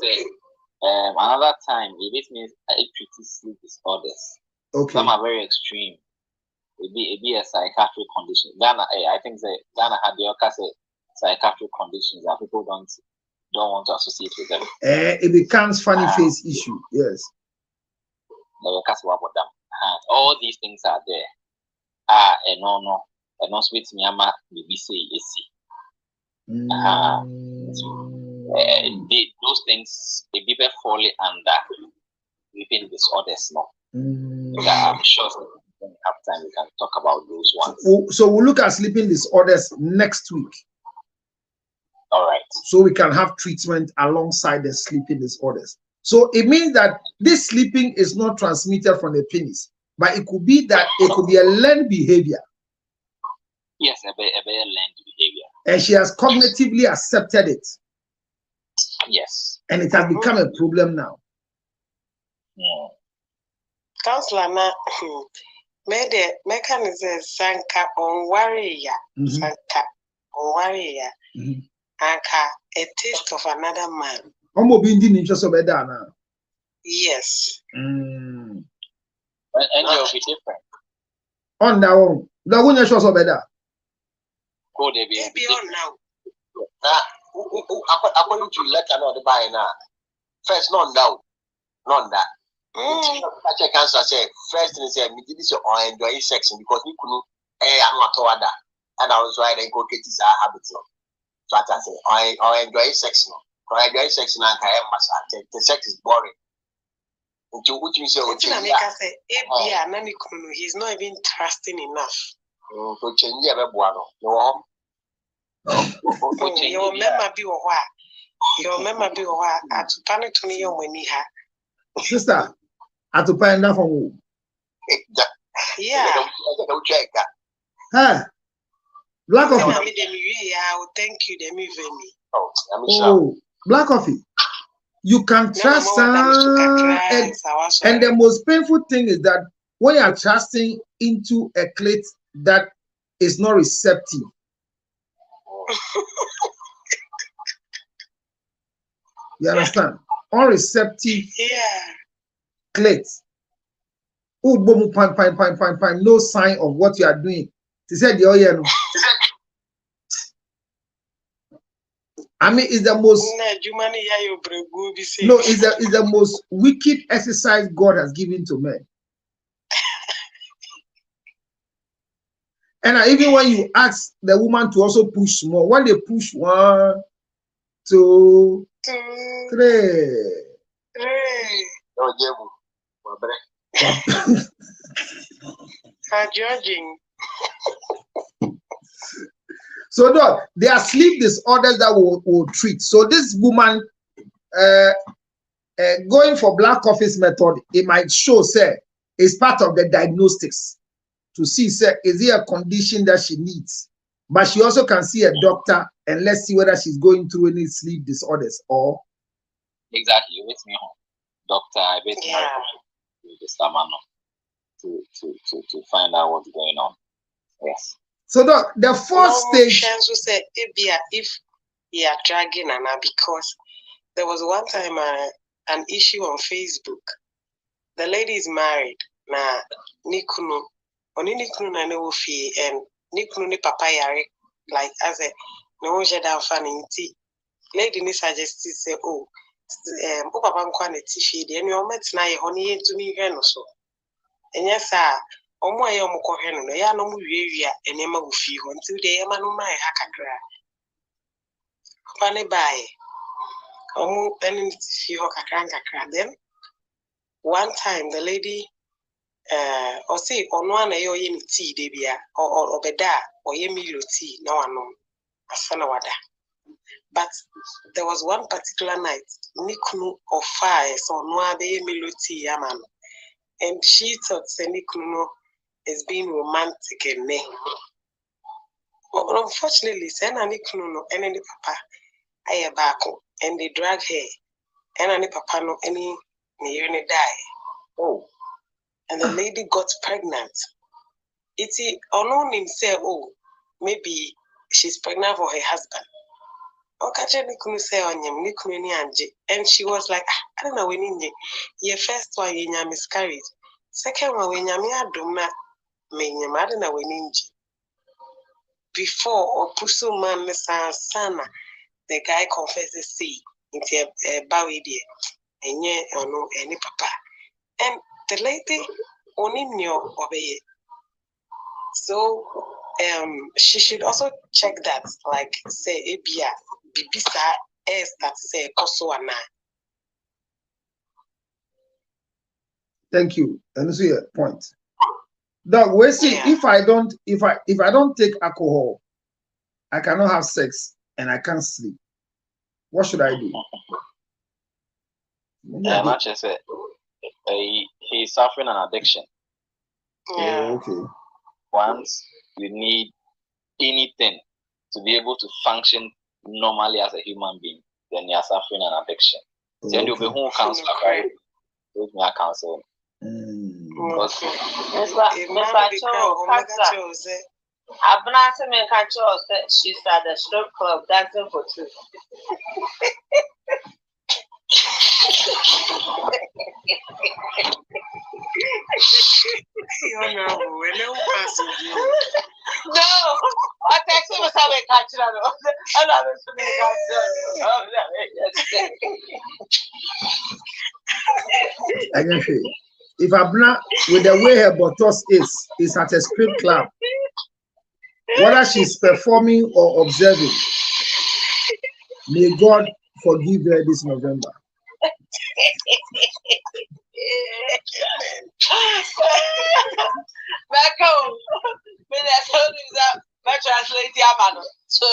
another time it means it treats sleep disorders. Okay. Some are very extreme. It be a psychiatric condition. Ghana, I think Ghana had the psychiatric conditions that people don't want to associate with them. It becomes funny face issue. Yes. All these things are there. And also with Myanmar, BBC, those things, the people fall under sleeping disorders. No, I'm sure when we have time we can talk about those ones. So we'll look at sleeping disorders next week. All right. So we can have treatment alongside the sleeping disorders. So it means that this sleeping is not transmitted from the penis, but it could be that it could be a learned behavior. Yes, a learned behavior. And she has cognitively accepted it. Yes. And it has become a problem now. Counselor, now, made the mechanism sanka on warrior, sanka on warrior, anka a taste of another man. Yes. And you'll be different. On that one. The one you show better. Could they be on now? According to letter no the buy now. First none down. None that. Check answer say first thing say me this or enjoy sex because we couldn't I'm not toward that. And I was why they go get this habit. So I say I enjoy sex no. I enjoy sex now the sex is boring. Which you say he's not even trusting enough. So change your your member be or what? Your member be or what? At panic to me when he had. Sister, at to find that from yeah. Huh? Black coffee. I will thank you, Demi Veni. Oh, black coffee. You can trust and the most painful thing is that when you are trusting into a clit that is not receptive. You understand? Unreceptive clit. No sign of what you are doing. She said, "Oh yeah, no." I mean, it's the most. No, it's the most wicked exercise God has given to men. And even when you ask the woman to also push more, when they push 1, 2, 3. So no, there are sleep disorders that will treat. So this woman going for black office method, it might show, say, it's part of the diagnostics to see, say, is it a condition that she needs? But she also can see a doctor and let's see whether she's going through any sleep disorders or. Exactly, you with me home. Doctor, I bet to find out what's going on. Yes. So the first stage. If you are dragging Anna, because there was one time an issue on Facebook. The lady is married. Na Nikunu, oni Nikunu na ne wofi and Nikunu ni papa yare like as a no jeda fan lady ni suggested say o papa nkwa na tifi de ni o metina ye ho ni yentumi hwe no so. Enya sa omo aye omo ko hwe no ya no mu wiewia enema wo fi ho nti de ema no mai ha kakra papa ne bae omo eni fi ho kakra then one time the lady or say on one ayo ye tea de bia or beda or ye milo tea no one asana wada. But there was one particular night Nikunu of fire so no be milo tea yaman. And she thought Nikunu is being romantic and me. But unfortunately, Sena Nikunu no any papa aye back and they drag her and any papa no any near die. Oh, and the lady got pregnant. It's unknown himself. Oh, maybe she's pregnant for her husband. And she was like, I don't know when in your first one you miscarried. Second one when you don't know before or pursue man sana the guy confesses see into a bowie dear and yeah or no any papa. And the lady only knew obey. So she should also check that, like say Abia Bibisa S that say Kosoana. Thank you. And see your point. Doc, we see if I don't take alcohol, I cannot have sex and I can't sleep. What should I do? Not just he's suffering an addiction. Yeah. Okay. Once you need anything to be able to function normally as a human being, then you're suffering an addiction. Then you'll be home counselor, right? With me, counsel. Because she's at the strip club dancing for two. No, I texted was having a catch. If Abna, with the way her bottoms is at a strip club, whether she's performing or observing, may God forgive her this November. Back home, when I told him that my translator, so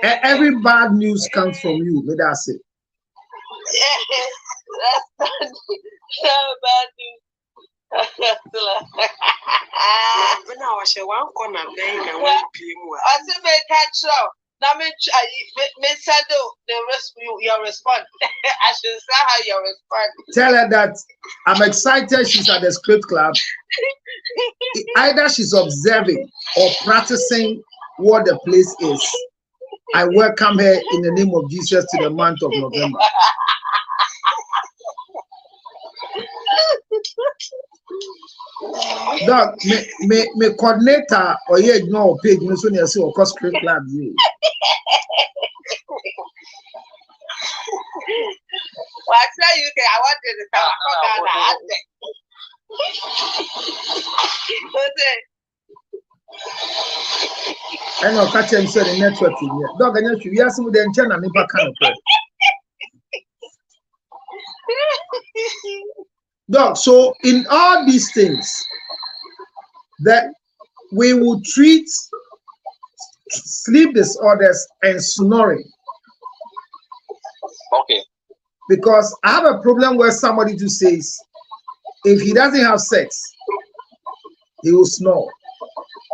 every bad news comes from you. Let us say. That's not bad news. When I was one corner, I said, catch up. Now, your response. I should say how your response. Tell her that I'm excited she's at the script club. Either she's observing or practicing what the place is. I welcome her in the name of Jesus to the month of November. Dog, me coordinator or yeah, no page, you know, so near so cost club you. Well, I tell you, I want to tell I know catch him said the network in here. Dog, and you yes, with the antenna, never kind of dog, so in all these things that we will treat sleep disorders and snoring. Okay. Because I have a problem where somebody just says, if he doesn't have sex, he will snore.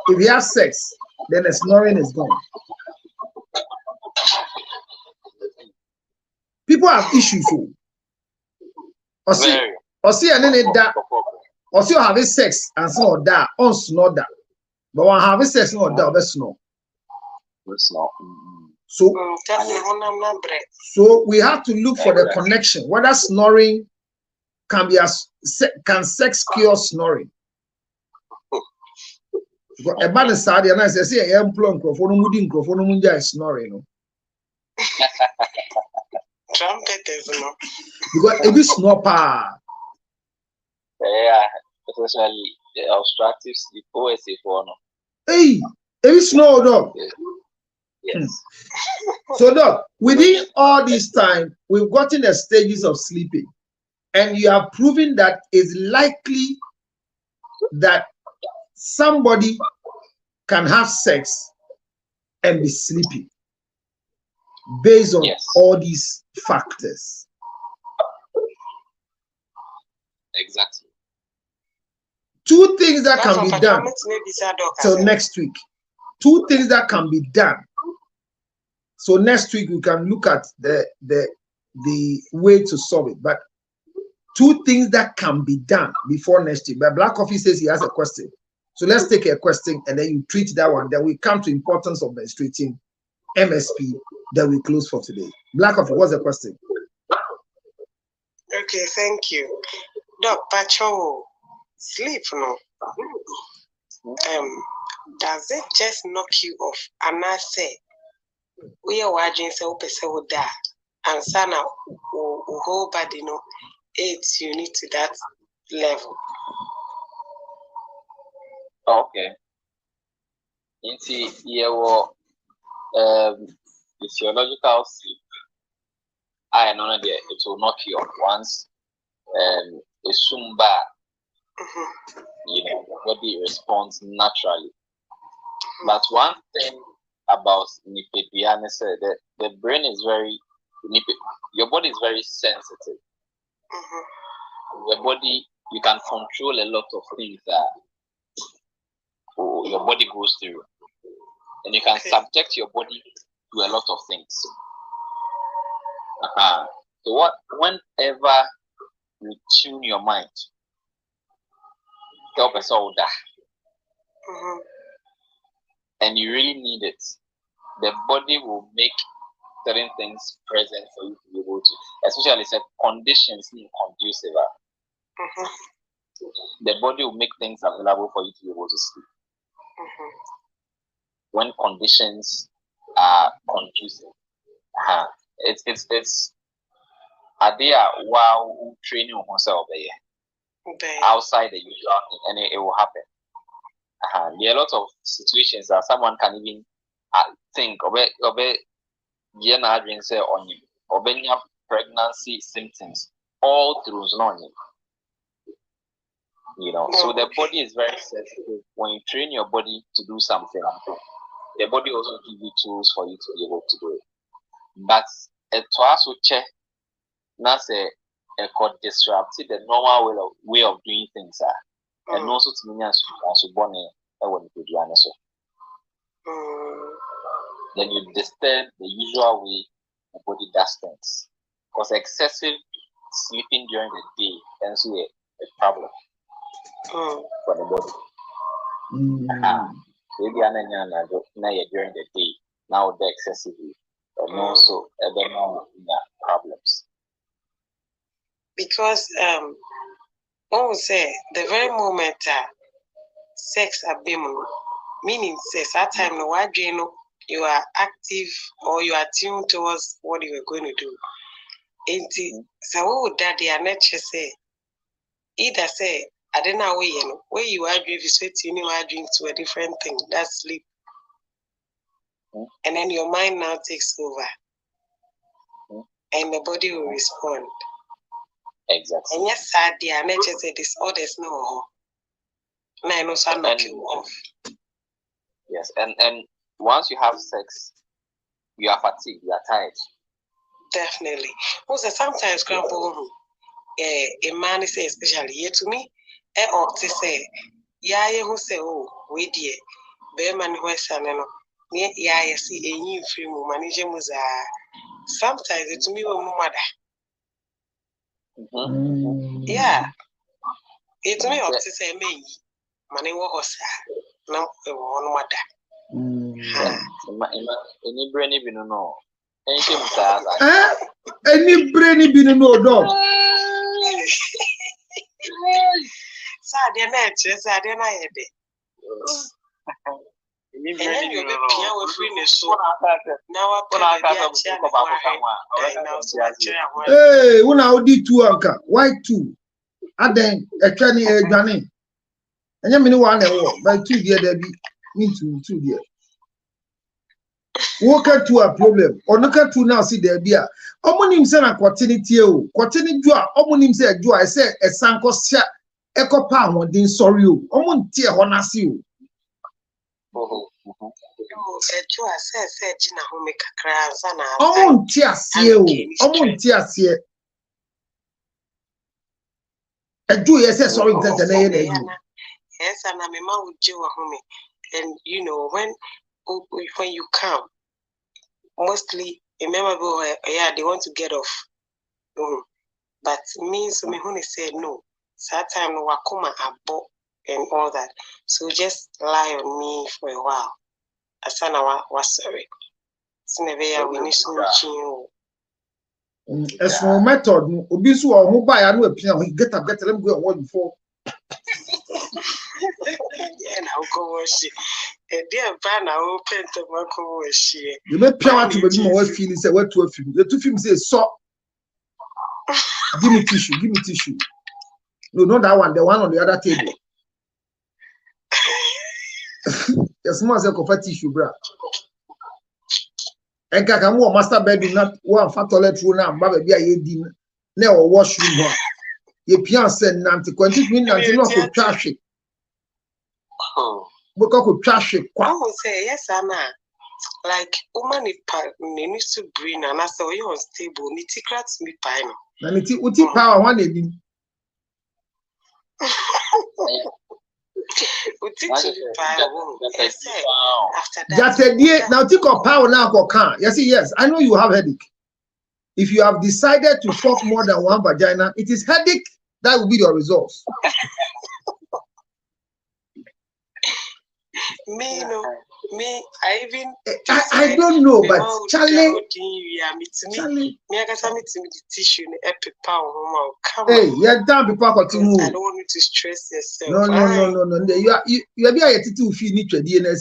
If he has sex, then the snoring is gone. People have issues. Or see, and then that, or see, having sex and snore that, on snore that. But when having sex, snore that, that's snore. So we have to look for the connection. Whether snoring can be can sex cure snoring? A man is sad and I say I am plump for no moving for no munja snoring. Trumpeters, no. Because it is snore pa. Yeah, especially the obstructive sleep OSA for no. Hey, it is snore dog. Yes. So dog, within all this time, we've gotten the stages of sleeping, and you have proven that it's likely that somebody can have sex and be sleeping based on all these factors. Exactly. Two things that can be done till next week. Two things that can be done. So next week we can look at the way to solve it. But two things that can be done before next week. But Black Coffee says he has a question. So let's take a question and then you treat that one. Then we come to importance of menstruating MSP. Then we close for today. Black Coffee, what's the question? Okay, thank you. Doc Pacho, sleep no. Does it just knock you off? And I say, we are watching so that and sana whole body no it's unique to that level. Okay. Into your physiological sleep. I know that it will knock you off once it's soon back. You know, the body responds naturally. But one thing about Nipediana said that the brain is very, your body is very sensitive. Your body, you can control a lot of things that your body goes through, and you can subject your body to a lot of things. So whenever you tune your mind, help us all that. And you really need it, the body will make certain things present for you to be able to, especially said conditions conducive. The body will make things available for you to be able to sleep. When conditions are conducive, it's idea while training yourself outside the usual, and it will happen. There are a lot of situations that someone can even think of pregnancy symptoms all through snoring. You know, so the body is very sensitive. When you train your body to do something, the body also gives you tools for you to be able to do it. But it also check not say it could disrupt the normal way of doing things. And also to me as born then you disturb the usual way the body does things. Because excessive sleeping during the day tends to be a problem for the body. Maybe during the day, now the excessively, and also problems. Because when we say the very moment sex abemo, meaning says at time no why you are active or you are tuned towards what you are going to do. And so what would that their nature say? Either say, I don't know where you are doing is you are doing to a different thing. That's sleep. And then your mind now takes over. And the body will respond. Exactly. And yes, sad their nature say disorders no. And I know so knock you off. Yes, and once you have sex, you are fatigued, you are tired. Definitely. Also, sometimes, grandpa, a man is especially here to me, or to say, yeah, who say, oh, we dear, Bearman Western, and yeah, see a new film manager was sometimes it's me or mother. Yeah, it's me up to say me, money was no one mother. Any brainy be no. Any brainy be no dog. Sadia nature, Sadia Nayade. And then you'll be Pia with free so now I hey, when I did 2 anchor, why 2? And then a training a granny. And you mean 1 hour by 2 years, there be me 2 years. Walk to a problem or look at 2 now, see there be a homonym send a quatinity, quatinity, homonym said, do I say a sanko shot, echo pound, then sorry, homon tear honest you. Omon tias ye. A do yes, sorry, yes, and I'm a man with Joe home. And you know, when you come, mostly remember, yeah, they want to get off. But me, so me when said no, sometimes no wakuma abo and all that. So just lie on me for a while. Asana was sorry. Sinevea we need some chin. As for method, Obisu or mobile, I know a piano, get up, let them go on before. Yeah, now go wash it. A dear banner open to my go wash it. You may piano to be more feeling, say what to a film. The 2 films say, so give me tissue, give me tissue. No, not that one, the one on the other table. Yes, more as a coffee tissue, bra. And can more master bedroom, not one fat toilet room now, baby, I didn't. Now, washroom. Your piano said, Nancy, continue, Nancy, not to trash it. Because could trash it. I would say, yes, Anna. Like, woman, needs to bring, and I saw you unstable, nitty cracks me pine. And it's what power one day. That's a dear. Now think of power now for car. Yes, I know you have headache. If you have decided to fuck more than one vagina, it is headache that will be your results. I even I don't know, but Charlie, hey, you're down before I don't want you to stress yourself. No. You are being to feel need to DNA.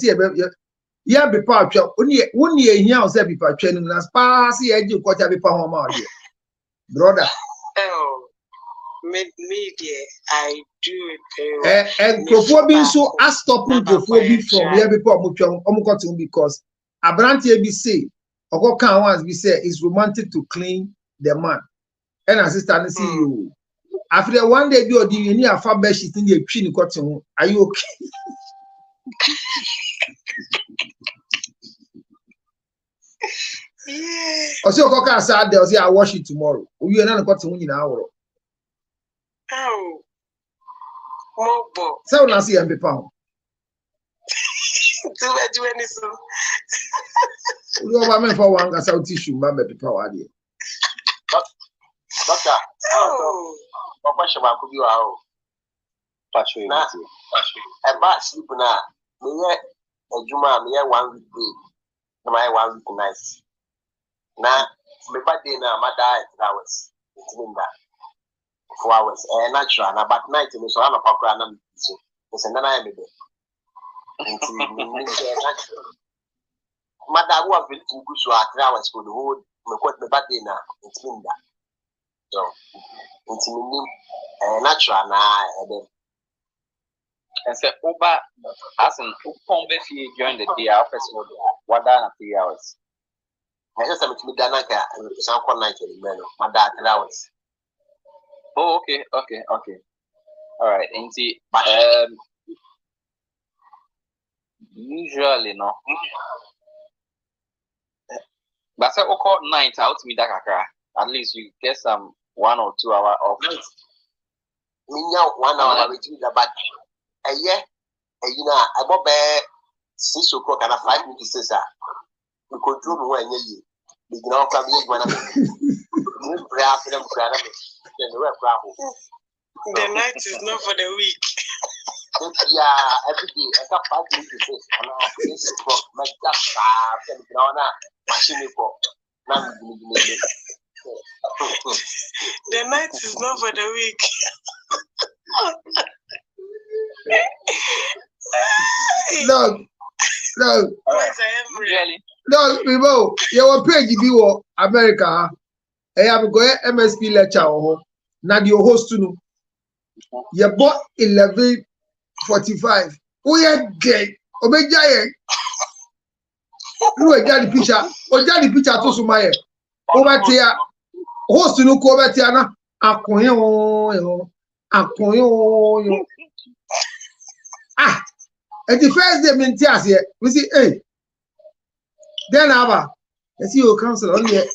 Yeah, be part of one year here, say be part training as pass here, you got to be power brother. Oh, media, I do it. And Crophobia so as stopping Crophobia from here before because a brand here be say, or can once be said is romantic to clean the man. And assistant see you. After one day, you are doing near far best she's in the chin cotton. Are you okay? Yeah. Also, Coca said they'll say, I'll wash it tomorrow. We are not got in an hour. Oh, so now see MP pound. Do any so. You know, for one gas out tissue, mamma, the power. Doctor, what question could you out? A bad sleep now. Me a Juma, me 1 week day. My 1 week night. Now, my bad day now, my diet hours. It's been that 4 hours. Natural, but night, so I'm a proper. It's another. Mother, who have been to go to 3 hours for the whole, my bad day now. It's been that. So, it's natural now. And say, Uber, as an Upon Bessie during the day, our first order, what done 3 hours. I just have to be done and some one night in the middle. My dad 3 hours. Oh, okay. All right, and see, usually, no. But I call night out to me that at least you get some 1 or 2 hours off. Me now 1 hour with you, but a year, you know, I bought 6 o'clock and 5 minutes. Sir, you control me when you now come here when I'm the night is not for the week. Yeah, every day I got 5 minutes. And now 6 o'clock, my just machine for the night is not for the week. No. No, Remo, your page be America. I have got MSP lecture. Now the host to know. You bought 11:45. We are gay. Obejaye. You are the picture. Oja the picture to Sumaye. Over here. Host to know over here na. Akoyo. Ah. And the first day Mintias here, we see, hey. Then I see your council only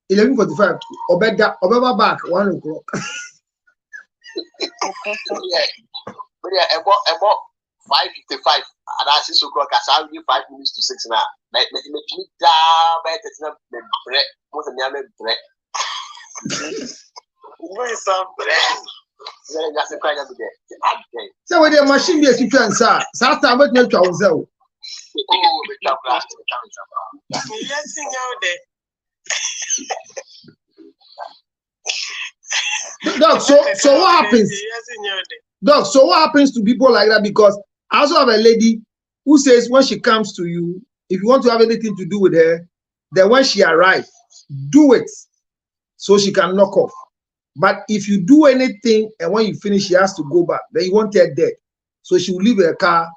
11:45. Obeda back 1 o'clock. Yeah, about 5:55. And I 6 o'clock. I will give 5 minutes to 6 now. Like me down by the bread. Most of the bread. Where's some bread? So when the machine be a different sir, time what you try to Doc, so what happens? Doc, so what happens to people like that? Because I also have a lady who says when she comes to you, if you want to have anything to do with her, then when she arrives, do it so she can knock off. But if you do anything and when you finish, she has to go back, then you want her dead. So she will leave her car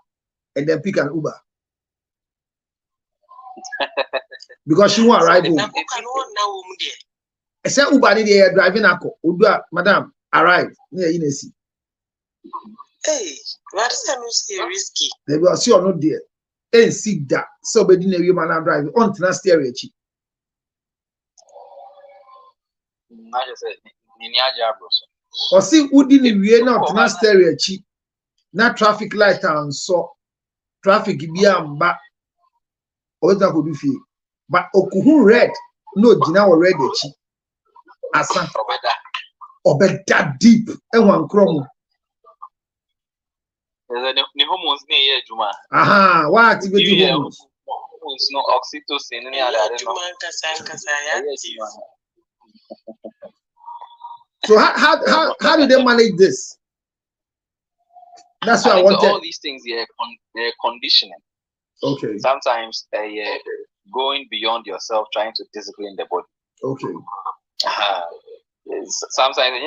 and then pick an Uber. Because she won't arrive home. I said Uber need a driving alcohol. Uber, madam, arrive. Hey, what is that risky? They will see or not there. And see that. So be didn't you man drive on to steering. I just said or see who didn't we not na stereo chi na traffic light and so traffic be am back or that could be but okuhu red no jina or red chi asa obeda deep e wan krom the hormones near Juma. Aha, what activity hormones? No oxytocin any other. So how do they manage this? That's what I wanted. All these things here, conditioning. Okay. Sometimes going beyond yourself, trying to discipline the body. Okay. Sometimes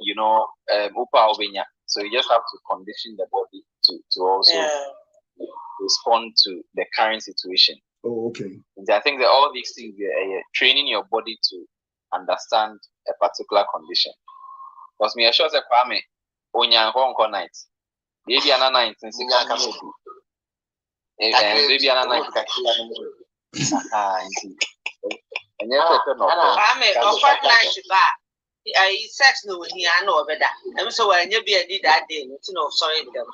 you know, so you just have to condition the body to also respond to the current situation. Oh, okay. And I think that all these things are training your body to understand a particular condition. Because me assure say Kwame onya nko night. Maybe an 1960 maybe an 1960. And yes, Kwame offer night ba. I sex no when he know better. I'm so when you be a did that day, you know, sorry them.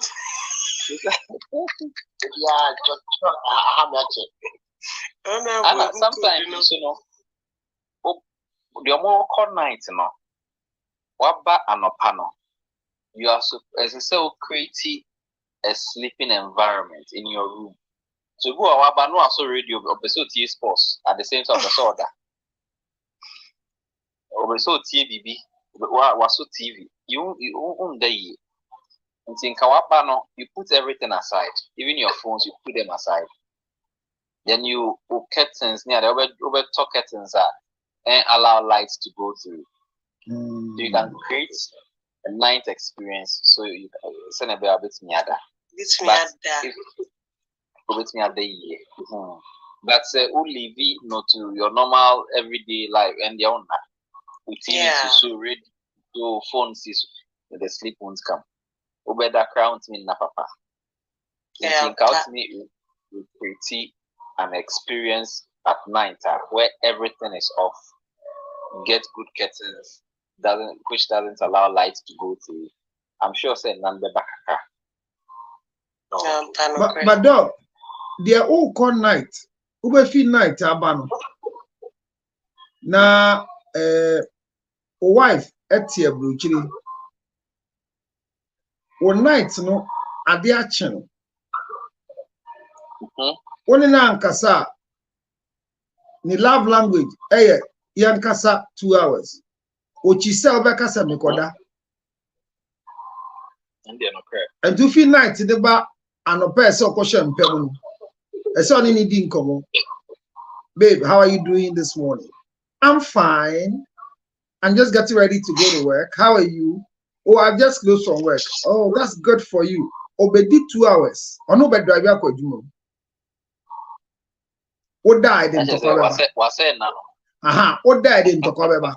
Sometimes you know the more night, no. What about anopano? You are as I say, create a sleeping environment in your room. So go about no also radio obesity sports at the same time as order. Obesity TV, was so TV. You day. And in Kawabano, you put everything aside, even your phones, you put them aside. Then you put curtains near the over top curtains and allow lights to go through. So you can create a night experience. So you can send a bit miada. But only be not to your normal everyday life and the owner. With TV so ready to phones is the sleep won't come. Obeda crown me na papa. Think out me with pretty an experience at night where everything is off. Get good curtains which doesn't allow light to go through. I'm sure say number back. But dog, they are all call night. Ube feel night abano. Na wife etie bruchiri. One night no ade ache no. One na ankasa ni love language yankasa 2 hours. Ochise obekasa mekoda. And to feel night the ba anope se okoshe mpem no. Ese oni ni di nkomo. Babe, how are you doing this morning? I'm fine. I'm just getting ready to go to work. How are you? Oh, I've just closed from work. Oh, that's good for you. Obedi 2 hours. Ono be drive ya kwadumo. O died in Tokobeba. Aha, o died in Tokobeba.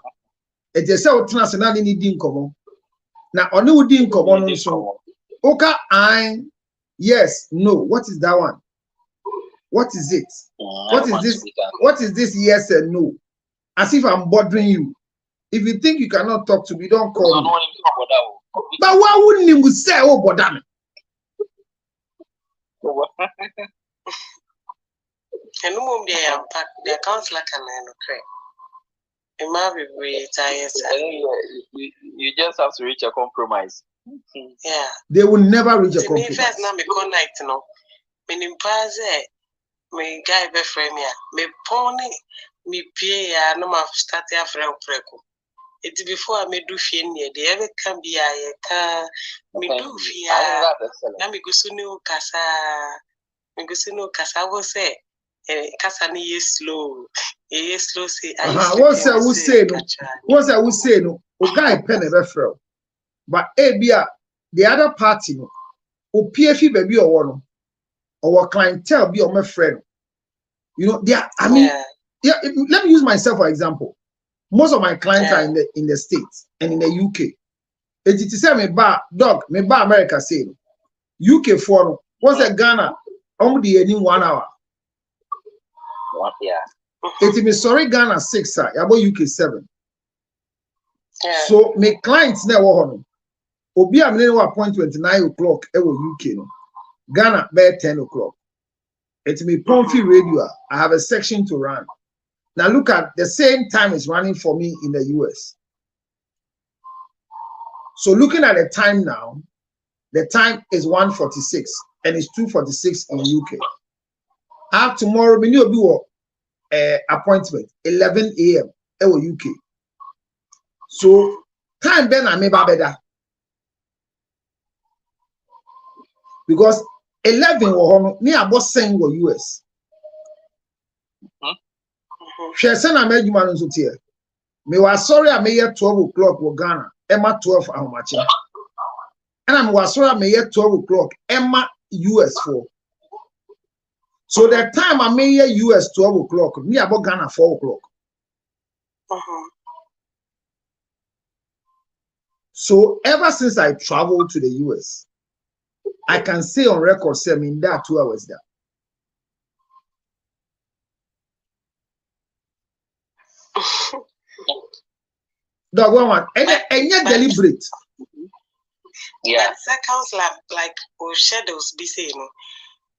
It is so transna ni di nkomo. Na oni udi nkomo no so. Oka yes, no. What is that one? What is it? What is this? What is this? Yes and no. As if I'm bothering you. If you think you cannot talk to me, don't call me. But why wouldn't you say, oh, bother me? And no the accounts like an it might be great. You just have to reach a compromise. Yeah. They will never reach a compromise. First, now me connect, no. Meaning, me guy be frame ya. Me pony me pay ya no ma start ya frame preko. It's before I me do fien ye. The ever can be a car. Me do fia. Na me go sunu kasa. Me go sunu kasa. I will say. Kasa ni ye slow. Ye slow say. What's I will say no. What's I will say no. O guy pen a referral. But bia the other party no. O PFI baby or one. Our clientele be on my friend. You know, they are, I mean, let me use myself for example. Most of my clients are in the States and in the UK. It is say me ba dog, me ba America say UK for what's a Ghana? Only in 1 hour. It is sorry Ghana 6 sir, about UK 7. So my clients never want Obi am appointment 9 o'clock UK no. Ghana by 10 o'clock. It's me Pomfrey radio. I have a section to run. Now look at the same time it's running for me in the US. So looking at the time now, the time is 1:46 and it's 2:46 in UK. I have tomorrow appointment 11 a.m. UK. So time then I may better because 11 or me about saying go US. She said I made you man so tier. Me was sorry I made 12 o'clock for Ghana. Emma 12 how much? And I was sorry I made 12 o'clock. Emma US 4. So the time I made US 12 o'clock, me about Ghana 4 o'clock. So ever since I traveled to the US, I can say on record, say I'm in that 2 hours there. Dog one, and yet deliberate. Yeah. That counts like shadows be saying.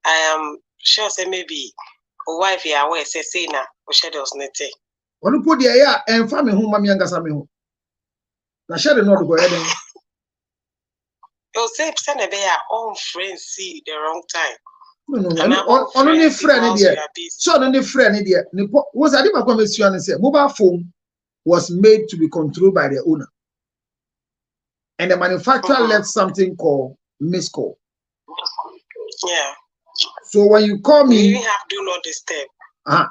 I am sure say maybe a wife ya away say na shadows nete. When you put the air and family home, mammy and Gasami home. Now shadow not go ahead. You say send a bear own friends see the wrong time. No. Only friend here. So only friend here. Was I didn't come and say mobile phone was made to be controlled by the owner. And the manufacturer left something called missed call. Yeah. So when you call We me, even have do not disturb.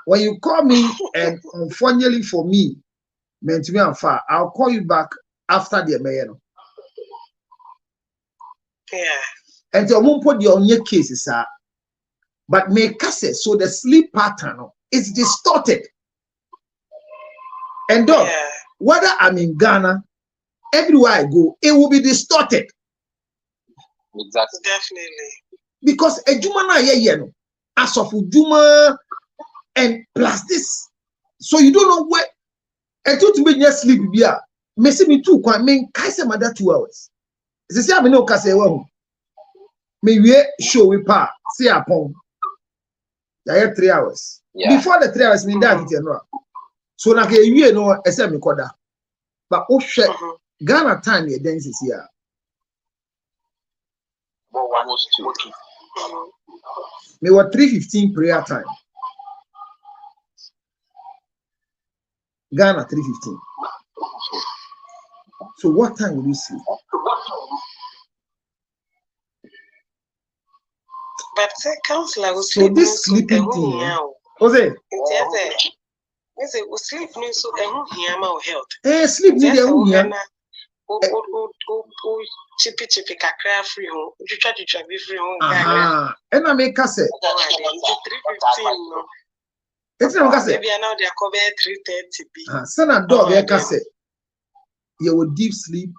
when you call me, and unfortunately for me, meant to be unfair, I'll call you back after the mayor. Yeah. And you won't put your own cases, sir. But make us so the sleep pattern is distorted. And dog, whether I'm in Ghana, everywhere I go, it will be distorted. Exactly. Definitely. Because a Juma na as of Juma and plus this. So you don't know where a two to be just sleep here. Messi me too, I mean, Kaisa mother 2 hours. It's the same, no Kasa. Me we show we pa, see upon. I have 3 hours. Yeah. Before the 3 hours, me that it no. So na ke you know, ese me koda. But oh shit, Ghana time your dances here. But one was 2. Me was 3:15 prayer time. Ghana 3:15. So what time will you sleep? But counselor will So sleep. this sleeping thing, Jose. Yes, we sleep means so health. Sleep need chippy kakra free home. You try to be free home. And I make us say 3:15. it's not say Maybe now they are covered 3:30. Son and dog, you will deep sleep.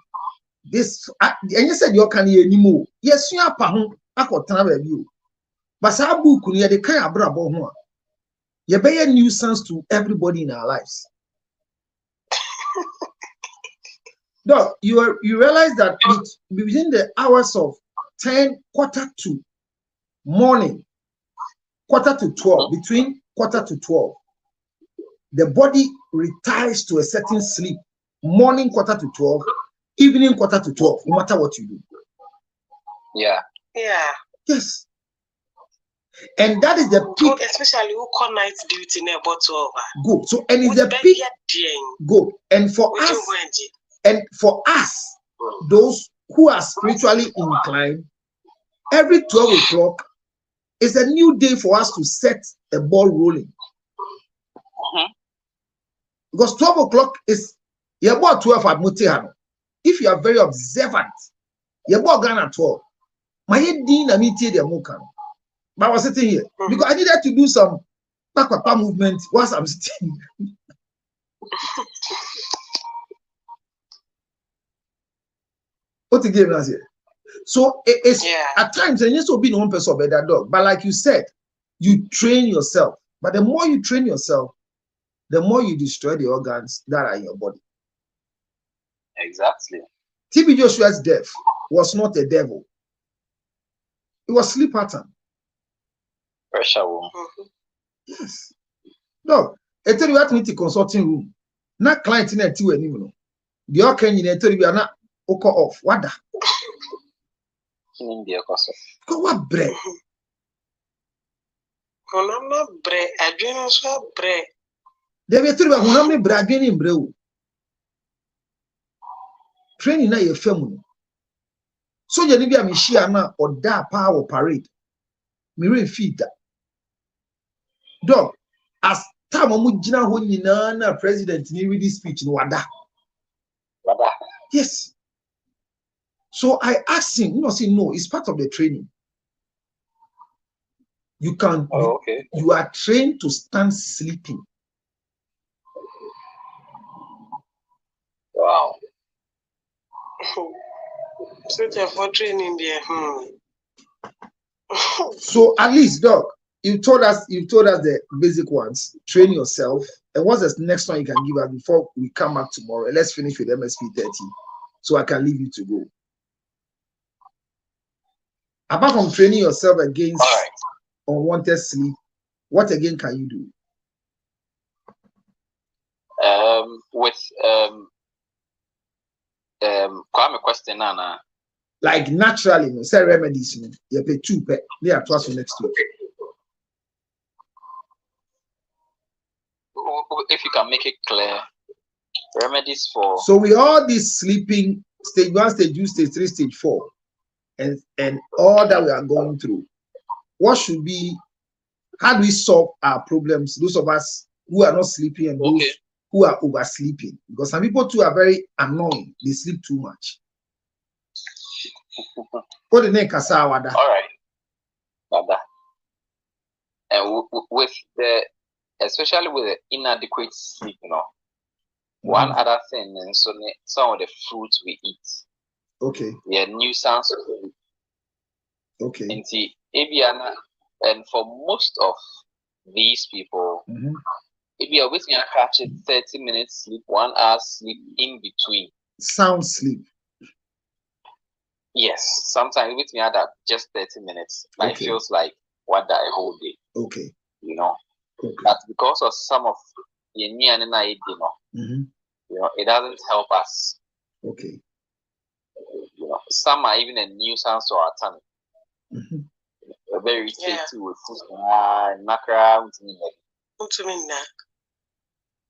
This and you said you can hear anymore. Yes, you are pahon. I could travel you. But Sabu could hear the kind of brabo. You be a nuisance to everybody in our lives. Dog, you realize that within the hours of 10 quarter to morning, quarter to 12, between quarter to 12, the body retires to a certain sleep. Morning quarter to 12, evening quarter to 12, no matter what you do. Yeah. Yeah. Yes. And that is the peak. Especially who call night duty in a bottle. Good. So and it's the peak. Good. And for us, those who are spiritually inclined, every 12 o'clock is a new day for us to set a ball rolling. Because 12 o'clock is you're about 12 at Mutihano. If you are very observant, you're about Ghana 12. My head dean and me the Mokan. But I was sitting here because I needed to do some papa movement whilst I'm sitting. What the game is here? So it's at times and yes, will be one person better dog. But like you said, you train yourself. But the more you train yourself, the more you destroy the organs that are in your body. Exactly. TB Joshua's death was not a devil. It was sleep pattern. Pressure. Yes. No, I tell you what meet the consulting room. Not client in a two anymore. The okay in tell you are not off. What da? What bread? Bread. I drink so bread. They will tell you how many bread in bread. Training na your family. So you need to be a share na or da power parade. Me feed that. Dog, as time omujina ho nyina na president ni read this speech no wada. Yes. So I asked him, say no, it's part of the training. You can you are trained to stand sleeping. Wow. So for training there. So at least, dog, you told us the basic ones. Train yourself. And what's the next one you can give us before we come back tomorrow? Let's finish with MSP 30, so I can leave you to go. Apart from training yourself against unwanted sleep, what again can you do? Kwame question, Nana. Like naturally, no say remedies, no. You pay 2 pay. They are twice next week. If you can make it clear, remedies for. So we all this sleeping stage 1, stage 2, stage 3, stage 4. and all that we are going through, what should be, how do we solve our problems, those of us who are not sleeping and those who are oversleeping? Because some people too are very annoying. They sleep too much. What the name Kasawada? All right, Baba. And with the, especially with the inadequate sleep, one other thing, and so some of the fruits we eat. Okay. Yeah, nuisance. Okay. And for most of these people, if you are waiting to catch it 30 minutes sleep, 1 hour sleep in between. Sound sleep. Yes, sometimes with me at that just 30 minutes. It feels like what a whole day. Okay. But because of some of the it doesn't help us. Okay. Some are even a nuisance to our tummy. We're very irritated with food macra.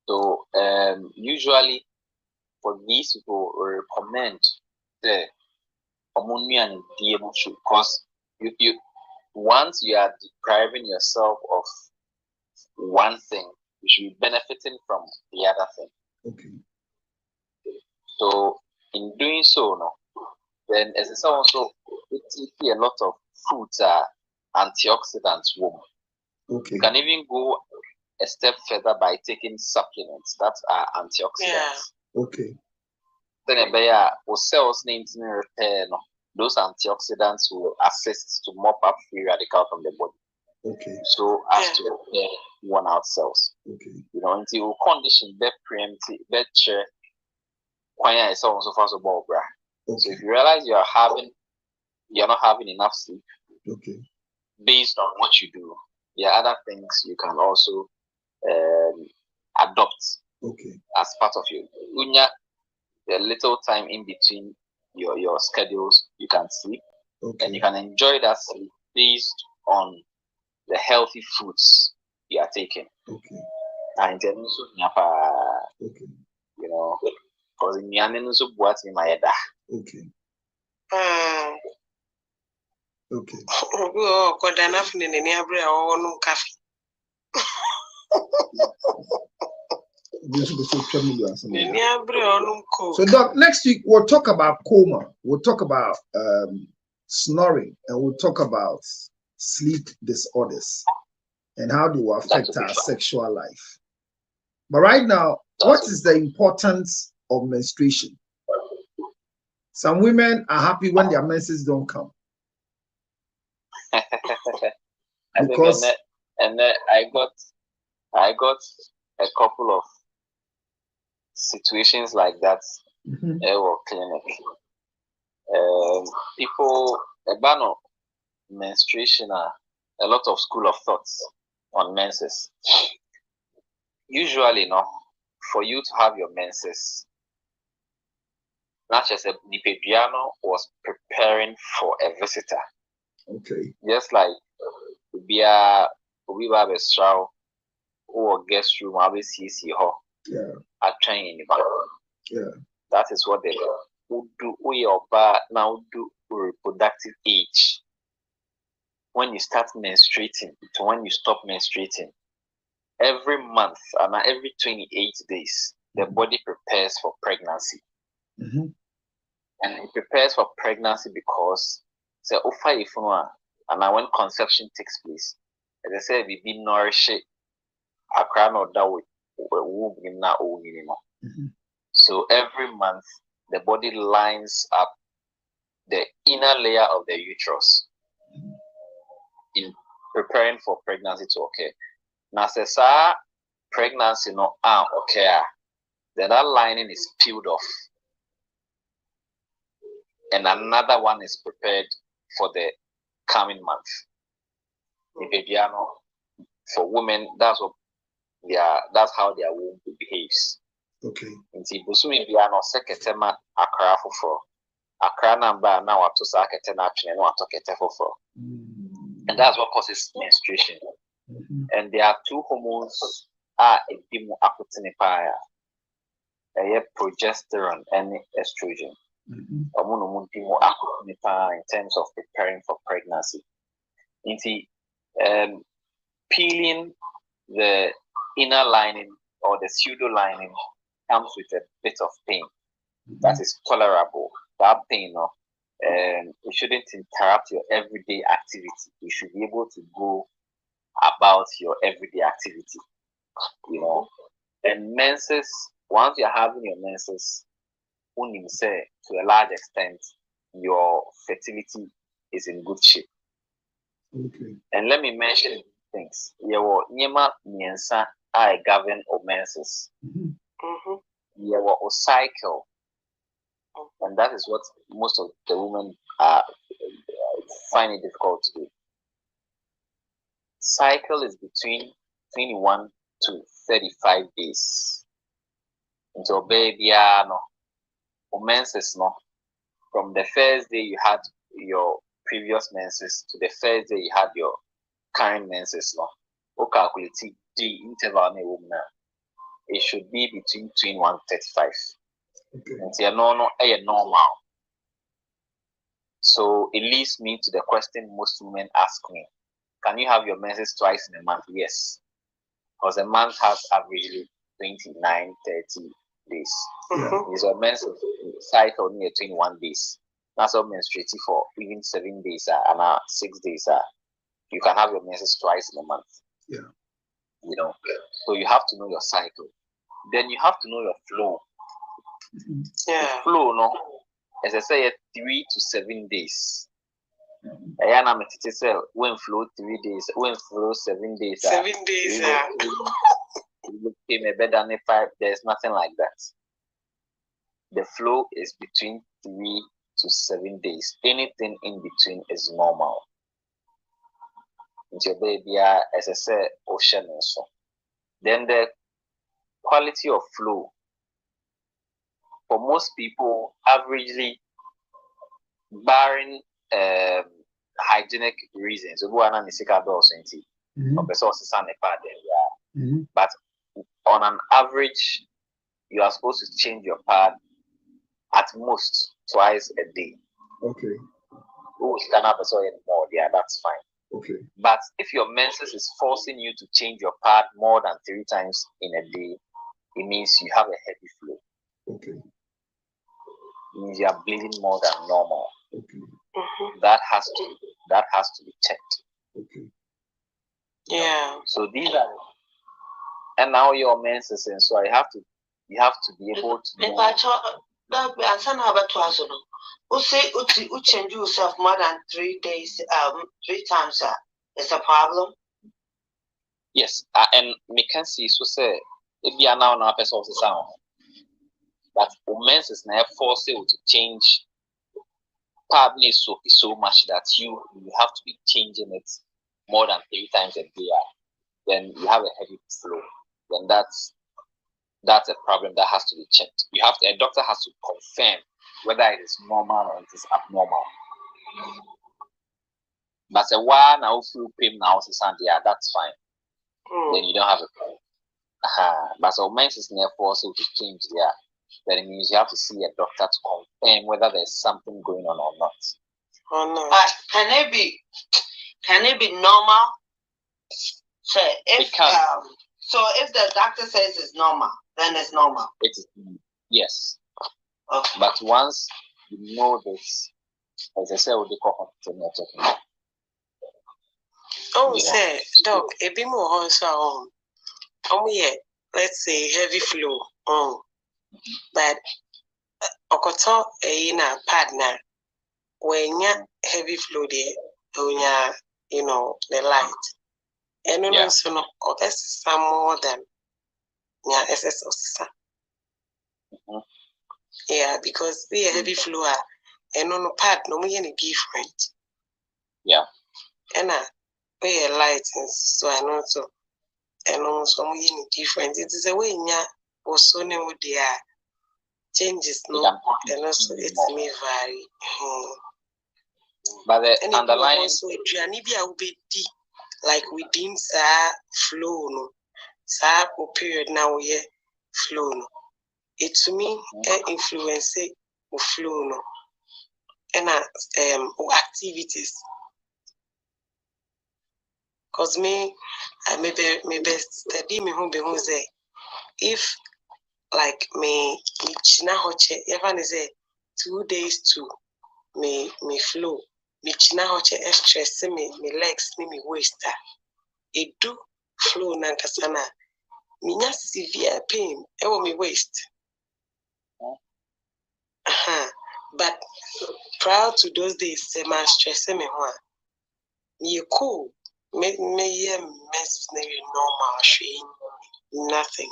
So usually for these people we recommend the ammonia because you once you are depriving yourself of one thing, you should be benefiting from the other thing. Okay. So in doing so, then as it's also we take a lot of foods are antioxidants. Okay. You can even go a step further by taking supplements that are antioxidants. Okay. Then cells need to repair. Those antioxidants will assist to mop up free radicals from the body. Okay. So as to repair worn out cells. Okay. Until condition be preemptive, be chair. Kwanya is also fast about bra. So if you realize you're not having enough sleep. Okay. Based on what you do, there are other things you can also adopt. Okay. As part of your the little time in between your schedules, you can sleep. Okay. And you can enjoy that sleep based on the healthy foods you are taking. Okay. And then okay. Because in Yamin also what's in my head. Okay. Okay. Oh, God, enough in any abri or no coffee. So, Doc, next week we'll talk about coma, we'll talk about snoring, and we'll talk about sleep disorders and how they will affect our sexual life. But right now, what is the importance of menstruation? Some women are happy when their menses don't come. Because I got a couple of situations like that at our clinic. People about menstruation are a lot of school of thoughts on menses. Usually, for you to have your menses, not just a Nipediano was preparing for a visitor. Okay. Just like we are a straw or guest room, obviously see her. Yeah. At training in the back. Yeah. That is what they do. We are now do reproductive age. When you start menstruating to when you stop menstruating, every month and every 28 days, the body prepares for pregnancy. And it prepares for pregnancy because and when conception takes place, as I said, we be nourished a crown or that way. So every month the body lines up the inner layer of the uterus in preparing for pregnancy to occur. Now says pregnancy no occur, then that lining is peeled off. And another one is prepared for the coming month. For women, that's how their womb behaves. Okay. Nti busumi bia no seketema akra foforo. Akra number now up to saketena atwene no atokete foforo. And that's what causes menstruation. And there are two hormones edimu akutene pa progesterone and estrogen. in terms of preparing for pregnancy. Peeling the inner lining or the pseudo lining comes with a bit of pain that is tolerable. That pain, it shouldn't interrupt your everyday activity. You should be able to go about your everyday activity, And menses, once you're having your menses, to a large extent, your fertility is in good shape. Okay. And let me mention things. Your nyema miensa I govern or menses. Your cycle. And that is what most of the women find it difficult to do. Cycle is between 21 to 35 days. Until baby, no. Menses, no. From the first day you had your previous menses to the first day you had your current menses, no. O calculate the interval in a woman. It should be between 21 and 35. Okay. And no, normal. So it leads me to the question most women ask me: can you have your menses twice in a month? Yes, because a month has averagely 29, 30 days. Is your menses cycle near 21 days? That's all menstruating for even 7 days and 6 days. You can have your menses twice in a month. Yeah. So you have to know your cycle. Then you have to know your flow. Yeah. Flow, no, as I say, 3 to 7 days. When flow 3 days, when flow 7 days. 7 days. You became a bed than 5. There's nothing like that. The flow is between 3 to 7 days. Anything in between is normal. Your baby, as I said, ocean and so. Then the quality of flow. For most people, averagely, barring hygienic reasons, but on an average, you are supposed to change your pad at most twice a day. Okay. Yeah, that's fine. Okay. But if your menses is forcing you to change your pad more than 3 times in a day, it means you have a heavy flow. Okay. It means you are bleeding more than normal. Okay. That has to be checked. Okay. Yeah. So these are, and now your menses, and so you have to be able to know. Who say who change yourself more than 3 days, 3 times? It's a problem. Yes, and me can see so say if you are now person of the sound, but menses now force you to change. Pardon is so much that you have to be changing it more than 3 times a day. Then you have a heavy flow. Then that's a problem that has to be checked. A doctor has to confirm whether it is normal or it is abnormal. But a while now feel pain now that's fine. Then you don't have a problem. But so menses near force to change there. Then it means you have to see a doctor to confirm whether there's something going on or not. Oh no. Can it be normal? So if the doctor says it's normal, then it's normal. It is, yes. Okay. But once you know this, as I said, we call it. Say, doc, a bit more also let's say heavy flow. But okoto in a partner when you heavy flow there, the light. And also no some more than SS. Yeah, because we heavy flow and on part no me any different. Yeah. And we a light and so I know so and also me any different. It is a way also no there changes no and also it's me vary. But the underlying also Janibia will be like within flow no period now we flow no. It to me influence flow no and activities. Cause me, I may best study me home be home say if like me china hoche even is 2 days to me flow me china hoche stress me legs me waist it do flow na kasana me nya severe pain e wo me waist. But prior to those days say my stress me ho me cool me mess normal shame nothing.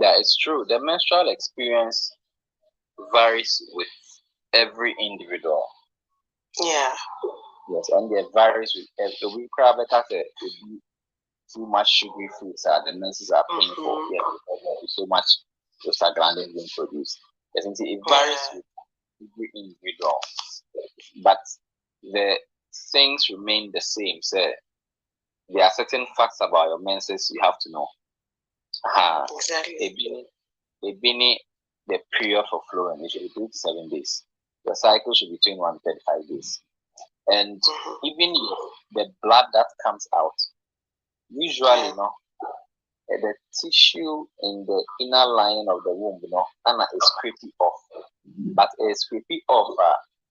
Yeah, it's true. The menstrual experience varies with every individual. Yeah. Yes, and it varies with every we grab it as a too much sugary foods the menses are painful. Yes, because there is so much prostaglandin being produced. Yes, and it varies with every individual. But the things remain the same. So there are certain facts about your menses you have to know. Exactly. The period for flowing, it should be 3 to 7 days. The cycle should be 21 to 35 days. And even the blood that comes out, usually, the tissue in the inner lining of the womb, Anna is scraping off. But it's scraping off,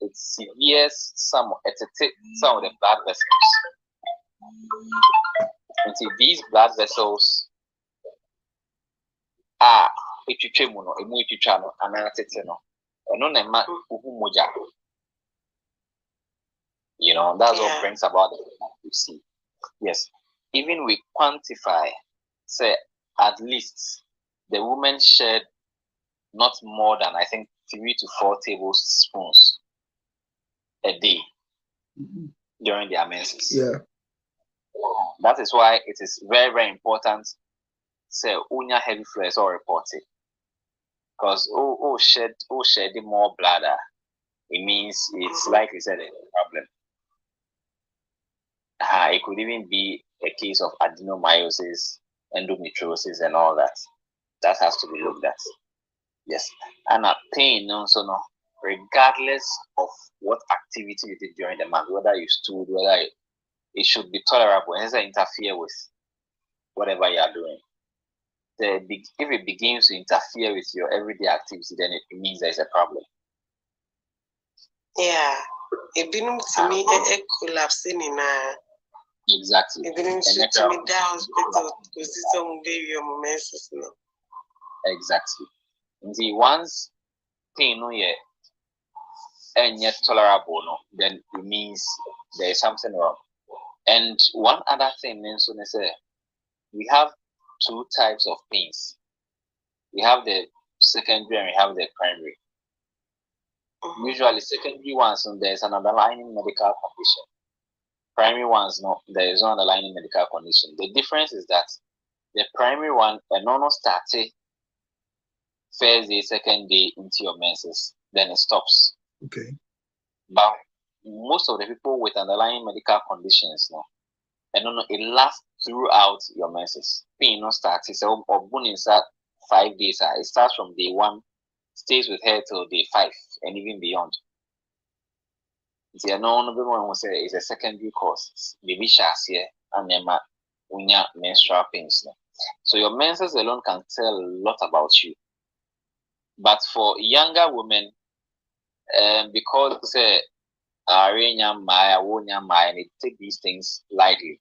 it severes some of the blood vessels. And see, these blood vessels are etwitwa no emu etwitwa no anatete no eno na ma uhu moja. That's what brings about the you see. Yes, even we quantify, say at least the woman shed not more than I think 3 to 4 tablespoons a day during their menses. Yeah. That is why it is very, very important. Say unya heavy flow is all reported. Because shed more bladder, it means it's likely said a problem. It could even be a case of adenomyosis, endometriosis, and all that. That has to be looked at. Yes, and pain also regardless of what activity you did during the month, whether you stood, whether it should be tolerable, and doesn't interfere with whatever you are doing. If it begins to interfere with your everyday activity, then it means there's a problem. Yeah, it been to me a collapsing in exactly. It been to me down hospital because it's on baby or menses no. Exactly. See, once pain no yet and yet tolerable no, then it means there is something wrong. And one other thing means we have 2 types of pains. We have the secondary and we have the primary. Usually secondary ones, there's an underlying medical condition. Primary ones, no, there is no underlying medical condition. The difference is that the primary one, a normal started first day, second day into your menses, then it stops. Okay. But most of the people with underlying medical conditions, it lasts throughout your menses. Pain no starts. It's or born 5 days. It starts from day 1, stays with her till day 5, and even beyond. The known one will say is a secondary cause. Baby shas here and nema unya menstrual pains. So your menses alone can tell a lot about you. But for younger women, because they take these things lightly.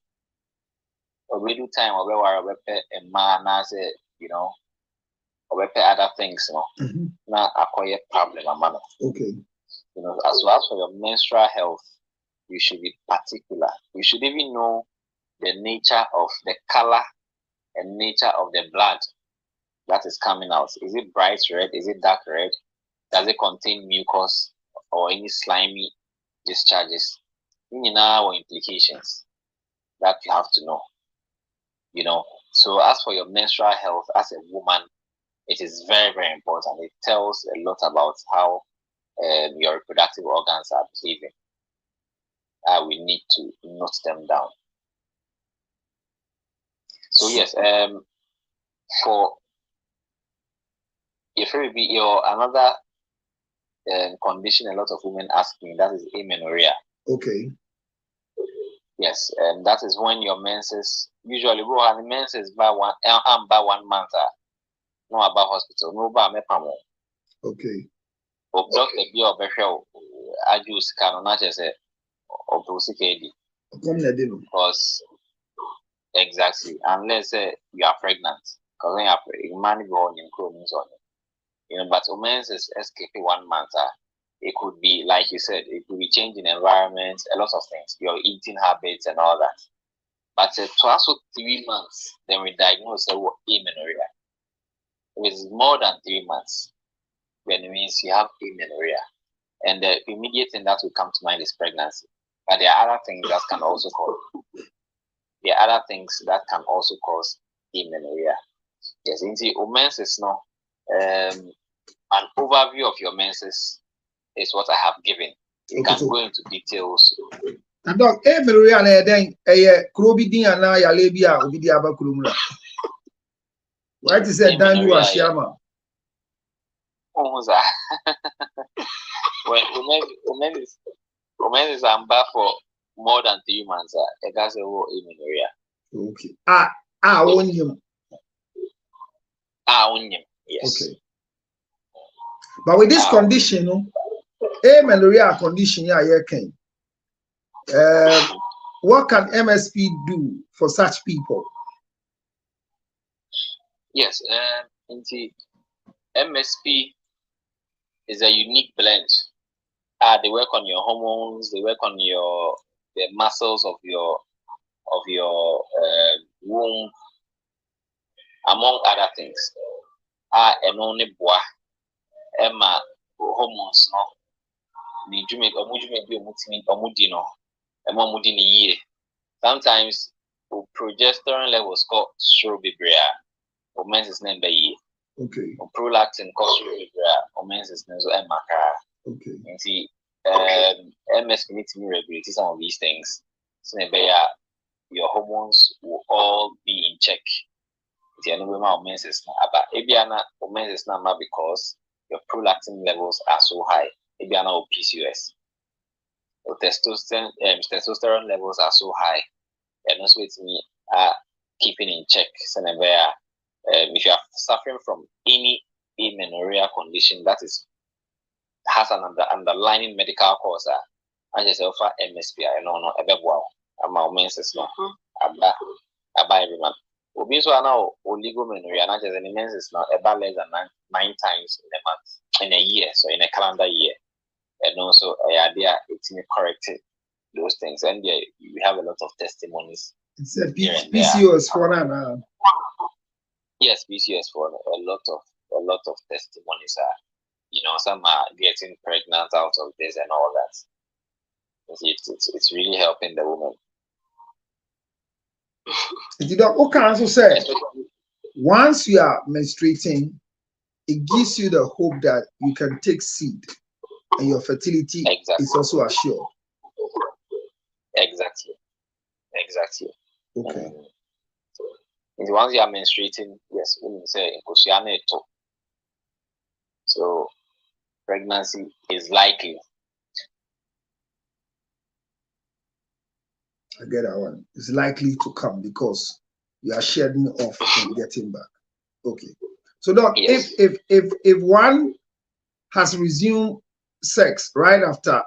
We do time or a man as or other things, now acquire problem among. Okay. As well as for your menstrual health, you should be particular. You should even know the nature of the color and nature of the blood that is coming out. Is it bright red? Is it dark red? Does it contain mucus or any slimy discharges? Or implications that you have to know. So as for your menstrual health as a woman, it is very, very important. It tells a lot about how your reproductive organs are behaving. We need to note them down. So yes, for if it be your another condition, a lot of women ask me, that is amenorrhea. Okay. Yes, and that is when your menses usually go and menses by 1 month. No about hospital, no about me pamo. Okay. But doctor be or better, I use canon not just a or because exactly, unless you are pregnant, because when you are man go on in chromosomes on it. You know, but women's is escape 1 month. It could be like you said, it could be changing environment, a lot of things, your eating habits and all that. But to also 3 months, then we diagnose amenorrhea. If it's more than 3 months, then it means you have amenorrhea. And the immediate thing that will come to mind is pregnancy. But there are other things that can also cause amenorrhea. Yes, in women's is not an overview of your menses is what I have given. You can go into details. And dog, amenorrhea na then krobi din ana ya lebia obi di aba kromura. Why is that dan you ashiama? When women is amba for more than 3 months, it has a amenorrhea. Okay. Onyum. Yes. Okay. But with this condition, amenorrhea condition, what can MSP do for such people? Yes, MSP is a unique blend. They work on your hormones, they work on the muscles of your womb, among other things. And only bois, Emma hormones no. Sometimes progesterone levels called strobibria, or men's is named by ye. Okay. Or prolactin called strobibria, or men's is named Emaka. Okay. And see, MS committee regulate some of these things. So your hormones will all be in check. The anyway, my men's is not about Ebiana or men's is not because your prolactin levels are so high. Ebiana or PCOS. Or testosterone levels are so high. And also with me keeping in check. So if you are suffering from any amenorrhea condition that has an underlying medical cause, I just offer MSP. I know everyone. I'm a menses no. About everyone. Obi so now oligomenorrhea, not just any menses now about less than 9 times in a month, in a year, so in a calendar year. And also idea it's corrected those things, and yeah, we have a lot of testimonies. It's a PCOS for now. Yes, PCOS for a lot of testimonies are, some are getting pregnant out of this and all that. It's really helping the woman. Okay, also say once you are menstruating, it gives you the hope that you can take seed and your fertility is also assured. Exactly. Okay. Once you are menstruating, yes, women say so pregnancy is likely. I get that one. It's likely to come because you are shedding off and getting back. Okay. So Doc, yes. if one has resumed sex right after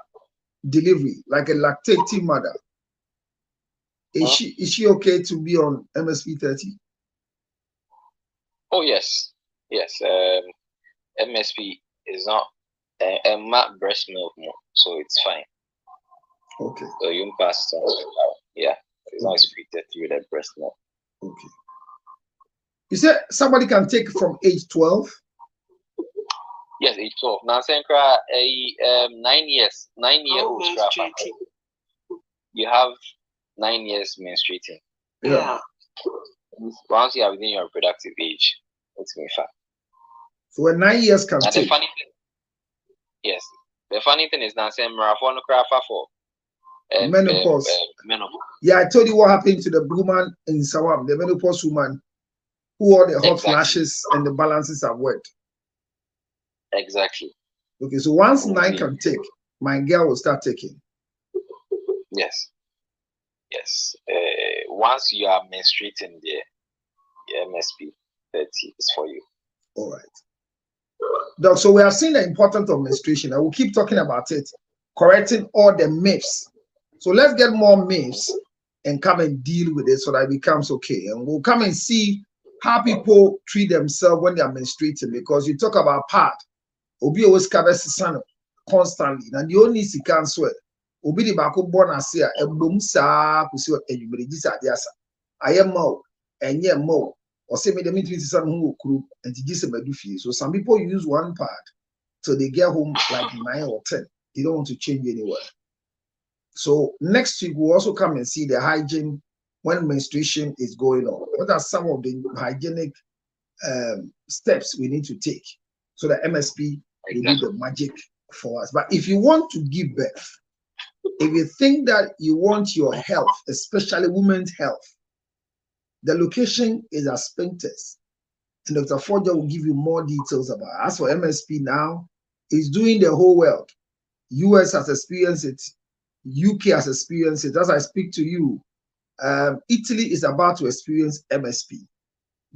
delivery, like a lactating mother, is she okay to be on MSP 30? Oh yes. MSP is not breast milk more, so it's fine. Okay. So you can pass it on. Yeah, it's not restricted through the breast milk. Okay. You said somebody can take from age 12? Yes, age 12. Now, Senkra, 9 years, 9-year-old. You have 9 years menstruating. Yeah. Once you are within your reproductive age, it's me fine. So when 9 years can take. The funny thing, yes. The funny thing is now saying marathon for menopause. Menopause. Yeah, I told you what happened to the woman in Sawam, the menopause woman, who all the hot flashes and the balances are wet. Exactly. Okay, so once 9 can take, my girl will start taking. Yes. Yes. Once you are menstruating, the MSP 30 is for you. All right. Doc, so we have seen the importance of menstruation. I will keep talking about it, correcting all the myths. So let's get more myths and come and deal with it so that it becomes okay. And we'll come and see how people treat themselves when they are menstruating, because you talk about pad. Obi always covers the constantly. And the only si can swear. Obi the bako born as here, a boom sa, pussy, and you believe this at the asa. I am mo, and ye mo. Or say me the meeting is some who crew and to just a so some people use one part till they get home like 9 or 10. They don't want to change anywhere. So next week we'll also come and see the hygiene when menstruation is going on. What are some of the hygienic steps we need to take so that MSP will do the magic for us? But if you want to give birth, if you think that you want your health, especially women's health, the location is at Spintex. And Dr. Forger will give you more details about it. As for MSP now, it's doing the whole world. US has experienced it. UK has experienced it. As I speak to you, Italy is about to experience MSP.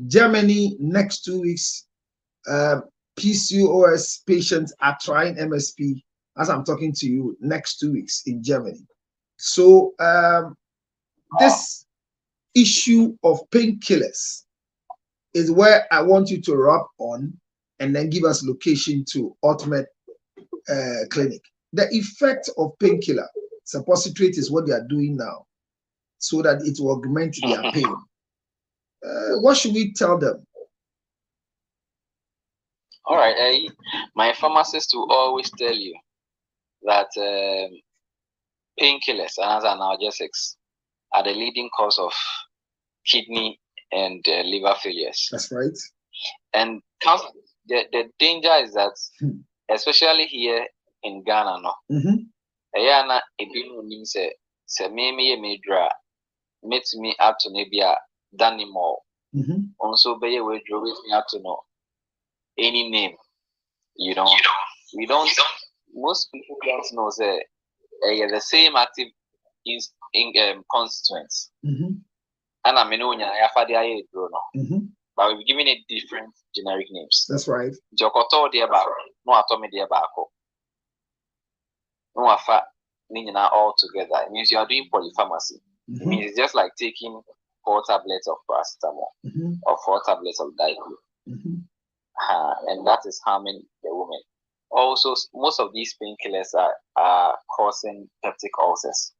Germany, next 2 weeks, PCOS patients are trying MSP as I'm talking to you next 2 weeks in Germany. So this issue of painkillers is where I want you to rub on and then give us location to Ultimate Clinic. The effect of painkiller suppository is what they are doing now so that it will augment their pain. What should we tell them? All right. My pharmacist will always tell you that painkillers and analgesics are the leading cause of kidney and liver failures. That's right. And the danger is that, especially here in Ghana, no. Ayana ebinu nim se me medra met me up to nebia danimo. Also be we drove me up to know any name. We don't most people don't know say the same active in constituents. And I mean, but we've given it different generic names. That's right. Jokoto dear barco, no atomic dear barco. No afa nina all together. It means you are doing polypharmacy. It means it's just like taking 4 tablets of paracetamol or 4 tablets of diplo. And that is harming the woman. Also, most of these painkillers are causing peptic ulcers.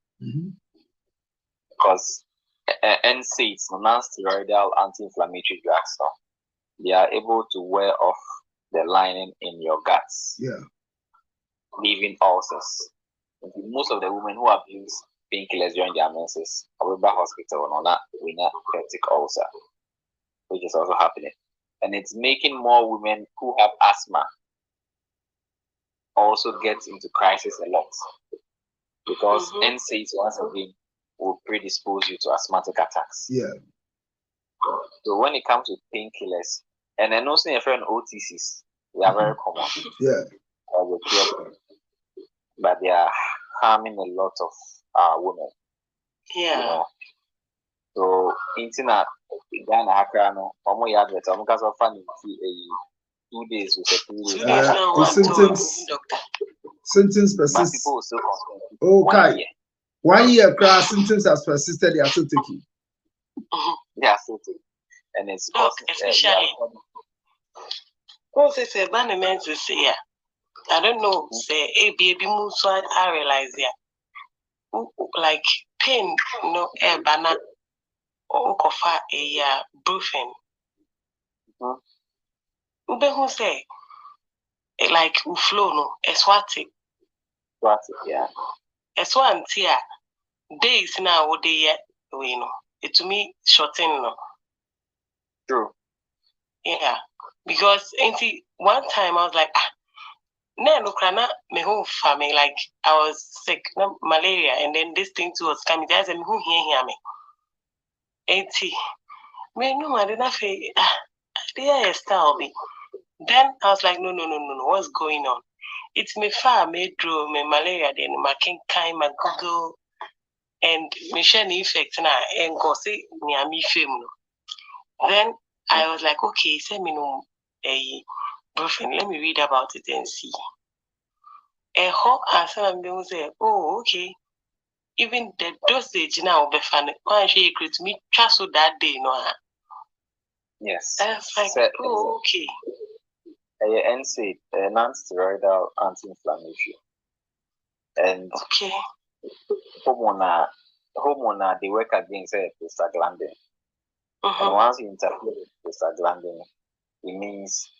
Because NSAIDs, non-steroidal anti-inflammatory drugs, no, they are able to wear off the lining in your guts, leaving ulcers. And most of the women who abuse painkillers during their menses, however, hospital or not, we have peptic ulcer, which is also happening. And it's making more women who have asthma also get into crisis a lot. Because NSAIDs, once again, will predispose you to asthmatic attacks. So when it comes to painkillers, and then also your friend OTCs, they are very common. But they are harming a lot of women. You know? So internet Ghana Hakrano, Omo Yadvet, Omukas of Fanny 2 days with a symptoms persist. People will still okay. 1 year class symptoms has persisted, they are still taking. They are still taking. And it's especially what's it abandonment to say? I don't know, say a baby move so I realize like pain, a banana or cough a bruising. Ube who say like flow no eswati. Yeah. Eswan tia days now would they yet we know it to me shorten no. True. Yeah. Because one time I was like me whole family, like I was sick, malaria, and then this thing too was coming. There's a who hear me. 80. Me no, I didn't feel. There is style be. Then I was like, no, what's going on? It's me far, me draw, me malaria, then my king kind, my Google, and me share the effect now, and go say, me film. Then I was like, okay, send me no, boyfriend, let me read about it and see. And how I said, I'm going to say, oh, okay. Even the dosage now, be funny. Why she agreed to me just so that day, no? Yes. I was like, so, oh, okay. NSAID, non-steroidal anti-inflammatory, and okay, hormone they work against prostaglandin. And once you interfere with prostaglandin, it means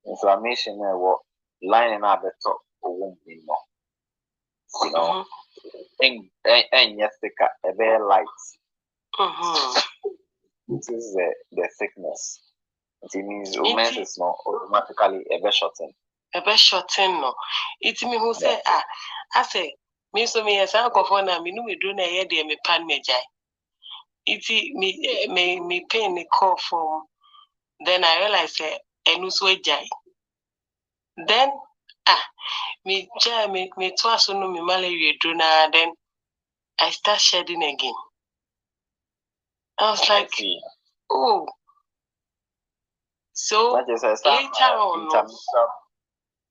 inflammation will lining up the top of womb, you know, and yes, a very light. This is the thickness. It means women's is not automatically a bit shorten. A bit shorten, no. It means who say, I say, me so me as I go for now, me no me do na here de me pan me jai. It me pain the call from. Then I realize I no so jai. Then me jai me twice no me malaria do na. Then I start shedding again. I was like, oh. So later on,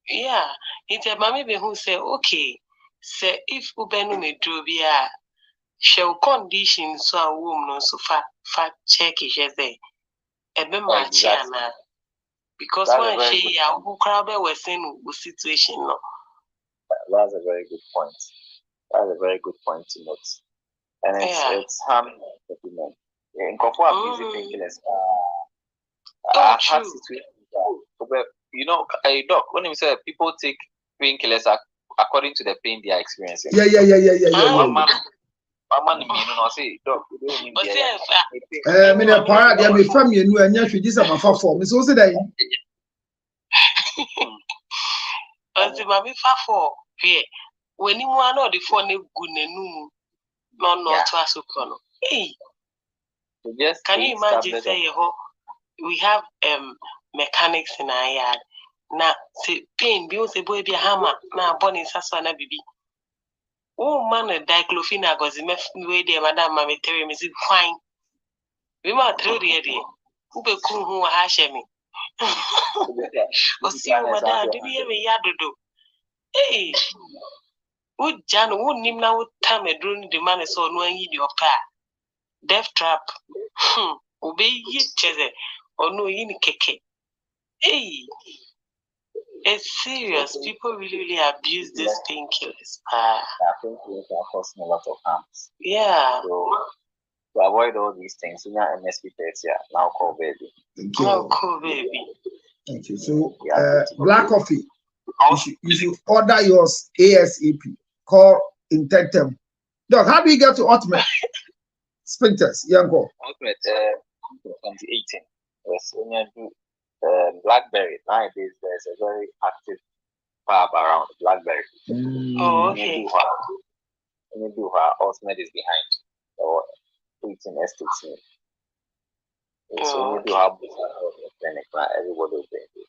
yeah, it's a mommy who say, okay, say if Ubenu me do be a shell condition so a woman so fat check is there. A be machiana because when she who crowd was in the situation, no. That's a very good point. That's a very good point to note. And it's harming the women. In Kofu, busy painkillers. I've had situations, you know, a doc, when you say people take painkillers according to the pain they are experiencing. Yeah. I say, doc, you don't need I mean, a part of the family, and yes, you just have a for me. So, today, as the mammy for here, when you want all the phone, good not to us. Hey, can you imagine say, we have mechanics in our yard. Now, say pain, be say boy be a hammer. Now, born in Saswana baby. Oh man, a diclofenac was the way there, Madame Mameteri, is fine. We might throw the idea. Who be cool who hash me? Oh, see, Madame, do we have a yard to do? Hey, would Jan wouldn't him now time a drone the man is on one your pair. Death trap. Obey ye chese. Or no in keke. Hey, it's serious. People really abuse these painkillers. Painkillers are causing a lot of harms. Yeah. So to avoid all these things, we have MSP tests here. Now call baby. Now call baby. Thank you. So black coffee. You should order yours ASAP. Call Intentem. Doc, how do you get to Ultimate Sphincters? Yanko. Ultimate 2018. Yes, when you do Blackberry, nowadays there's a very active pub around Blackberry. Oh, okay. When you do her, Ultimate is behind. Or 18 estates. So when you do her clinic, everybody will be there.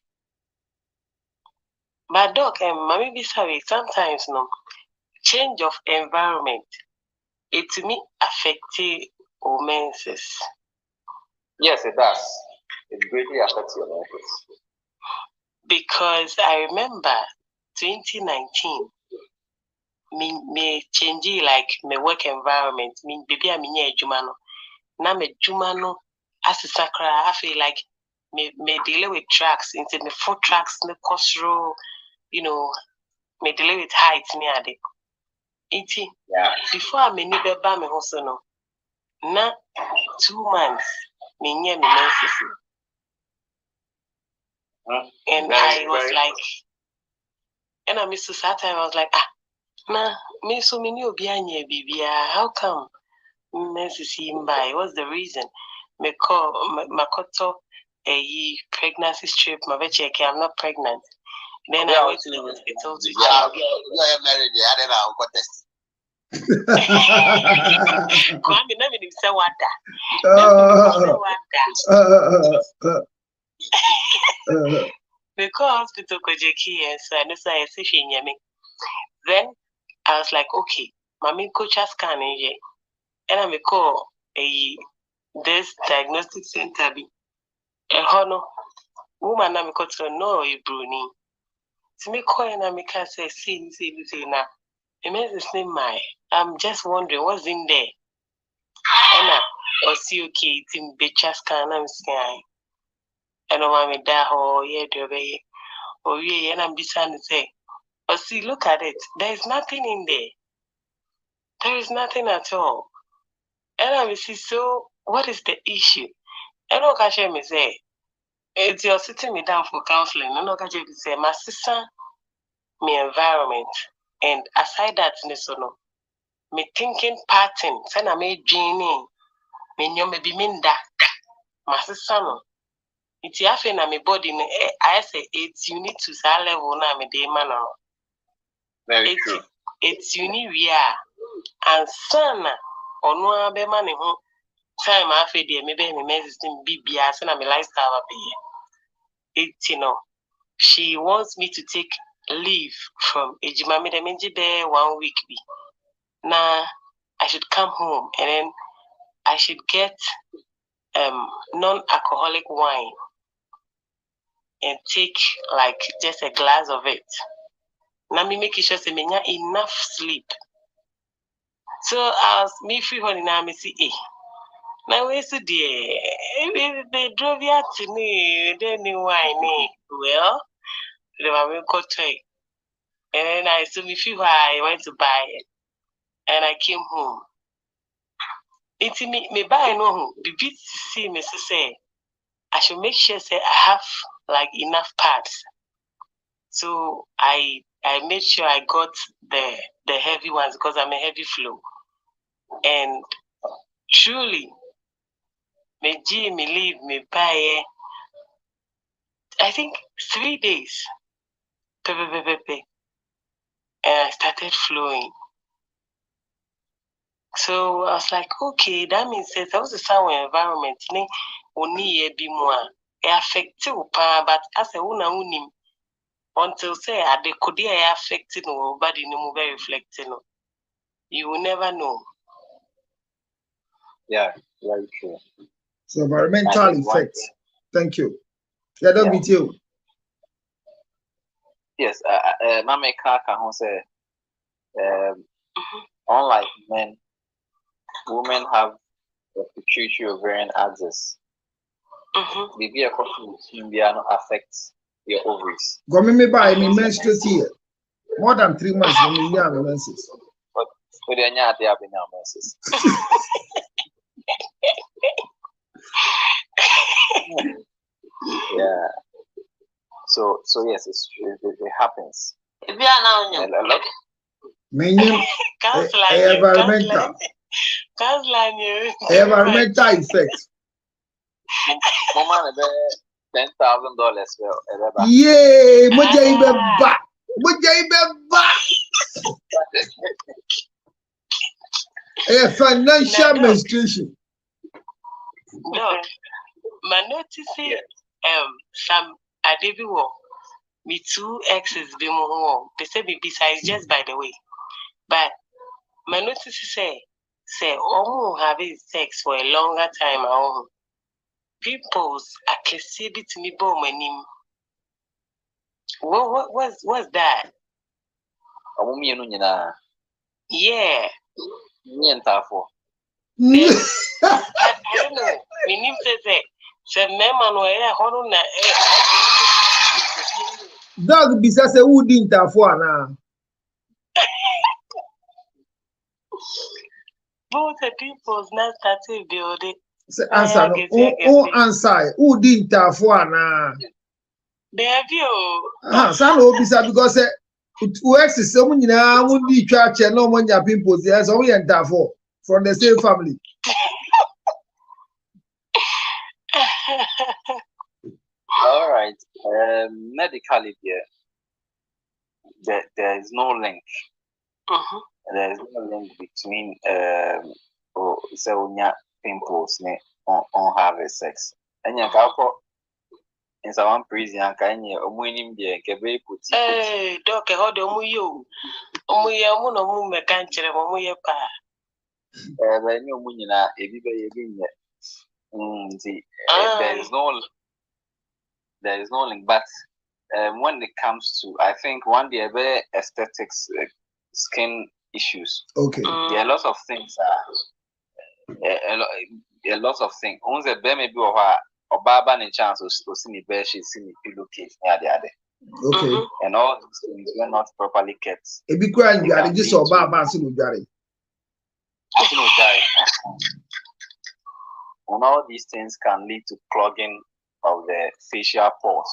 But doc, mommy be sorry, sometimes no change of environment, it to me affects our menses. Yes, it does. It greatly affects your menses. Because I remember 2019, me change like my work environment. Me baby I'm in Jumano. Now me Jumano as a sacra, I feel like me deal with tracks instead me 4 tracks me cost row, you know, me deal with heights me ade. Iti before I me ni beba me hoso no. Na 2 months me nye me menses. And I was like, and I missed that time. I was like, nah, me so many obianye bibia. How come menses him by? What's the reason? Me call makoto a pregnancy strip. My check, I'm not pregnant. Then I went to the hospital to check. You are married. I don't know what test. Kwame na me say wada. Because hospital kojeki so I know say me. Then I was like, okay, mommy coach scan here. And I call this diagnostic center be a hono woman na me call to no a bruni. To me call and I make her say see now. It means the same my. I'm just wondering what's in there. And I see okay, it's in betcha scan I'm saying. And I want me that whole yeah, oh yeah, and I'm beside to say, oh see, look at it. There's nothing in there. There is nothing at all. And I see, so what is the issue? And I catch me say, it's you're sitting me down for counseling. And I catch me say, my sister, my environment, and aside that, no, me thinking pattern, send a me dreaming, me nyo me be minda, my sister no. It's yafe na me body, I say it's you need to say level na me de man. Very true. It's you need we are, and son, or no be money home. Time I feel the maybe me medicine BBS and I'm a lifestyle be. It's she wants me to take leave from Ejimami the Minji Bear 1 week be. Nah, I should come home and then I should get non-alcoholic wine and take like just a glass of it. Now me make sure say me enough sleep. So I was me free honey now me see now we see they drove here to me, then wine. Well, they were got toy. And then I saw me feel I went to buy it. And I came home. It's me buy no the bit see me say I should make sure say I have like enough pads. So I made sure I got the heavy ones because I'm a heavy flow. And truly me G me leave me buy I think 3 days. And I started flowing. So I was like, okay, that means that was the sound environment. Only be more affected, but as a woman, until say they could affected no body no very reflecting. You will never know. Yeah, very true. So environmental effects. Thank you. Yeah, don't meet you. Yes, Mama Kaka say, unlike men, women have the pituitary ovarian axis. Maybe a question will affect your ovaries. Go me buy me menstruate here. More than 3 months, me have menses. But they have been menses. Yeah. So yes, it happens. If you are now, environmental effects. Mama, $10,000. Yay! Moja ibe ba. A financial menstruation. No, my noticing some adibiwo. Me 2 exes be more. They say be besides just by the way. But my notice say having sex for a longer time at home. People's accessibility to me bo manim. What's that? Yeah. I don't know. My name says man dog bisa se wudi ntafo ana. Both the people's not starting building. Answer no. Answer. Wudi ntafo ana. There you. San obisa because UX is someone nyina wudi twa che no mo nya pimples there so we ntafo from the same family. All right. Medically, there is no link. There is no link between pimples on having sex. And you in some prison and can you winning the Quebec put. Doc, how do you? Omuya no me can't tell Omuya pa. I know Munina, there is no link, but when it comes to, I think one the other aesthetics, skin issues. Okay. There are lots of things. A lot of things. Only the maybe or Baba and chance to see me bear, she see me pillowcase near the other. Okay. And all these things were not properly kept. It be crying, you are just or Baba and Gary. And all these things can lead to clogging of the facial pores.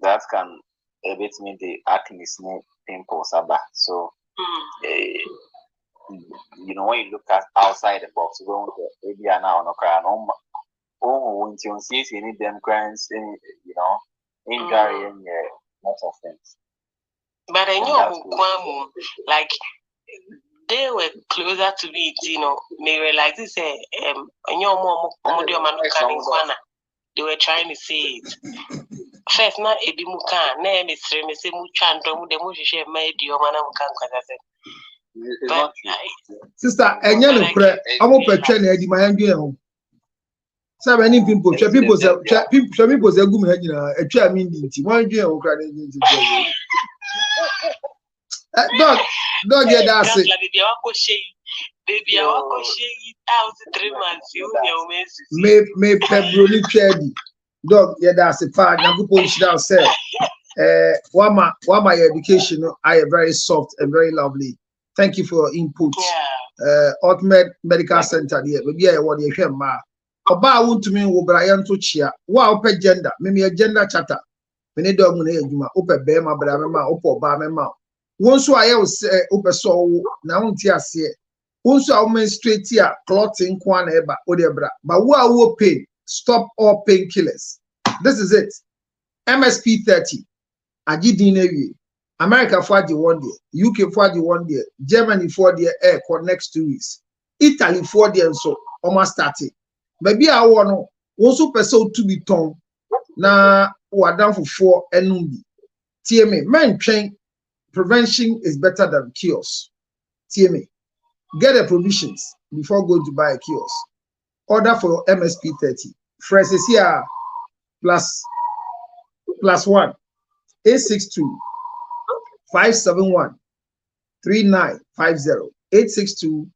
That can elevate me the acne, pimples, about. So, you know, when you look at outside the box, maybe are now on a crown. When you see any them crimes, you know, in Gary and lots of things. But I know, like, they were closer to me, you know, may realize this, and your mom, they were trying to say it. First, not a bimuka, name is Remese Muchandom, the Mushe made your man of Sister, and you know, I'm up a train, Eddie, my angel. So many people, people say, people say, a chair mean, one year, don't get that. Baby, I want to share 3 months. You may Pebroni Chedi. Dog, yeah, that's a part. Now, people should have said, why my education are very soft and very lovely. Thank you for your input. Ultimate Medical Center, yeah, maybe I want to hear ma. Oba want to me wo Brian to chia. Wa open gender, maybe a gender chatter. We need dog money, you ma open bear ma, brama, opo ba me ma. Once I was open so now, tia see. Once I menstruate here, clotting kwan eba odebra. But who are pain? Stop all painkillers. This is it. MSP 30. Ajidine. America for the 1 day. UK for the 1 day. Germany for the air for next 2 weeks. Italy for the and so almost started. Maybe I want also person to be tongue. Na we're down for 4 and TMA. Man train prevention is better than cures. TMA. Get the provisions before going to buy a kiosk. Order for MSP 30. Fresh is here plus 1 862 571 3950 862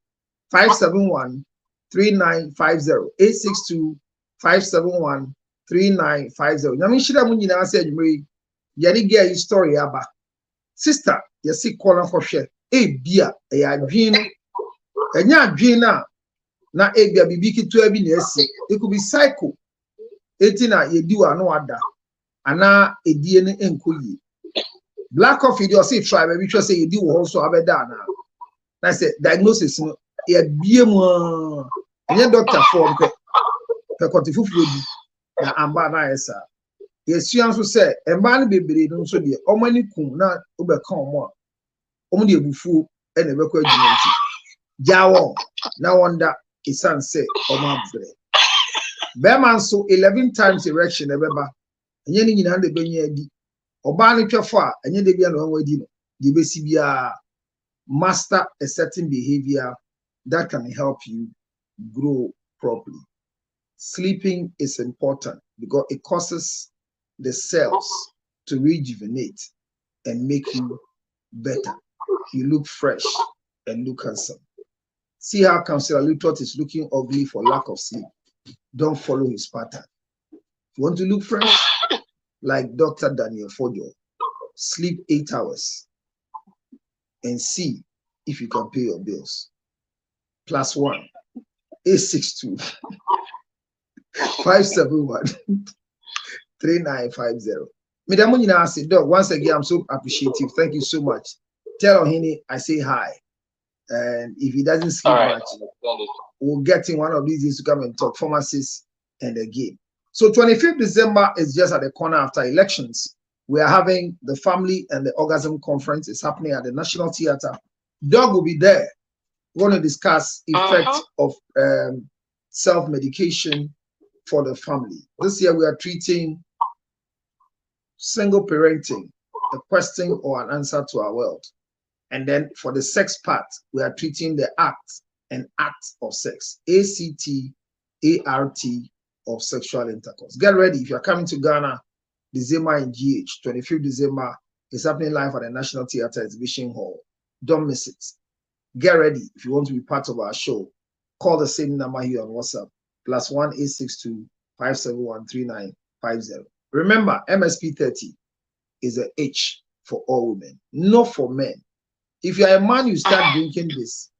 571 3950 862 571 3950. Now, should have when I said, Yanni get his story about sister. You see, calling for share. A beer, a dream. And ya dream na ebia bibiki to ebi na esi. It could be cycle. Etina ye do ano ada. Ana edie ne enkoyi. Black coffee you see try maybe just say you do also abeda na. Na say diagnosis no ye bie mu. Any doctor form pe kotifufu bi na amba na esa. Ye suan so say emba ne bebre no so de omani kum na obeka omo a. Omo de ebufu e na ebekọ adwuma nti. Jawo na wonder isan say omo abure. Beman so 11 times erection ebeba. Enye ni nyina de benya adi. Oba ne twefo a enye de bia na wanwa di no. De besi bia master a certain behavior that can help you grow properly. Sleeping is important because it causes the cells to rejuvenate and make you better. You look fresh and look handsome. See how Councillor Lutot is looking ugly for lack of sleep. Don't follow his pattern. If you want to look fresh, like Dr. Daniel Fodio, sleep 8 hours and see if you can pay your bills. Plus 1 862 571 3950. Madam Munina said, Dog, once again, I'm so appreciative. Thank you so much. Tell Ohini I say hi. And if he doesn't sleep much, we'll get in one of these days to come and talk pharmacists and again. So 25th December is just at the corner after elections. We are having the family and the orgasm conference. It's happening at the National Theatre. Doug will be there. We're going to discuss effects of self-medication for the family. This year we are treating single parenting, a question or an answer to our world. And then for the sex part, we are treating the act and act of sex, ACT, of sexual intercourse. Get ready. If you're coming to Ghana, December in GH, 25th December, it's happening live at the National Theatre Exhibition Hall. Don't miss it. Get ready. If you want to be part of our show, call the same number here on WhatsApp, +1 862 571 3950. Remember, MSP 30 is a H for all women, not for men. If you are a man, you start drinking this,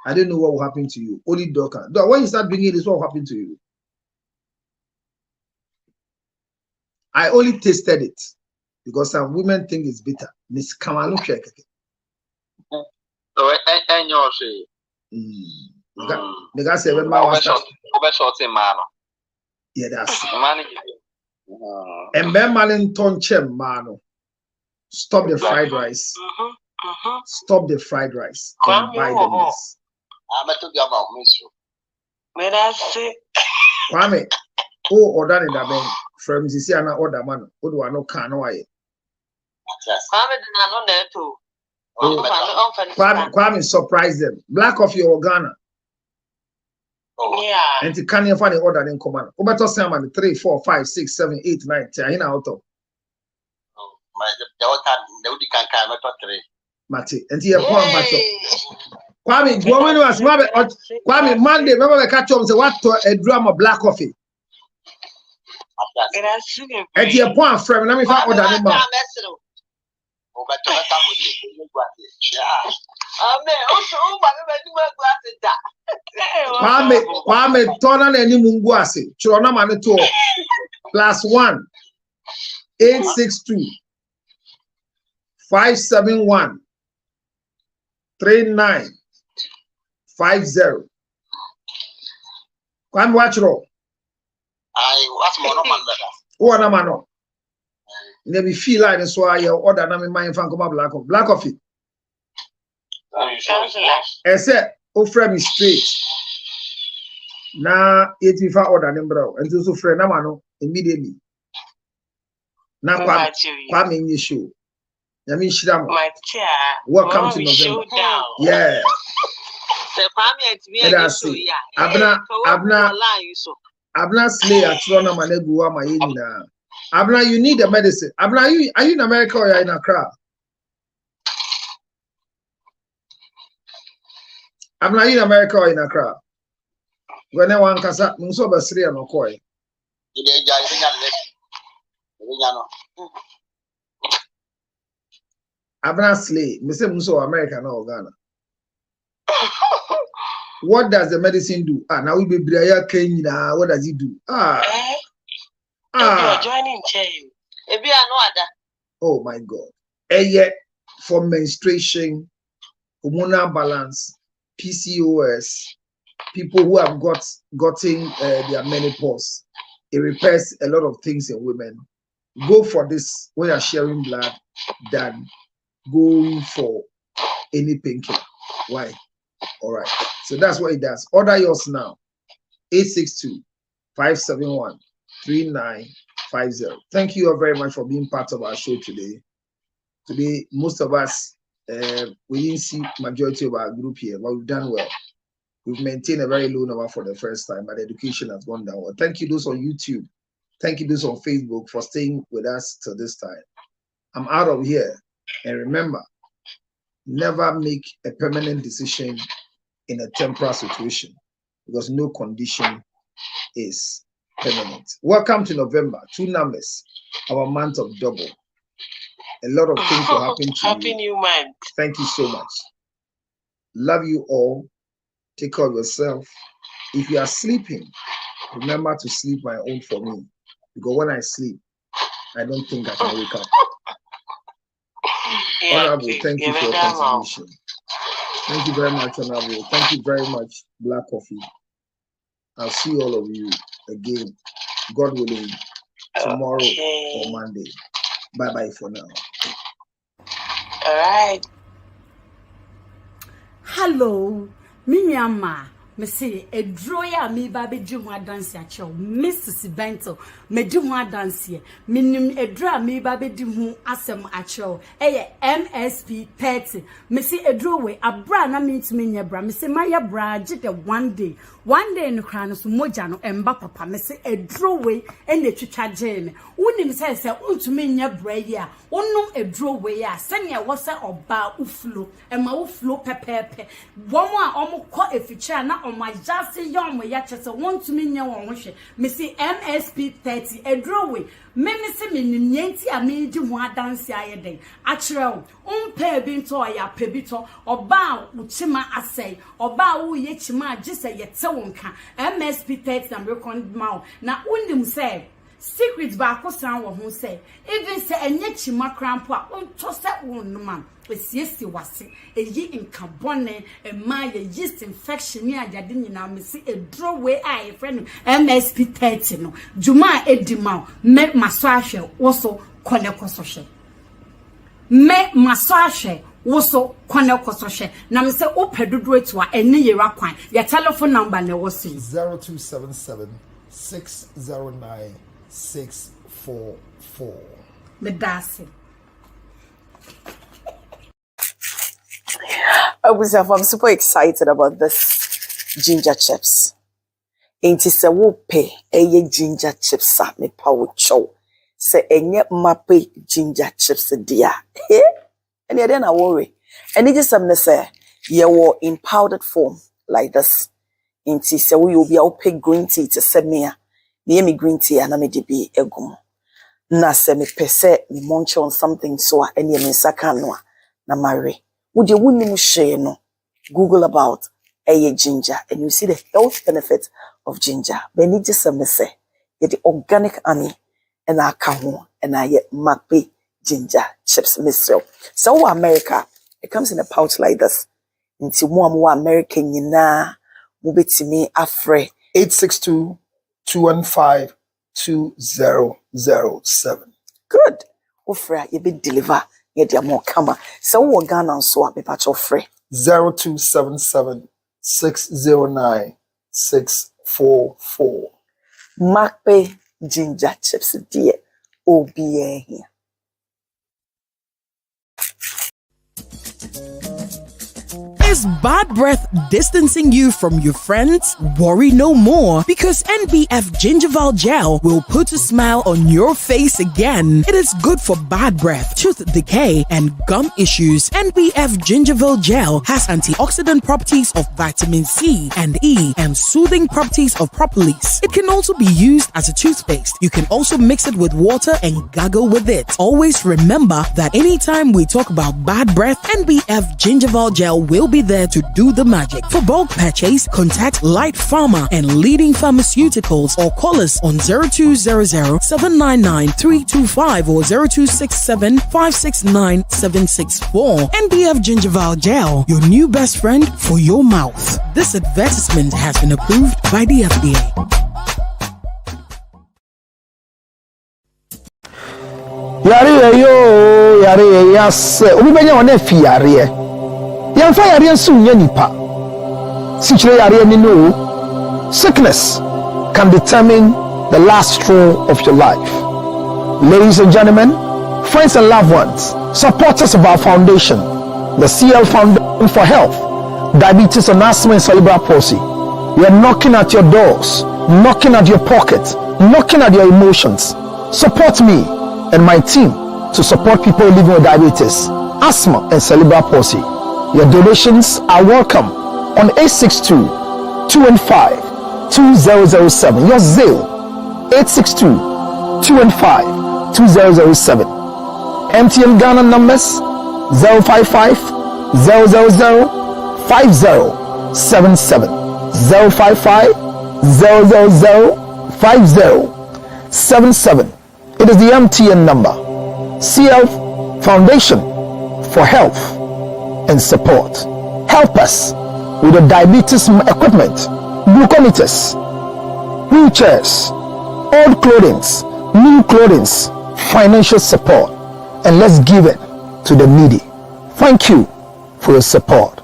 I don't know what will happen to you. Only dog can. When you start drinking this, what will happen to you? I only tasted it because some women think it's bitter. Miss Kamanu Shek. The guy said, yeah, that's and Ben Malin Tonchem Mano. Stop the fried rice. Stop the fried rice. And buy them this. I'm at the When I say, Kwame, oh, order in the bank from Sisiana order man, who do I know can why? Kwame surprise them. Black coffee or Ghana. Yeah. And to can you find the order in command? Obeto Salmon 3, 4, 5, 6, 7, 8, 9, 10. In out of Mati. And here, Kwame, woman was Kwame Monday. Remember, the catch up and say what to a drum of black coffee. And your point frame. Let me find order number. Kwame Tona and Munguasi, Churona Manito, +1 862 571 3950. Kwame Watchro. What's more man? Oh, no, man. Never feel like this why you order na me mind fan come black coffee. I said, oh friend me straight. Na 85 order them bro. And so friend na mano immediately. Na Kwame in your show. I mean Shiramo. Welcome to November. Yeah. Abna slay at Rona Manegua Mayina. Abna, you need the medicine. Abna, are you in America or are you in Accra? Abna, are you in America or in Accra? When I want Casa, Muso Basri and Okoy. Abna slay, Mr. Muso, America, no Ghana. What does the medicine do? Now we be Brian Kenya. What does it do? You're joining chain. Oh my God. And yet, for menstruation, hormonal balance, PCOS, people who have gotten their menopause, it repairs a lot of things in women. Go for this when you're sharing blood than going for any painkiller. Why? All right. So that's what it does. Order yours now. 862 571 3950. Thank you all very much for being part of our show today. Today, most of us, we didn't see majority of our group here, but we've done well. We've maintained a very low number for the first time, but education has gone down. Well, thank you those on YouTube. Thank you those on Facebook for staying with us till this time. I'm out of here. And remember, never make a permanent decision in a temporary situation because no condition is permanent. Welcome to November. 2 numbers, our month of double. A lot of things will happen to you. Happy new month. Thank you so much. Love you all. Take care of yourself. If you are sleeping, remember to sleep my own for me. Because when I sleep, I don't think I can wake up. Honorable, thank you for your contribution. Thank you very much, Honorable. Thank you very much, Black Coffee. I'll see all of you again, God willing, tomorrow or Monday. Bye-bye for now. All right. Hello, Minyama. me say edro ya me ba be di ho adanse a che Mrs. Bento me di ho adanse minim edro me ba be di ho asem a che MSP 30 me say edro we abra na me ntumi nya bra me say maya bra gide one day no kra no so moja no emba papa me say edro we ene twitwa je me wonim say untumi nya bra yi a wonum edro we a senya wo say oba uflo ema uflo pepepe womo a omo ko eficha na omajase yom ya chese wontumi nya won hwe me say MSP 30 edro we me say me nyanti a me di ho adanse ayeden a kire umpe bi nto ya pebi to oba uchima asai oba wo ye chima agise yete wonka MSP 30 na record ma na undim say secret ba ko san wo ho say even say enye chima crampo a unto say wonuma esiesi wase eyi nkabone ema ye yeast infection ni ajade nyina me say edro we a friend MSP 30 no juma edima me maso ahwe wo so kone kosohwe me maso ahwe woso kwane kososhe na me se opedodo etu a ene yera kwan ya telephone number na wo se 0277 609 644 me dase I'm super excited about this ginger chips. Ain't se wo pe eye ginger chips a me pa wo chow se enye mape ginger chips dia and then I worry. And it is something say you were in powdered form like this. In tea, so we will be pick green tea to send me me green tea and I may be a gum. Na se me pese me munch on something so any me sakanwa na marry. Would you wouldn't share no? Google about a ginger and you see the health benefits of ginger. But it just something say the organic honey and I come and I yet mape ginger chips myself. So America, it comes in a pouch like this. Into more American yina mubitimi afre 862-215-2007. Good. Ofra you be deliver get your more kama. So we Ghana so me patch ofre 0277 609 644. Mape ginger chips dear. OBA here. Is bad breath distancing you from your friends? Worry no more, because NBF Gingival Gel will put a smile on your face again. It is good for bad breath, tooth decay, and gum issues. NBF Gingival Gel has antioxidant properties of vitamin C and E and soothing properties of propolis. It can also be used as a toothpaste. You can also mix it with water and gargle with it. Always remember that anytime we talk about bad breath, NBF Gingival Gel will be there to do the magic. For bulk purchase, contact Light Pharma and leading pharmaceuticals or call us on 0200-799-325 or 0267-569-764. NBF Gingival Gel, your new best friend for your mouth. This advertisement has been approved by the FDA. Yare yes. Obi benya wona fi yare. Yamfa yare nso nya nipa. Sichire yare ni no. Sickness can determine the last straw of your life. Ladies and gentlemen, friends and loved ones, supporters of our foundation, the CL Foundation for Health, Diabetes and Asthma and Cerebral Palsy. We are knocking at your doors, knocking at your pockets, knocking at your emotions. Support me and my team to support people living with diabetes, asthma, and cerebral palsy. Your donations are welcome on 862-215-2007. Your Zelle 862-215-2007. MTN Ghana numbers 055-000-5077. 055-000-5077. It is the MTN number. CL Foundation for Health and Support. Help us with the diabetes equipment, glucometers, wheelchairs, old clothing, new clothing, financial support, and let's give it to the needy. Thank you for your support.